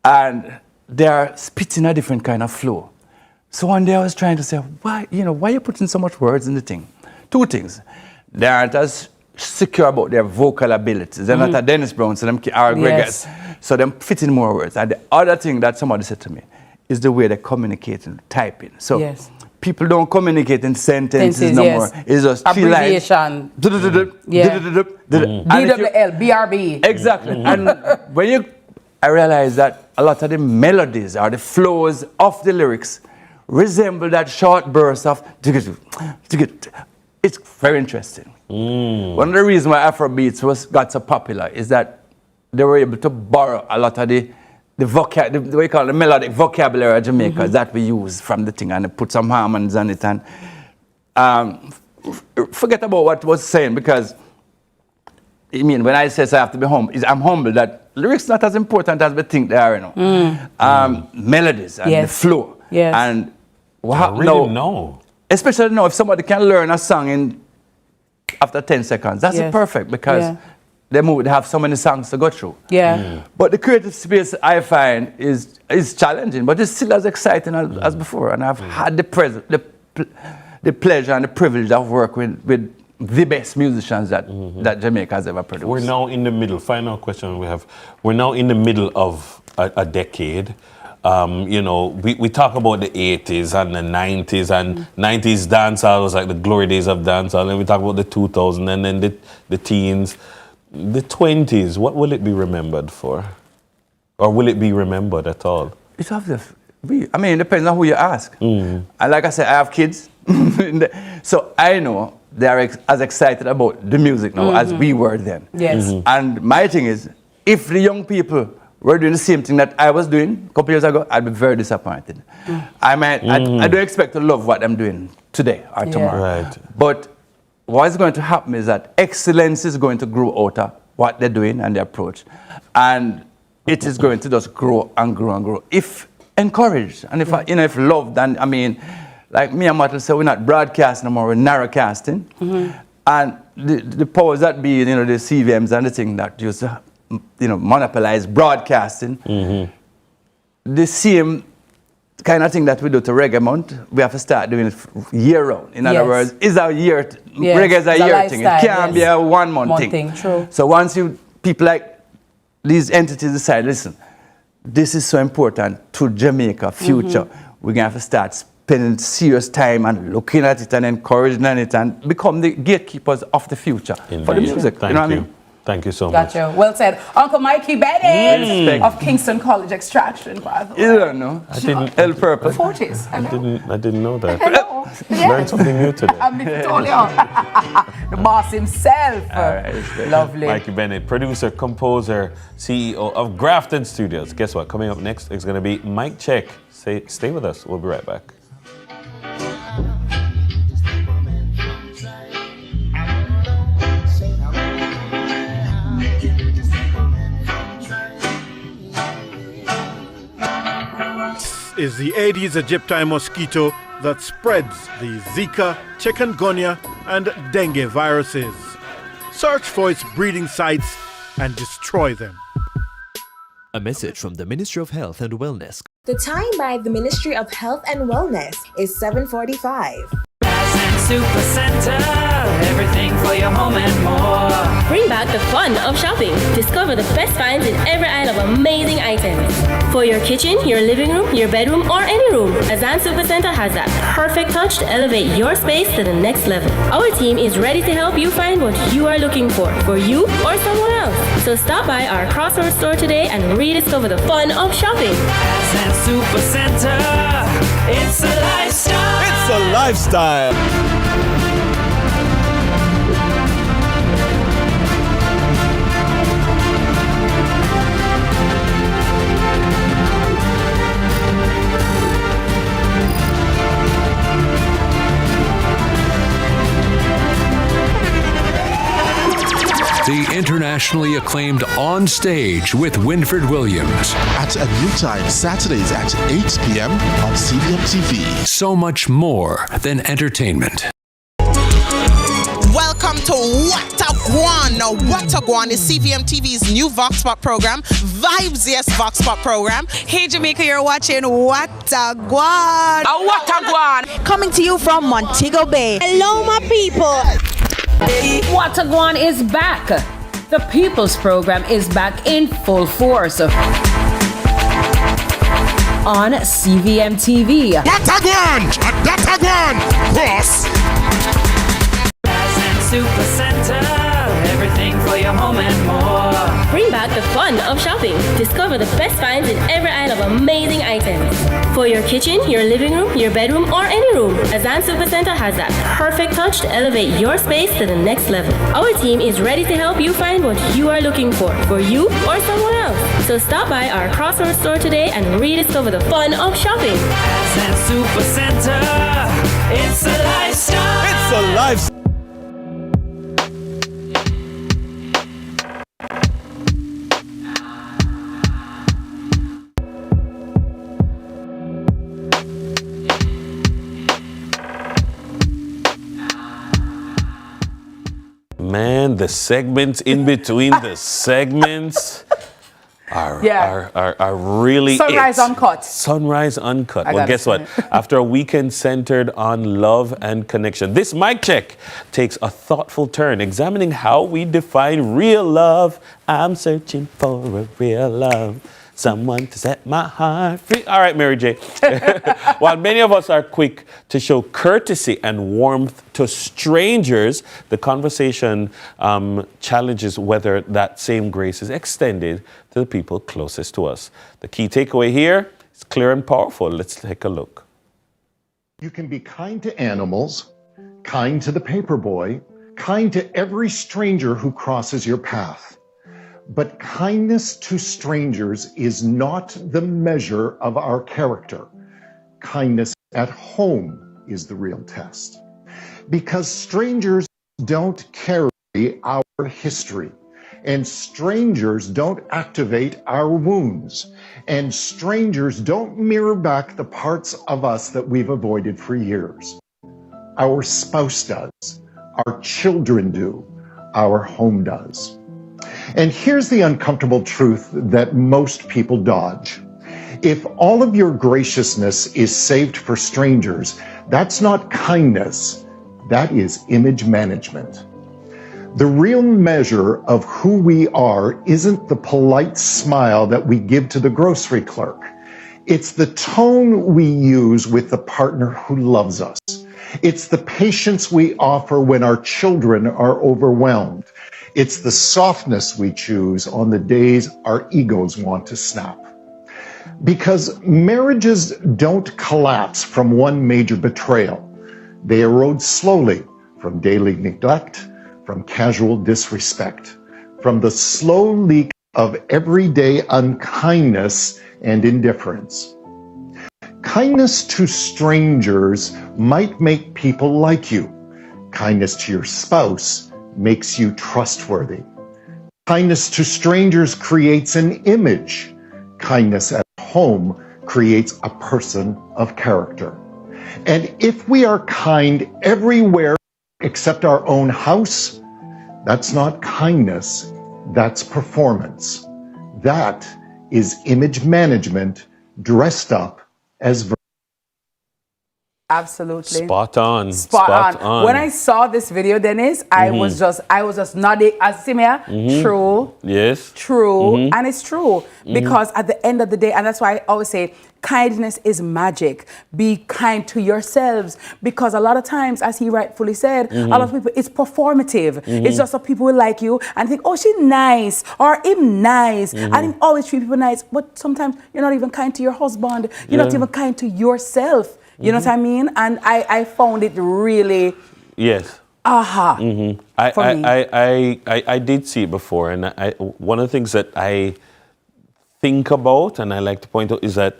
Speaker 16: And they are spitting a different kind of flow. So one day I was trying to say, why are you putting so much words in the thing? two things. They aren't as secure about their vocal abilities. They're not a Dennis Brown, so them are Gregors. So them fit in more words. And the other thing that somebody said to me is the way they communicate and typing. So people don't communicate in sentences no more. It's just
Speaker 29: abbreviation. DWL, BRB.
Speaker 16: Exactly. And when I realized that a lot of the melodies or the flows of the lyrics resemble that short burst of it's very interesting. One of the reasons why Afrobeats got so popular is that they were able to borrow a lot of the melodic vocabulary of Jamaica that we use from the thing and put some harmonies on it and forget about what was saying, because I mean, when I say I have to be humble, I'm humble that lyrics not as important as we think they are, you know. Melodies and the flow. And
Speaker 2: know.
Speaker 16: Especially now, if somebody can learn a song in after 10 seconds, that's perfect, because they have so many songs to go through. But the creative space, I find, is challenging, but it's still as exciting as before. And I've had the pleasure and the privilege of working with the best musicians that Jamaica has ever produced.
Speaker 2: We're now in the middle, final question we have. We're now in the middle of a decade. You know, we talk about the 80s and the 90s, and 90s dancehall was like the glory days of dancehall, and we talk about the 2000s and then the teens. The 20s, what will it be remembered for? Or will it be remembered at all?
Speaker 16: It it depends on who you ask. And like I said, I have kids. So I know they're as excited about the music now as we were then. And my thing is, if the young people were doing the same thing that I was doing a couple years ago, I'd be very disappointed. I don't expect to love what I'm doing today or tomorrow. But what is going to happen is that excellence is going to grow out of what they're doing and their approach. And it is going to just grow and grow and grow. If encouraged and if loved, and I mean, like me and Martin said, we're not broadcasting anymore, we're narrowcasting. And the powers that be, the CVMs and the thing that used to, monopolize broadcasting, the same kind of thing that we do to Reggae Month, we have to start doing it year round. In other words, it's our year, Reggae is a year thing. It can't be a 1 month thing.
Speaker 29: True.
Speaker 16: So once people like these entities decide, listen, this is so important to Jamaica future, we're going to have to start spending serious time and looking at it and encouraging it and become the gatekeepers of the future for the music.
Speaker 2: Thank
Speaker 16: you. Know what I mean?
Speaker 2: Thank you so much.
Speaker 29: Gotcha. Well said. Uncle Mikey Bennett of Kingston College Extraction, by the way.
Speaker 16: You don't know.
Speaker 2: I didn't.
Speaker 16: El Purple.
Speaker 29: 40s.
Speaker 2: I didn't know that.
Speaker 29: Hello.
Speaker 2: Learned something new today.
Speaker 29: I'm the boss himself.
Speaker 16: All right,
Speaker 29: lovely.
Speaker 2: Mikey Bennett, producer, composer, CEO of Grafton Studios. Guess what? Coming up next is going to be Mic Check. Stay with us. We'll be right back.
Speaker 10: Is the Aedes aegypti mosquito that spreads the Zika, chikungunya, and dengue viruses. Search for its breeding sites and destroy them.
Speaker 20: A message from the Ministry of Health and Wellness.
Speaker 14: The time by the Ministry of Health and Wellness is 7:45.
Speaker 17: Super Center, everything for your home and more.
Speaker 19: Bring back the fun of shopping. Discover the best finds in every aisle of amazing items. For your kitchen, your living room, your bedroom, or any room, Azan Super Center has that perfect touch to elevate your space to the next level. Our team is ready to help you find what you are looking for you or someone else. So stop by our Crossroads store today and rediscover the fun of shopping.
Speaker 17: Azan Super Center, it's a lifestyle.
Speaker 20: It's a lifestyle.
Speaker 3: The internationally acclaimed On Stage with Winfred Williams.
Speaker 4: At a new time, Saturdays at 8 p.m. on CVMTV.
Speaker 3: So much more than entertainment.
Speaker 27: Welcome to What a Watagwan. Now, Watagwan is CVM TV's new Vox Pop program, Vibes Yes Vox Pop program. Hey, Jamaica, you're watching Watagwan.
Speaker 1: Watagwan.
Speaker 30: Coming to you from Montego Bay.
Speaker 1: Hello, my people.
Speaker 13: Watagwan is back. The People's Program is back in full force on CVM TV.
Speaker 28: Watagwan. Cross.
Speaker 17: Super Center, everything for your home and more.
Speaker 19: Bring back the fun of shopping. Discover the best finds in every aisle of amazing items. For your kitchen, your living room, your bedroom, or any room, Azan Supercenter has that perfect touch to elevate your space to the next level. Our team is ready to help you find what you are looking for you or someone else. So stop by our Crossroads store today and rediscover the fun of shopping.
Speaker 17: Azan Supercenter, it's a lifestyle.
Speaker 28: It's a lifestyle.
Speaker 2: Man, the segments in between the segments are really
Speaker 29: Sunrise Uncut.
Speaker 2: Sunrise Uncut. Well, guess what? After a weekend centered on love and connection, this mic check takes a thoughtful turn, examining how we define real love. I'm searching for a real love. Someone to set my heart free. All right, Mary J. While many of us are quick to show courtesy and warmth to strangers, the conversation challenges whether that same grace is extended to the people closest to us. The key takeaway here is clear and powerful. Let's take a look.
Speaker 5: You can be kind to animals, kind to the paperboy, kind to every stranger who crosses your path. But kindness to strangers is not the measure of our character. Kindness at home is the real test. Because strangers don't carry our history, and strangers don't activate our wounds, and strangers don't mirror back the parts of us that we've avoided for years. Our spouse does, our children do, our home does. And here's the uncomfortable truth that most people dodge. If all of your graciousness is saved for strangers, that's not kindness, that is image management. The real measure of who we are isn't the polite smile that we give to the grocery clerk. It's the tone we use with the partner who loves us. It's the patience we offer when our children are overwhelmed. It's the softness we choose on the days our egos want to snap. Because marriages don't collapse from one major betrayal. They erode slowly from daily neglect, from casual disrespect, from the slow leak of everyday unkindness and indifference. Kindness to strangers might make people like you. Kindness to your spouse makes you trustworthy. Kindness to strangers creates an image. Kindness at home creates a person of character. And if we are kind everywhere except our own house, that's not kindness, that's performance. That is image management dressed up as
Speaker 29: Absolutely.
Speaker 2: Spot on.
Speaker 29: When I saw this video, Dennis, I was just nodding. True.
Speaker 2: Yes.
Speaker 29: True. And it's true. Because at the end of the day, and that's why I always say, kindness is magic. Be kind to yourselves. Because a lot of times, as he rightfully said, a lot of people, it's performative. It's just so people will like you and think, oh, she's nice, or him nice. I think always treat people nice. But sometimes you're not even kind to your husband. You're not even kind to yourself. You know what I mean? And I found it really...
Speaker 2: Yes.
Speaker 29: For me.
Speaker 2: I did see it before. And one of the things that I think about, and I like to point out, is that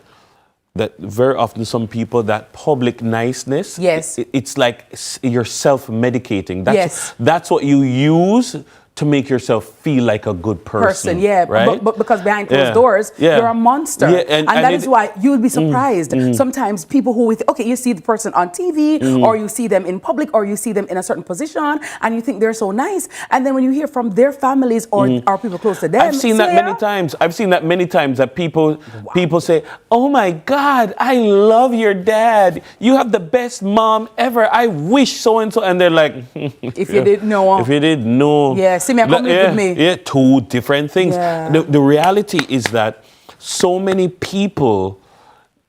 Speaker 2: very often some people, that public niceness,
Speaker 29: yes,
Speaker 2: it's like you're self-medicating.
Speaker 29: Yes.
Speaker 2: That's what you use to make yourself feel like a good person.
Speaker 29: Yeah,
Speaker 2: right?
Speaker 29: but because behind closed doors, you're a monster.
Speaker 2: Yeah,
Speaker 29: and that is why you would be surprised. Sometimes people who, you see the person on TV, or you see them in public, or you see them in a certain position, and you think they're so nice. And then when you hear from their families or people close to them,
Speaker 2: I've seen that many times. I've seen that many times that people say, "Oh my God, I love your dad. You have the best mom ever. I wish so and so." And they're like,
Speaker 29: "If you didn't know,
Speaker 2: if you didn't know,
Speaker 29: see me, come live with me."
Speaker 2: Yeah, two different things.
Speaker 29: Yeah.
Speaker 2: The reality is that so many people,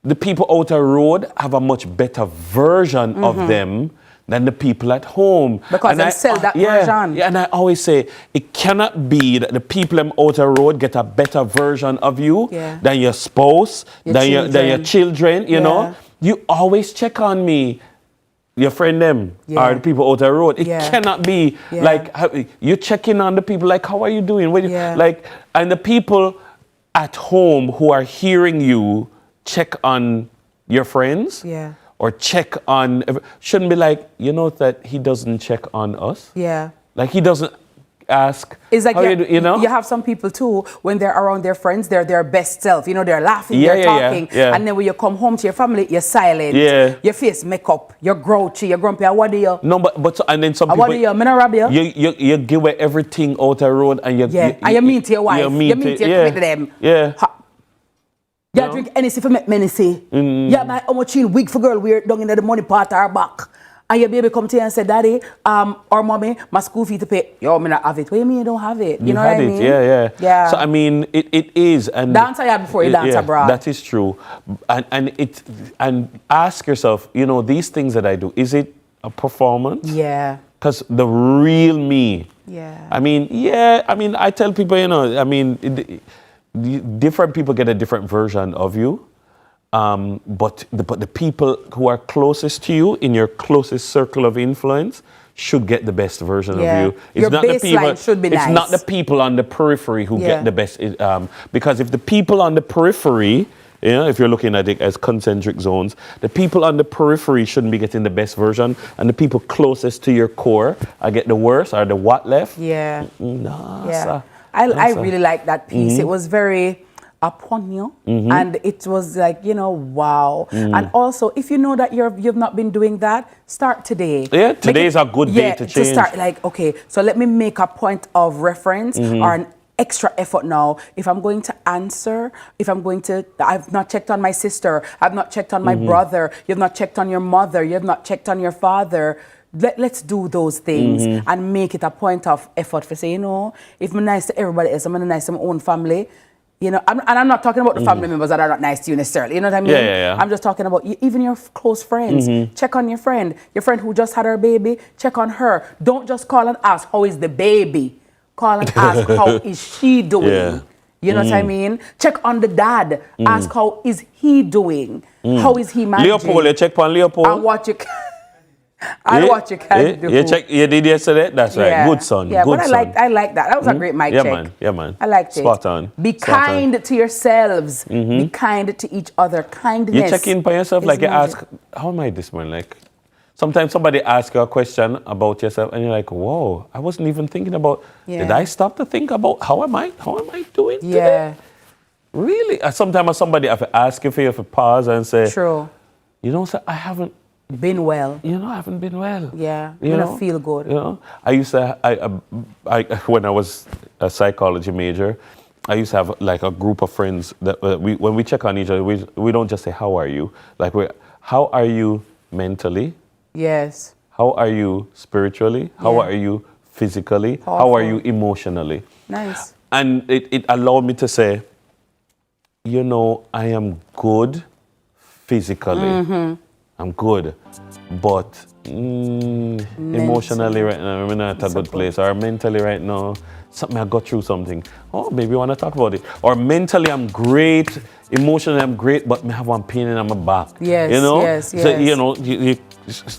Speaker 2: the people out the road, have a much better version of them than the people at home.
Speaker 29: Because they sell that version.
Speaker 2: Yeah, and I always say, it cannot be that the people out the road get a better version of you than your spouse, than your children, you know. You always check on me. Your friend them are the people out the road. It cannot be like you checking on the people like, how are you doing? Like, and the people at home who are hearing you check on your friends or check on, shouldn't be like, you know that he doesn't check on us.
Speaker 29: Yeah.
Speaker 2: Like he doesn't ask.
Speaker 29: It's like,
Speaker 2: how you know?
Speaker 29: You have some people too, when they're around their friends, they're their best self. You know, they're laughing, they're talking. And then when you come home to your family, you're silent. Your face makeup, you're grouchy, you're grumpy. What do you?
Speaker 2: No, but and then some people.
Speaker 29: What do you?
Speaker 2: You give away everything out the road and you.
Speaker 29: And you mean to your wife. You mean to them.
Speaker 2: Yeah.
Speaker 29: You drink anything for me say. Yeah, my Omochin wig for girl wear down in the money part of her back. And your baby come to you and say, "Daddy, or mommy, my school fee to pay." Yo, me not have it. What do you mean you don't have it? You know what I mean?
Speaker 2: Yeah. So I mean, it is. And
Speaker 29: dance before you dance abroad.
Speaker 2: That is true. And ask yourself, you know, these things that I do, is it a performance?
Speaker 29: Yeah.
Speaker 2: Because the real me.
Speaker 29: Yeah.
Speaker 2: I mean, I tell people, you know, I mean, different people get a different version of you. But the people who are closest to you in your closest circle of influence should get the best version of you. It's
Speaker 29: your
Speaker 2: not the people.
Speaker 29: Should be
Speaker 2: it's
Speaker 29: nice.
Speaker 2: not the people on the periphery who get the best. Because if the people on the periphery, you know, if you're looking at it as concentric zones, the people on the periphery shouldn't be getting the best version, and the people closest to your core are get the worst or the what left.
Speaker 29: Yeah.
Speaker 2: No,
Speaker 29: I really like that piece. It was very upon you, and it was like, you know, wow. And also, if you know that you've not been doing that, start today.
Speaker 2: Yeah, today is a good day to change.
Speaker 29: To start like, okay, so let me make a point of reference or an extra effort now. If I'm going to answer, I've not checked on my sister, I've not checked on my brother, you've not checked on your mother, you've not checked on your father. Let's do those things and make it a point of effort for say, you know, if I'm nice to everybody else, I'm nice to my own family. You know, I'm not talking about the family members that are not nice to you necessarily. You know what I mean?
Speaker 2: Yeah.
Speaker 29: I'm just talking about even your close friends. Check on your friend who just had her baby. Check on her. Don't just call and ask, how is the baby? Call and ask, how is she doing? You know what I mean? Check on the dad. Ask, how is he doing? How is he managing?
Speaker 2: Leopold, you check on Leopold?
Speaker 29: And what you can what you can do.
Speaker 2: You did yesterday? That's right. Good son.
Speaker 29: Yeah,
Speaker 2: good
Speaker 29: but
Speaker 2: son.
Speaker 29: I like that. That was a great mic check.
Speaker 2: Yeah, man.
Speaker 29: I liked it.
Speaker 2: Spot on.
Speaker 29: Be kind to yourselves. Be kind to each other. Kindness.
Speaker 2: You check in by yourself, like you ask, how am I this morning? Like, sometimes somebody asks you a question about yourself and you're like, whoa, I wasn't even thinking about, did I stop to think about how am I doing today? Really? Sometimes somebody have to ask you for you to pause and say,
Speaker 29: true.
Speaker 2: You know, I haven't
Speaker 29: been well.
Speaker 2: You know, I haven't been well.
Speaker 29: Yeah,
Speaker 2: you
Speaker 29: don't feel good.
Speaker 2: You know, I used to, I when I was a psychology major, I used to have like a group of friends that when we check on each other, we don't just say, how are you? Like, how are you mentally?
Speaker 29: Yes.
Speaker 2: How are you spiritually? How are you physically?
Speaker 29: Powerful.
Speaker 2: How are you emotionally?
Speaker 29: Nice.
Speaker 2: And it allowed me to say, you know, I am good physically. I'm good, but emotionally right now, I'm not at a good place. Or mentally right now, I got through something. Oh, maybe you want to talk about it. Or mentally, I'm great. Emotionally, I'm great, but I have one pain in my back.
Speaker 29: Yes,
Speaker 2: you know?
Speaker 29: yes.
Speaker 2: So, you know, you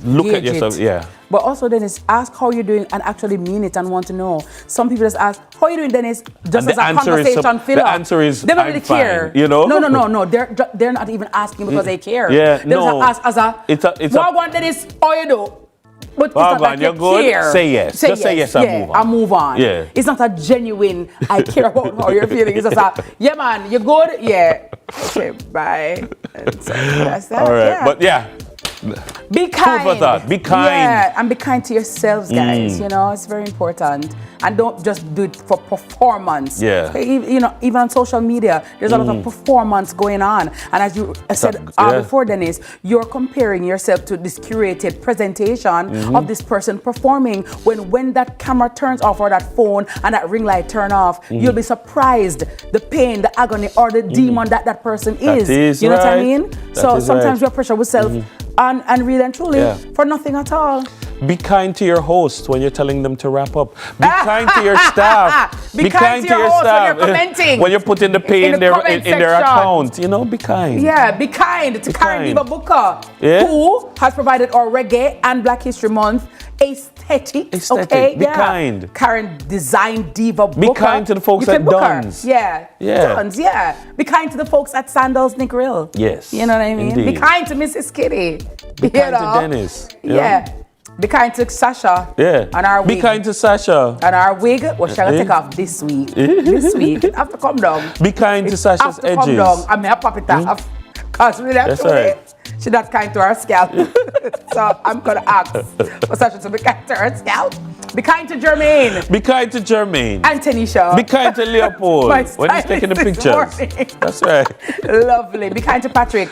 Speaker 2: look at yourself. Yeah.
Speaker 29: But also, Dennis, ask how you're doing and actually mean it and want to know. Some people just ask, how are you doing, Dennis? Just as a conversation filler.
Speaker 2: The answer is,
Speaker 29: they don't really care.
Speaker 2: You know?
Speaker 29: No. They're not even asking because they care.
Speaker 2: Yeah,
Speaker 29: they just ask as what I want, Dennis, how you do? But it's
Speaker 2: Oh,
Speaker 29: not
Speaker 2: God,
Speaker 29: like
Speaker 2: you're
Speaker 29: you
Speaker 2: good?
Speaker 29: care.
Speaker 2: Say yes. Just say yes and move on.
Speaker 29: And move on.
Speaker 2: Yeah.
Speaker 29: It's not a genuine, I care about how you're feeling. It's just a, yeah, man, you're good? Yeah. Okay, bye. And so that's that.
Speaker 2: All right.
Speaker 29: Yeah.
Speaker 2: But yeah.
Speaker 29: Be kind.
Speaker 2: Food for thought. Be kind.
Speaker 29: Yeah, and be kind to yourselves, guys. You know, it's very important. And don't just do it for performance.
Speaker 2: Yeah.
Speaker 29: You know, even on social media, there's a lot of performance going on. And as you said before, Dennis, you're comparing yourself to this curated presentation of this person performing. When that camera turns off or that phone and that ring light turn off, you'll be surprised the pain, the agony, or the demon that person is.
Speaker 2: That is
Speaker 29: you know what I
Speaker 2: right.
Speaker 29: mean? So sometimes we pressure ourselves and really and truly for nothing at all.
Speaker 2: Be kind to your host when you're telling them to wrap up. Be kind to your staff.
Speaker 29: Be kind to your host when you're commenting.
Speaker 2: When you're putting the pay in their account. You know, be kind.
Speaker 29: Yeah, be kind to Karen Diva Booker, who has provided our reggae and Black History Month aesthetics. Okay,
Speaker 2: Be kind.
Speaker 29: Karen Design Diva Booker.
Speaker 2: Be kind to the folks at Dunn's.
Speaker 29: Yeah. Dunn's, yeah. Be kind to the folks at Sandals Nick Rill.
Speaker 2: Yes.
Speaker 29: You know what I mean?
Speaker 2: Indeed.
Speaker 29: Be kind to Mrs. Kitty.
Speaker 2: Be kind to Dennis.
Speaker 29: Yeah. Be kind to Sasha.
Speaker 2: Yeah.
Speaker 29: And our wig.
Speaker 2: Be kind to Sasha.
Speaker 29: And our wig, what shall I take off this week? This week. It have to come down.
Speaker 2: Be kind to Sasha's edges.
Speaker 29: Come down. I may pop it off. Because we have to she's not kind to her scalp. So I'm going to ask for Sasha to be kind to her scalp. Be kind to Jermaine.
Speaker 2: Be kind to Jermaine.
Speaker 29: And Tanisha.
Speaker 2: Be kind to Leopold when he's taking the pictures. That's right.
Speaker 29: Lovely. Be kind to Patrick.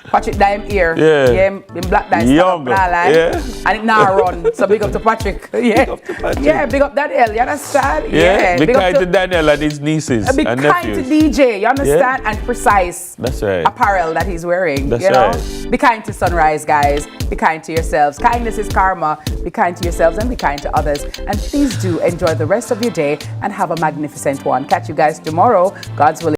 Speaker 29: Patrick dime ear.
Speaker 2: Yeah.
Speaker 29: In black dye.
Speaker 2: Young.
Speaker 29: Yeah. And it now run. So big up to Patrick. Yeah. Big up to Patrick. Yeah, big up Daniel. You understand?
Speaker 2: Yeah. Be kind to Daniel and his nieces and nephews.
Speaker 29: Be kind to DJ. You understand? And precise.
Speaker 2: That's right.
Speaker 29: Apparel that he's wearing.
Speaker 2: That's
Speaker 29: you know?
Speaker 2: right.
Speaker 29: Be kind to Sunrise, guys. Be kind to yourselves. Kindness is karma. Be kind to yourselves and be kind to others. And please do enjoy the rest of your day and have a magnificent one. Catch you guys tomorrow. God's willing.